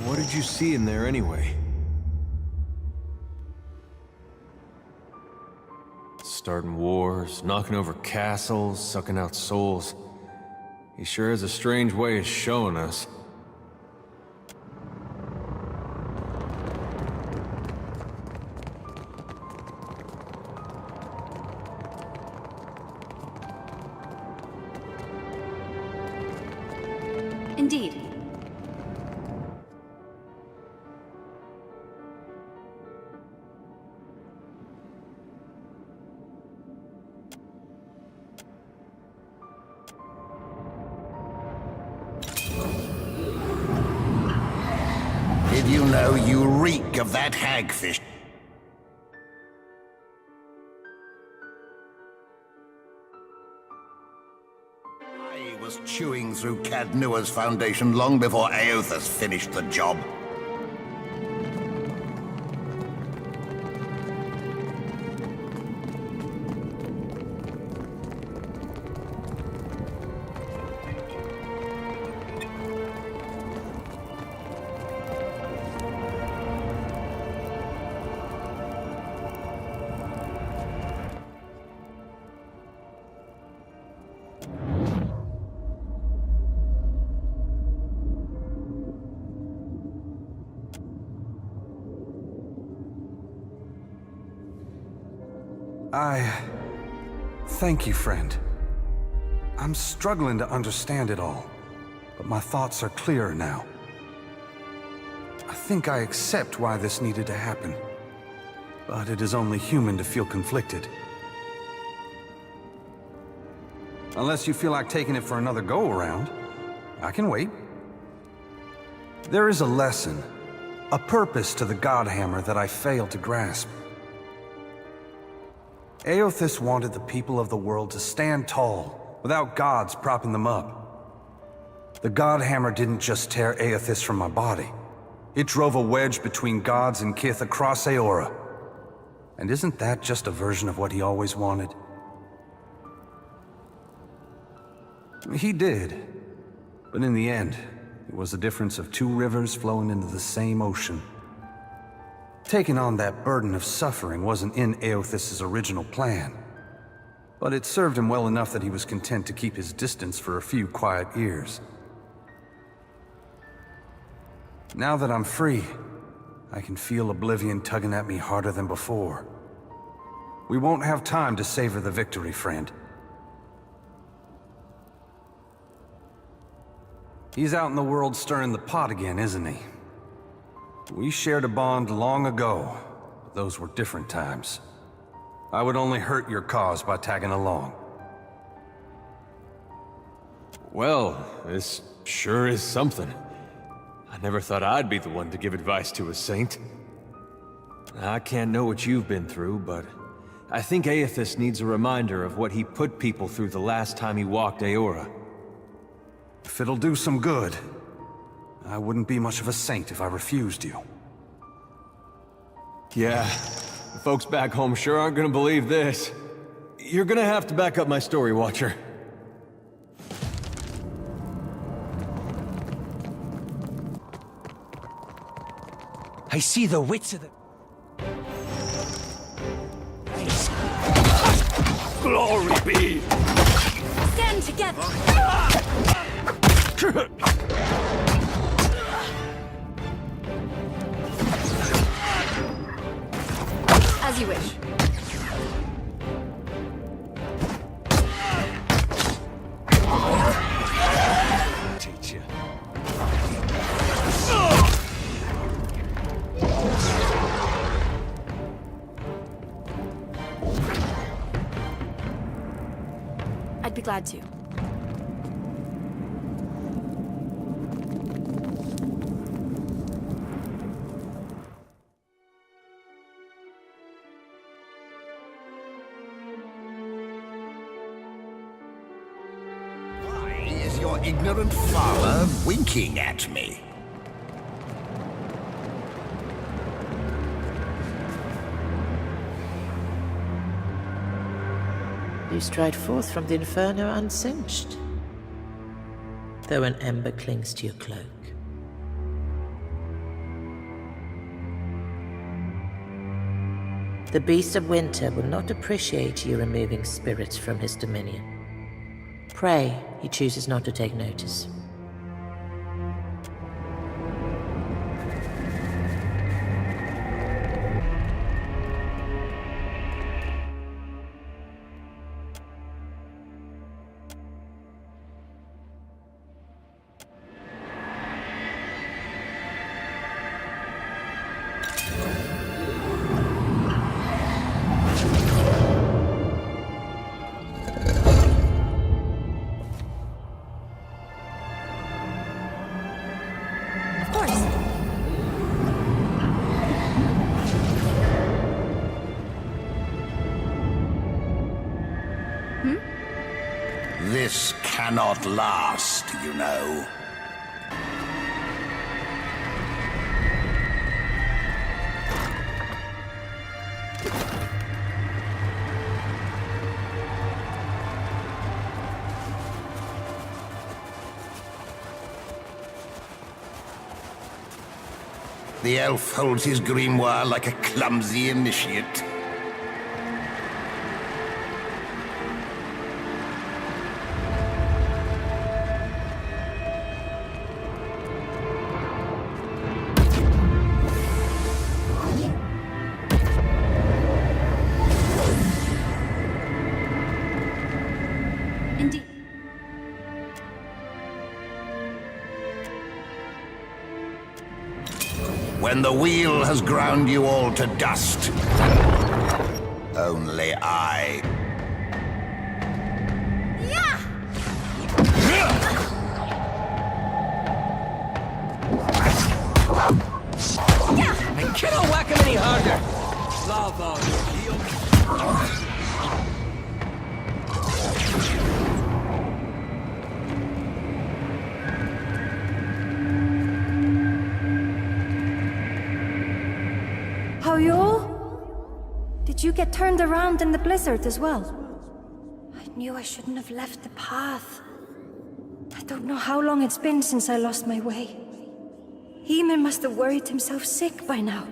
What did you see in there anyway? Starting wars, knocking over castles, sucking out souls. He sure has a strange way of showing us. Indeed. Did you know you reek of that hagfish? I was chewing through Cadnua's foundation long before Aothas finished the job. Thank you, friend. I'm struggling to understand it all, but my thoughts are clearer now. I think I accept why this needed to happen, but it is only human to feel conflicted. Unless you feel like taking it for another go-around, I can wait. There is a lesson, a purpose to the Godhammer that I failed to grasp. Aothas wanted the people of the world to stand tall, without gods propping them up. The Godhammer didn't just tear Aothas from my body. It drove a wedge between gods and kith across Eora. And isn't that just a version of what he always wanted? He did. But in the end, it was the difference of two rivers flowing into the same ocean. Taking on that burden of suffering wasn't in Aothas' original plan. But it served him well enough that he was content to keep his distance for a few quiet years. Now that I'm free, I can feel Oblivion tugging at me harder than before. We won't have time to savor the victory, friend. He's out in the world stirring the pot again, isn't he? We shared a bond long ago, but those were different times. I would only hurt your cause by tagging along. Well, this sure is something. I never thought I'd be the one to give advice to a saint. I can't know what you've been through, but I think Aothas needs a reminder of what he put people through the last time he walked Eora. If it'll do some good, I wouldn't be much of a saint if I refused you. Yeah, the folks back home sure aren't gonna believe this. You're gonna have to back up my story, Watcher. I see the wits of the... Glory be! Stand together! As you wish. Teach you. I'd be glad to. Your ignorant father winking at me. You stride forth from the inferno unsinged, though an ember clings to your cloak. The beast of winter will not appreciate you removing spirits from his dominion. Pray he chooses not to take notice. This cannot last, you know. The elf holds his grimoire like a clumsy initiate. Indeed. When the wheel has ground you all to dust, only I. I cannot whack him any harder! Lava will heal. How you all? Did you get turned around in the blizzard as well? I knew I shouldn't have left the path. I don't know how long it's been since I lost my way. Ymir must have worried himself sick by now.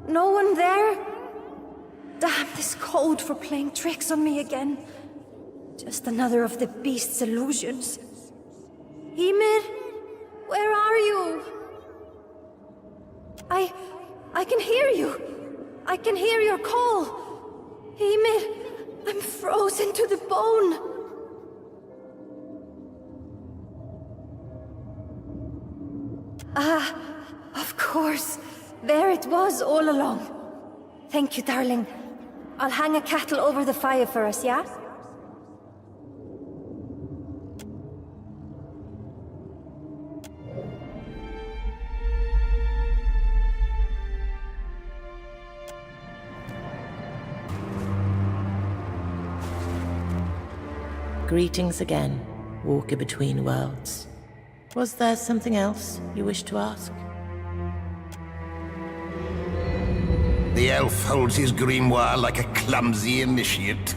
No one there? Damn this cold for playing tricks on me again. Just another of the beast's illusions. Ymir? Where are you? I can hear you. I can hear your call. Ymir, I'm frozen to the bone. Ah, of course. There it was all along. Thank you, darling. I'll hang a kettle over the fire for us, yeah? Greetings again, walker between worlds. Was there something else you wished to ask? The elf holds his grimoire like a clumsy initiate.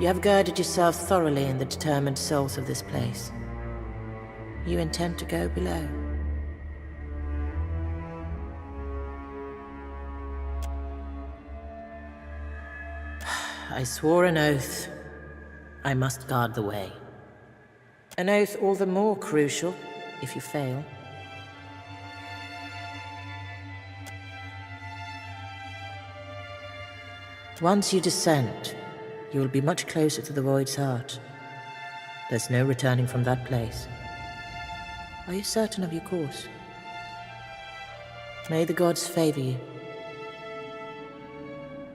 You have girded yourself thoroughly in the determined souls of this place. You intend to go below. I swore an oath. I must guard the way. An oath all the more crucial if you fail. Once you descend, you will be much closer to the Void's heart. There's no returning from that place. Are you certain of your course? May the gods favor you.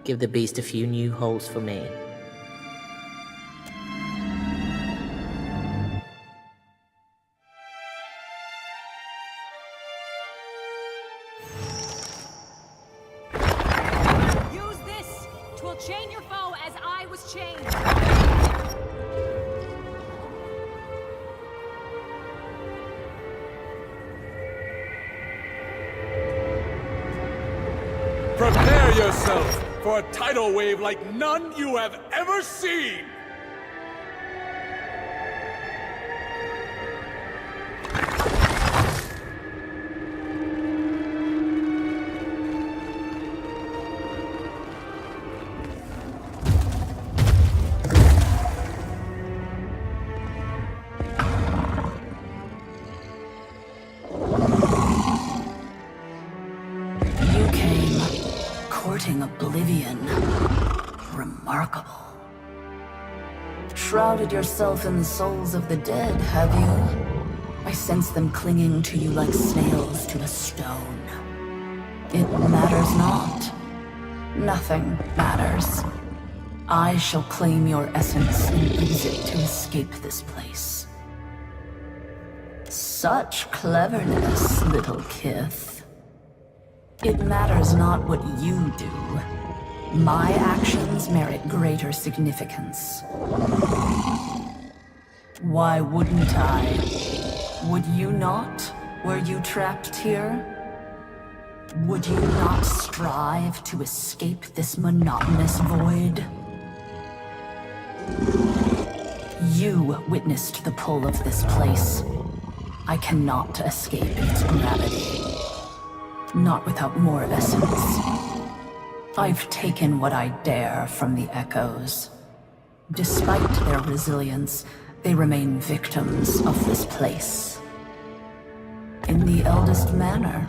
Give the beast a few new holes for me. Use this! 'Twill chain your foe as I was chained! Prepare yourself for a tidal wave like none you have ever seen! You came courting oblivion. Remarkable. Shrouded yourself in the souls of the dead, have you? I sense them clinging to you like snails to a stone. It matters not. Nothing matters. I shall claim your essence and use it to escape this place. Such cleverness, little kith. It matters not what you do. My actions merit greater significance. Why wouldn't I? Would you not, were you trapped here? Would you not strive to escape this monotonous void? You witnessed the pull of this place. I cannot escape its gravity. Not without more essence. I've taken what I dare from the echoes. Despite their resilience, they remain victims of this place. In the eldest manner,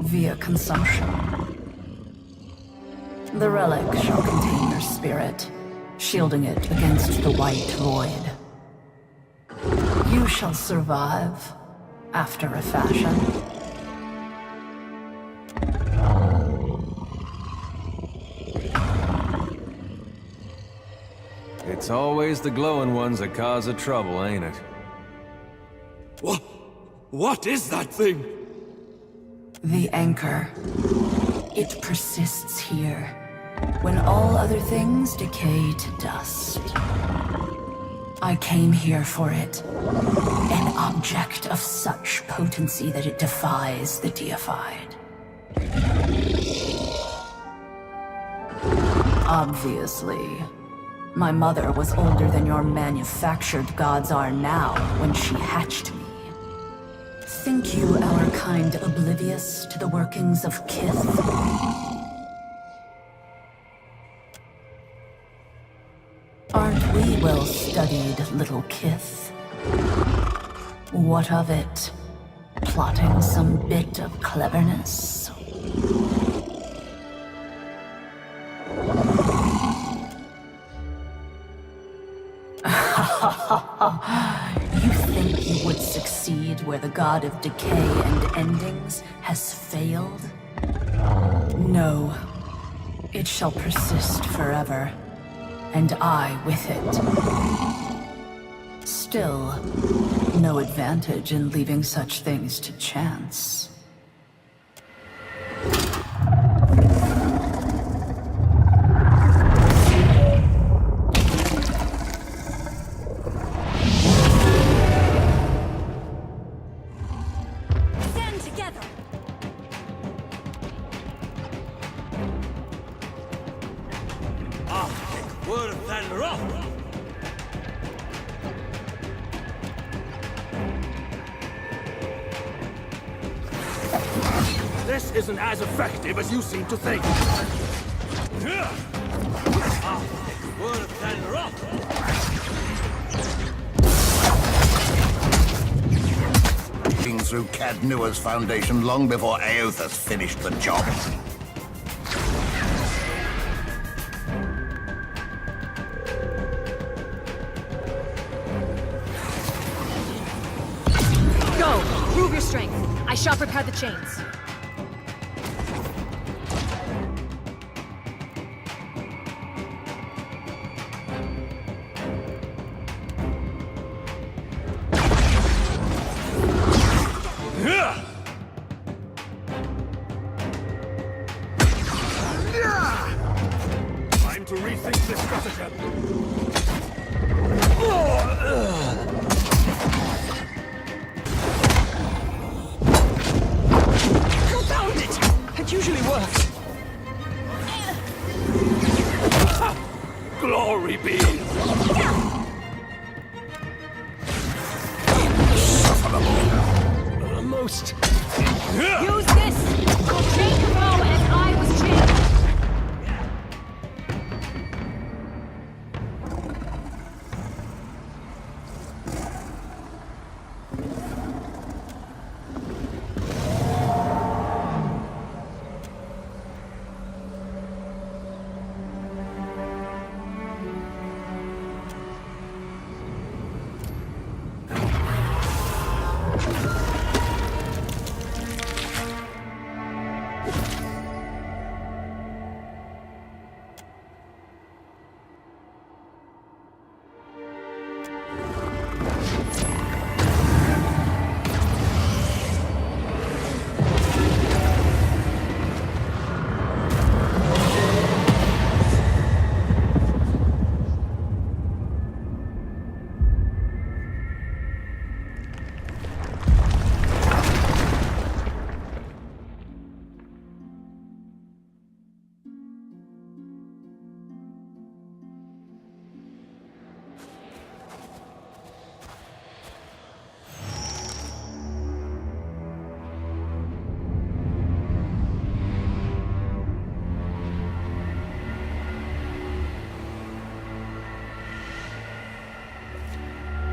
via consumption. The relic shall contain your spirit, shielding it against the white void. You shall survive, after a fashion. It's always the glowing ones that cause the trouble, ain't it? What is that thing? The anchor. It persists here, when all other things decay to dust. I came here for it. An object of such potency that it defies the deified. Obviously. My mother was older than your manufactured gods are now when she hatched me. Think you our kind oblivious to the workings of Kith? Aren't we well-studied, little Kith? What of it? Plotting some bit of cleverness? You think you would succeed where the god of decay and endings has failed? No. It shall persist forever. And I with it. Still, no advantage in leaving such things to chance. Stand together! Worth and rock! This isn't as effective as you seem to think. Worth and rock! Through Cadnua's foundation long before Aothas finished the job. Go! Prove your strength. I shall prepare the chains. Time to rethink this stratagem.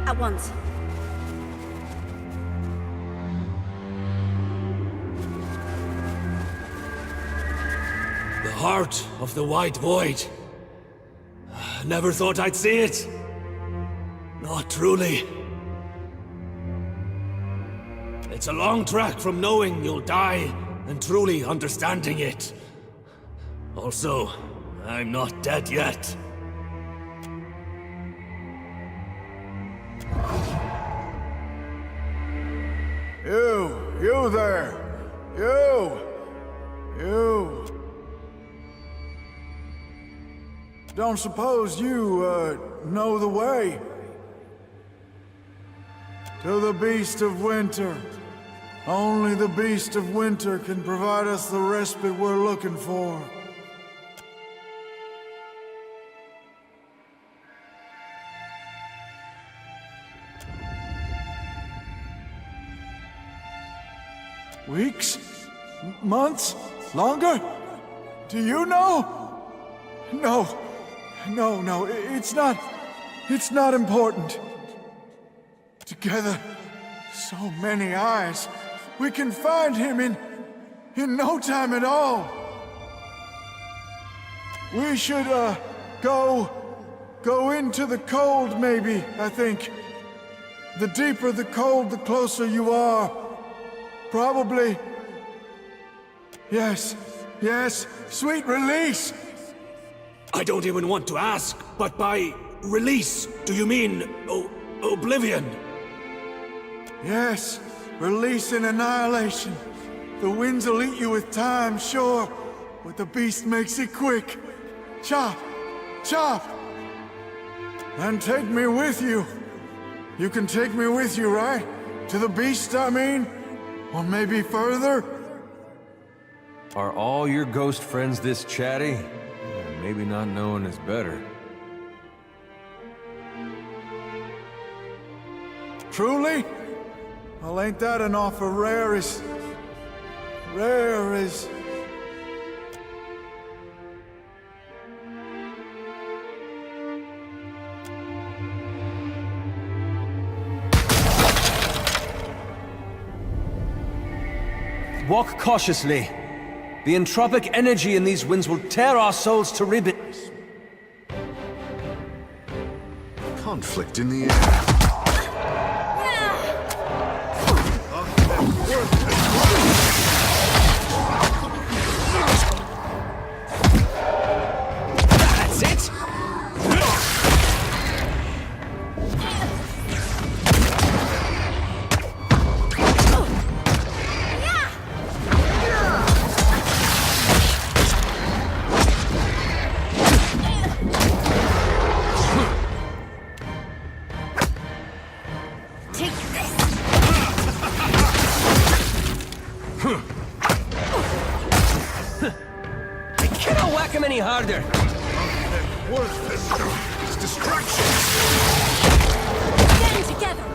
At once. The heart of the White Void. Never thought I'd see it. Not truly. It's a long trek from knowing you'll die and truly understanding it. Also, I'm not dead yet. You there! You! Don't suppose you, know the way? To the Beast of Winter. Only the Beast of Winter can provide us the respite we're looking for. Weeks? Months? Longer? Do you know? No, it's not important. Together, so many eyes, we can find him in no time at all. We should, go into the cold, maybe, I think. The deeper the cold, the closer you are. Probably. Yes, sweet release! I don't even want to ask, but by release, do you mean oblivion? Yes, release and annihilation. The winds will eat you with time, sure, but the beast makes it quick. Chop! And take me with you. You can take me with you, right? To the beast, I mean? Or maybe further? Are all your ghost friends this chatty? Maybe not knowing is better. Truly? Well, ain't that an offer rare as... Walk cautiously. The entropic energy in these winds will tear our souls to ribbons. Conflict in the air. That's it! Any harder. It's distraction. Getting together.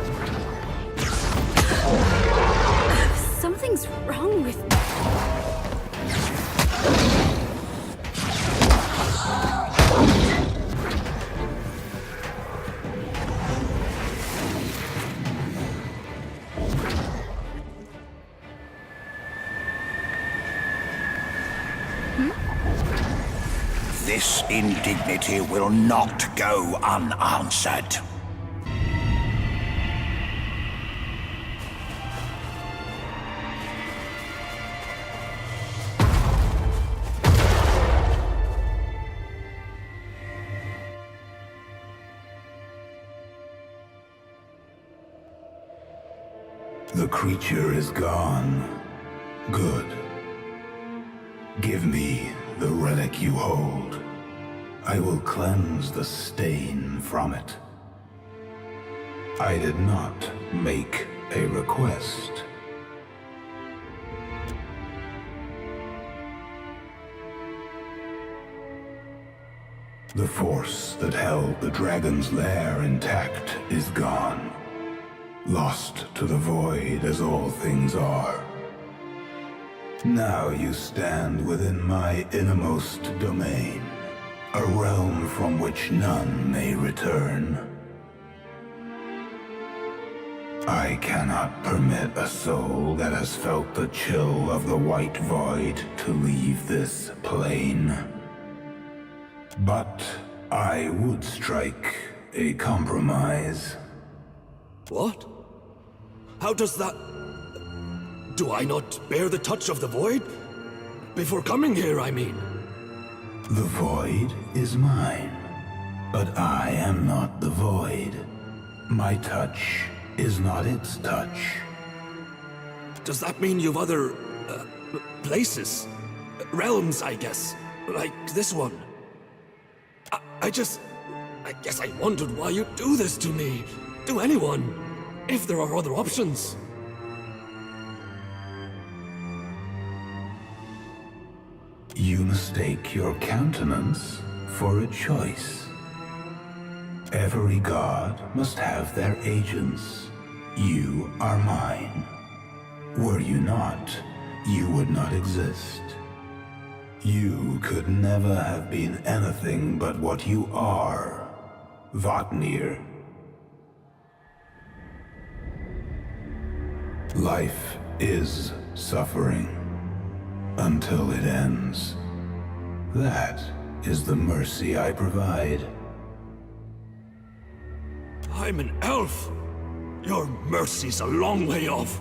Something's wrong with me. This indignity will not go unanswered. The creature is gone. Good. Give me the relic you hold. I will cleanse the stain from it. I did not make a request. The force that held the dragon's lair intact is gone. Lost to the void as all things are. Now you stand within my innermost domain, a realm from which none may return. I cannot permit a soul that has felt the chill of the white void to leave this plane. But I would strike a compromise. What? How does that... Do I not bear the touch of the void? Before coming here, I mean. The void is mine, but I am not the void. My touch is not its touch. Does that mean you've other... places? Realms, I guess. Like this one? I guess I wondered why you do this to me. To anyone. If there are other options. You mistake your countenance for a choice. Every god must have their agents. You are mine. Were you not, you would not exist. You could never have been anything but what you are, Vatnir. Life is suffering until it ends. That is the mercy I provide. I'm an elf. Your mercy's a long way off.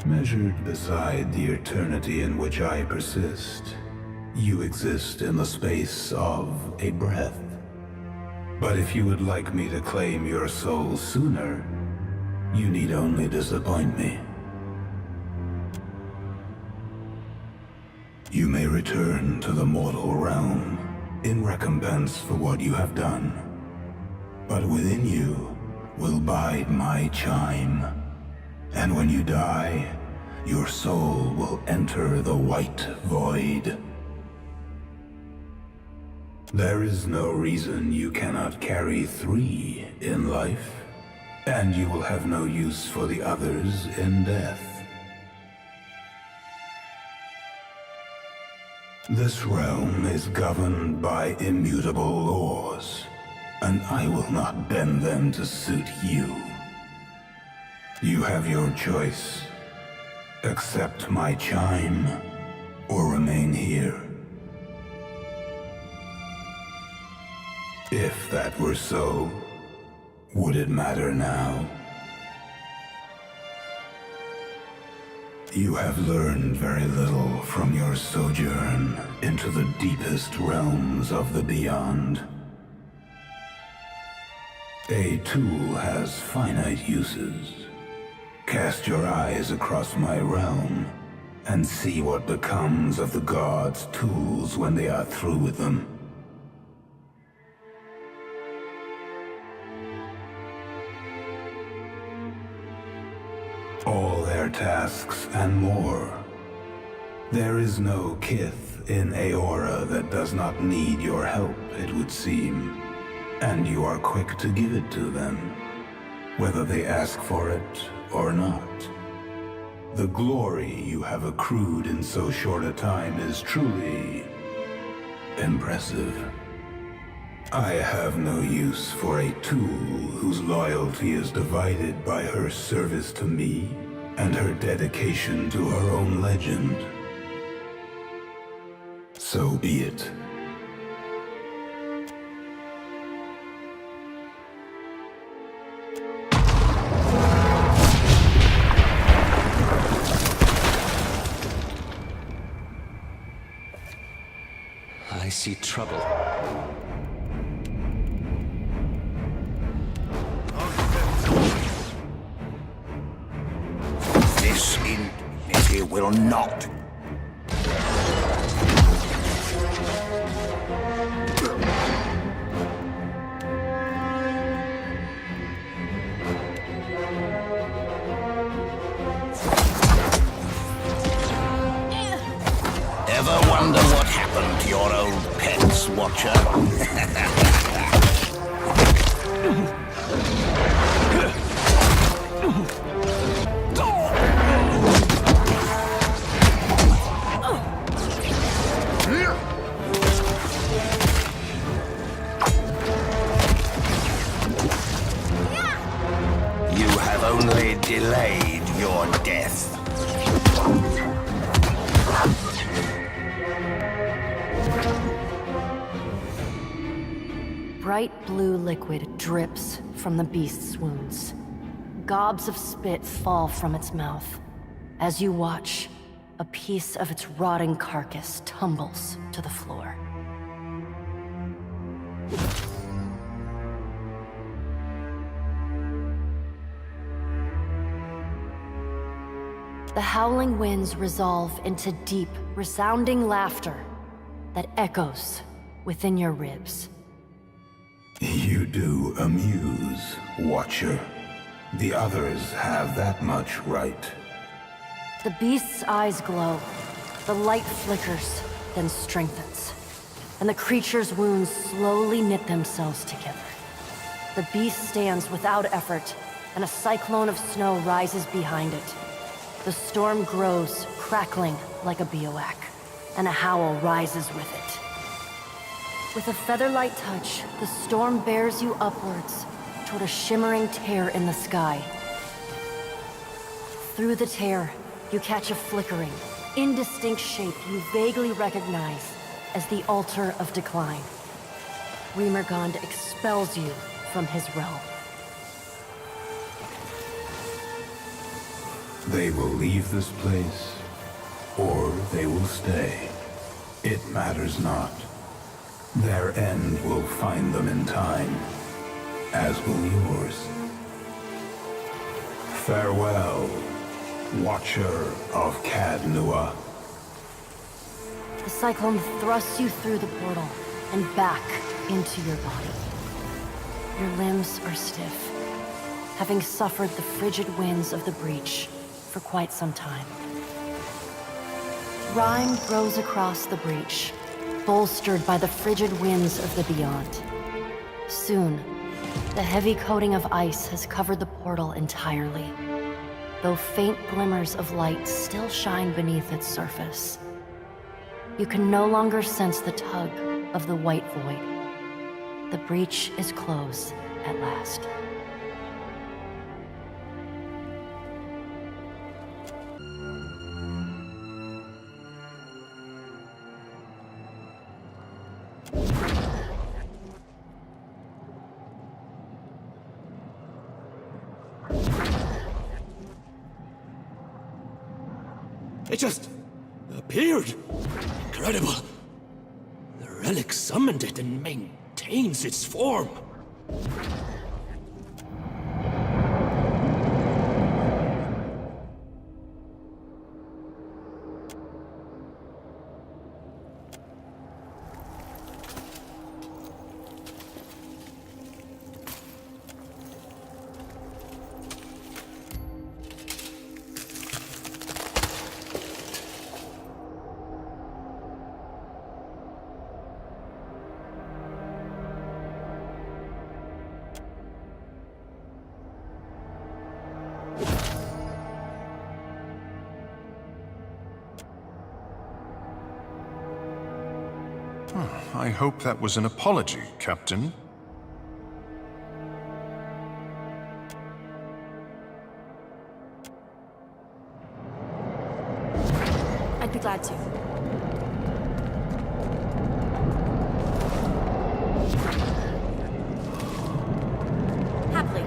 Measured beside the eternity in which I persist, you exist in the space of a breath. But if you would like me to claim your soul sooner, you need only disappoint me. You may return to the mortal realm in recompense for what you have done. But within you will bide my chime. And when you die, your soul will enter the white void. There is no reason you cannot carry 3 in life, and you will have no use for the others in death. This realm is governed by immutable laws, and I will not bend them to suit you. You have your choice. Accept my chime, or remain here. If that were so, would it matter now? You have learned very little from your sojourn into the deepest realms of the beyond. A tool has finite uses. Cast your eyes across my realm, and see what becomes of the gods' tools when they are through with them. All their tasks and more. There is no kith in Aora that does not need your help, it would seem. And you are quick to give it to them, whether they ask for it or not. The glory you have accrued in so short a time is truly impressive. I have no use for a tool whose loyalty is divided by her service to me and her dedication to her own legend. So be it. I see trouble. This indignity will not. Ever wonder what happened to your old pets, Watcher? You have only delayed your death. Bright blue liquid drips from the beast's wounds. Gobs of spit fall from its mouth. As you watch, a piece of its rotting carcass tumbles to the floor. The howling winds resolve into deep, resounding laughter that echoes within your ribs. You do amuse, Watcher. The others have that much right. The beast's eyes glow. The light flickers, then strengthens. And the creature's wounds slowly knit themselves together. The beast stands without effort, and a cyclone of snow rises behind it. The storm grows, crackling like a bivouac, and a howl rises with it. With a feather-light touch, the storm bears you upwards toward a shimmering tear in the sky. Through the tear, you catch a flickering, indistinct shape you vaguely recognize as the Altar of Decline. Remergand expels you from his realm. They will leave this place, or they will stay. It matters not. Their end will find them in time, as will yours. Farewell, Watcher of Cadnua. The cyclone thrusts you through the portal and back into your body. Your limbs are stiff, having suffered the frigid winds of the breach for quite some time. Rime grows across the breach, bolstered by the frigid winds of the beyond. Soon, the heavy coating of ice has covered the portal entirely, though faint glimmers of light still shine beneath its surface. You can no longer sense the tug of the white void. The breach is closed at last. It just appeared. Incredible. The relic summoned it and maintains its form. I hope that was an apology, Captain. I'd be glad to. Happily.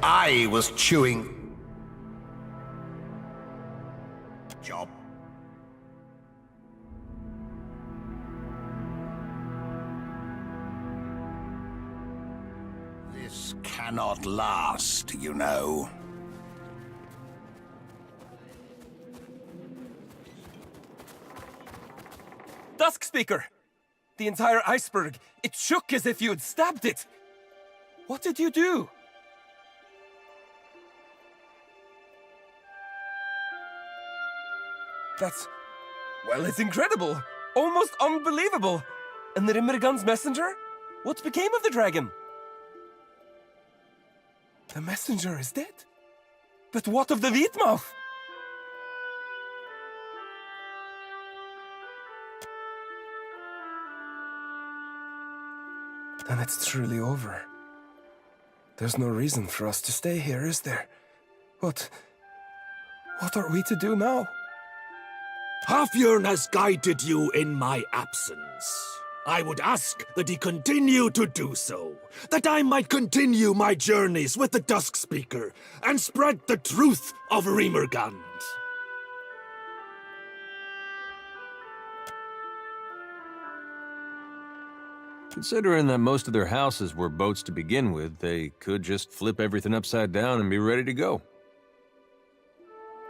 I was chewing... Job. This cannot last, you know. Duskspeaker! The entire iceberg, it shook as if you had stabbed it! What did you do? That's... well, it's incredible! Almost unbelievable! And the Rimmergun's messenger? What became of the dragon? The messenger is dead. But what of the Wheatmouth? Then it's truly over. There's no reason for us to stay here, is there? What are we to do now? Halfjörn has guided you in my absence. I would ask that he continue to do so, that I might continue my journeys with the Dusk Speaker and spread the truth of Rimmergand. Considering that most of their houses were boats to begin with, they could just flip everything upside down and be ready to go.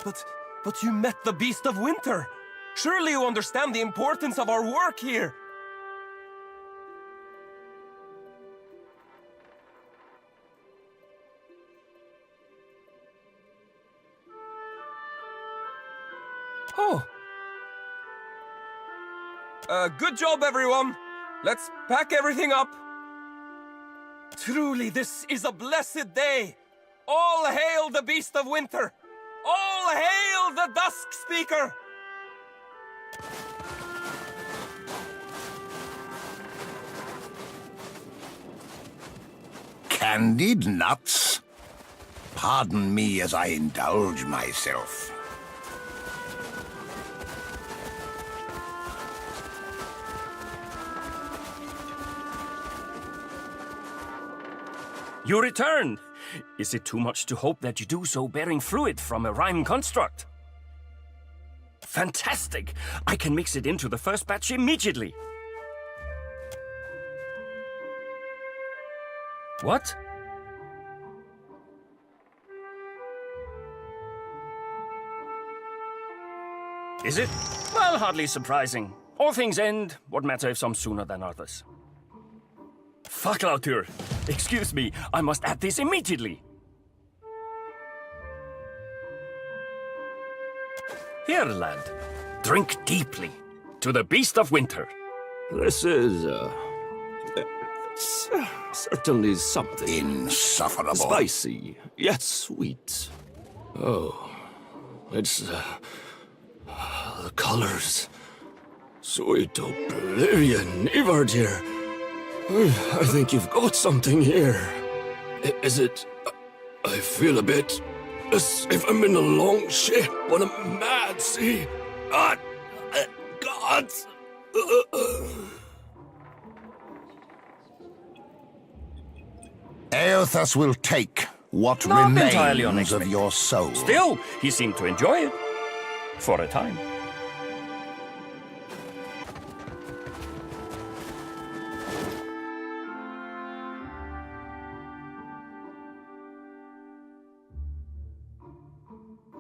But you met the Beast of Winter! Surely you understand the importance of our work here! Oh! Good job, everyone! Let's pack everything up! Truly, this is a blessed day! All hail the Beast of Winter! All hail the Dusk Speaker! Candied nuts? Pardon me as I indulge myself. You returned! Is it too much to hope that you do so bearing fluid from a rhyme construct? Fantastic! I can mix it into the first batch immediately. What? Is it? Well, hardly surprising. All things end. What matter if some sooner than others? Fackelautur! Excuse me, I must add this immediately. Here, lad. Drink deeply. To the Beast of Winter. This is, certainly something. Insufferable. Spicy, yet sweet. Oh, it's, the colors. Sweet oblivion, Ivardir. I think you've got something here. Is it... I feel a bit as if I'm in a long ship on a mad sea. God! Eothas will take what Not entirely remains of unexpected. your soul. Still, he seemed to enjoy it. For a time.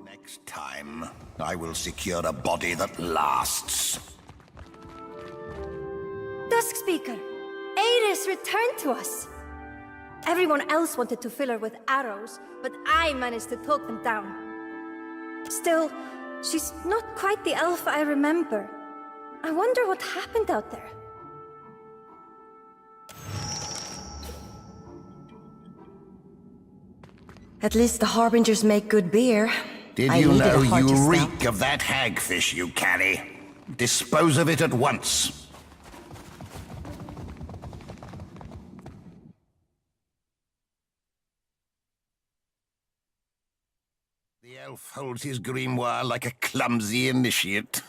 Next time, I will secure a body that lasts. Dusk Speaker, Ares returned to us. Everyone else wanted to fill her with arrows, but I managed to talk them down. Still, she's not quite the elf I remember. I wonder what happened out there. At least the Harbingers make good beer. Did you know you reek of that hagfish you carry? Dispose of it at once. The elf holds his grimoire like a clumsy initiate.